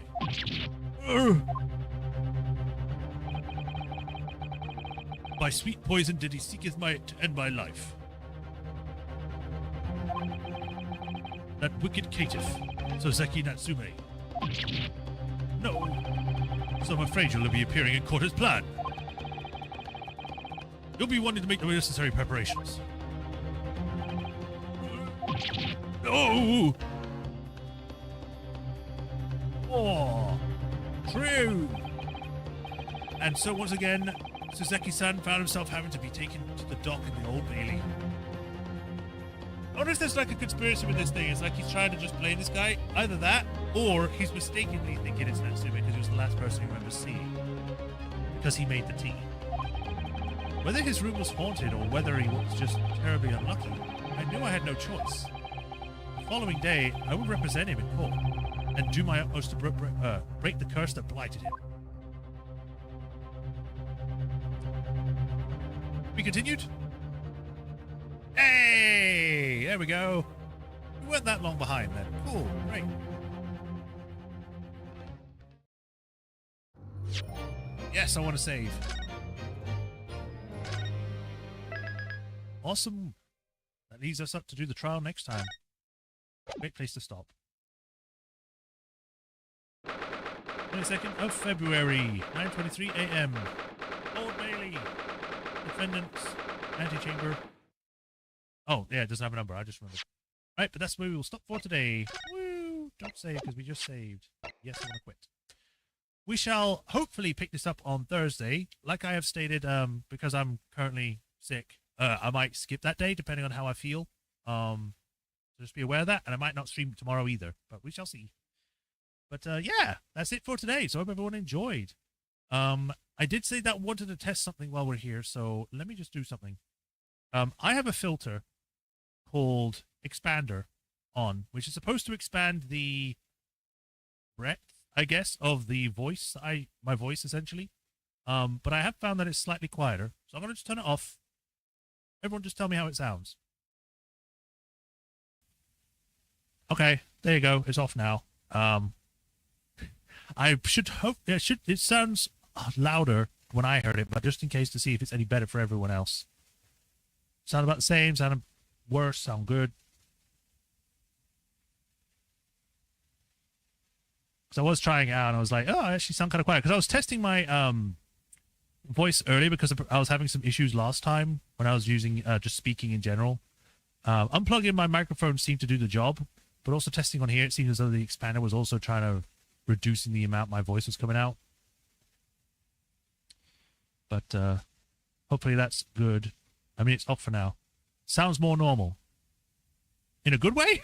By sweet poison did he seeketh to end my life. That wicked caitiff, Soseki Natsume. No. So I'm afraid you'll be appearing in court as planned. You'll be wanting to make the necessary preparations. No! Oh, true. And so once again, Suzeki-san found himself having to be taken to the dock in the Old Bailey. I wonder if there's like a conspiracy with this thing. It's like he's trying to just play this guy. Either that, or he's mistakenly thinking it's Natsume because he was the last person he remembers seeing. Because he made the tea. Whether his room was haunted or whether he was just terribly unlucky, I knew I had no choice. The following day, I would represent him in court and do my utmost to break the curse that blighted him. We continued? Hey! There we go. We weren't that long behind then. Cool. Great. Yes, I want to save. Awesome. That leads us up to do the trial next time. Great place to stop. 22nd of February, 9:23 a.m. Old Bailey. Defendants. Antechamber. Oh, yeah, it doesn't have a number. I just remembered. Right, but that's where we will stop for today. Woo! Don't save because we just saved. Yes, I want to quit. We shall hopefully pick this up on Thursday. Like I have stated, because I'm currently sick, I might skip that day depending on how I feel. So just be aware of that, and I might not stream tomorrow either, but we shall see. But yeah, that's it for today. So I hope everyone enjoyed. I did say that I wanted to test something while we're here, so let me just do something. I have a filter called Expander on, which is supposed to expand the breadth, I guess, of the voice, my voice essentially. But I have found that it's slightly quieter, so I'm going to just turn it off. Everyone just tell me how it sounds. Okay, there you go. It's off now. I should hope it sounds louder when I heard it, but just in case to see if it's any better for everyone else. Sound about the same, sound worse, sound good. Because I was trying it out and I was like, oh, I actually sound kind of quiet. Because I was testing my voice earlier because I was having some issues last time when I was using just speaking in general. Unplugging my microphone seemed to do the job, but also testing on here, it seemed as though the expander was also trying to reducing the amount my voice was coming out. But hopefully that's good. I mean, it's off for now. Sounds more normal. In a good way?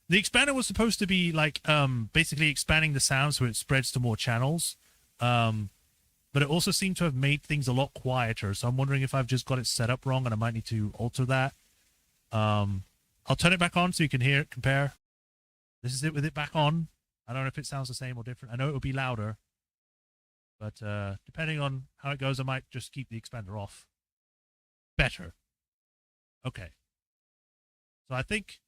The expander was supposed to be like basically expanding the sound so it spreads to more channels. But it also seemed to have made things a lot quieter. So I'm wondering if I've just got it set up wrong and I might need to alter that. I'll turn it back on so you can hear it, compare. This is it with it back on. I don't know if it sounds the same or different. I know it'll be louder. But depending on how it goes, I might just keep the expander off. Better. Okay. So I think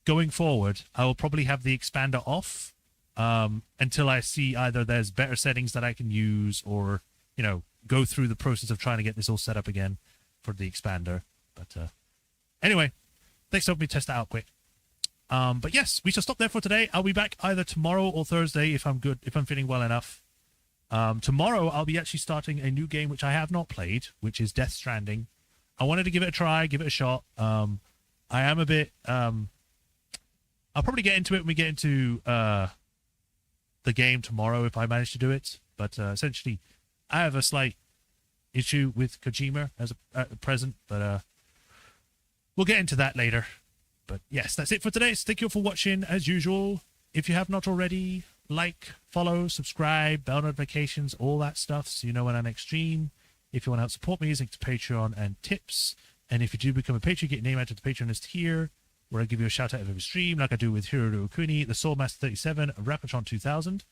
going forward, I will probably have the expander off until I see either there's better settings that I can use or, you know, go through the process of trying to get this all set up again for the expander. But anyway, thanks for helping me test that out quick. But yes, we shall stop there for today. I'll be back either tomorrow or Thursday if I'm good, if I'm feeling well enough. Tomorrow I'll be actually starting a new game which I have not played, which is Death Stranding. I wanted to give it a try, give it a shot. I am a bit I'll probably get into it when we get into the game tomorrow if I manage to do it. But essentially I have a slight issue with Kojima as at present, but we'll get into that later. But yes, that's it for today. So thank you all for watching as usual. If you have not already, like, follow, subscribe, bell notifications, all that stuff so you know when I next stream. If you want to help support me, link to Patreon and tips. And if you do become a patron, get your name out to the Patreon list here, where I give you a shout out of every stream, like I do with Hiroru Okuni, the Soulmaster 37, Rapatron 2000,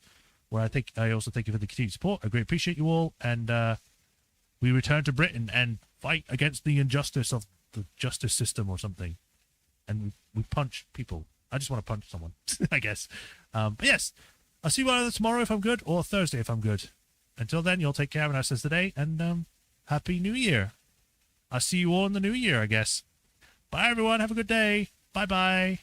where I also thank you for the continued support. I greatly appreciate you all. And we return to Britain and fight against the injustice of the justice system or something. And we punch people. I just want to punch someone, I guess. But yes, I'll see you either tomorrow if I'm good or Thursday if I'm good. Until then, you'll take care. Have a nice day and Happy New Year. I'll see you all in the new year, I guess. Bye, everyone. Have a good day. Bye-bye.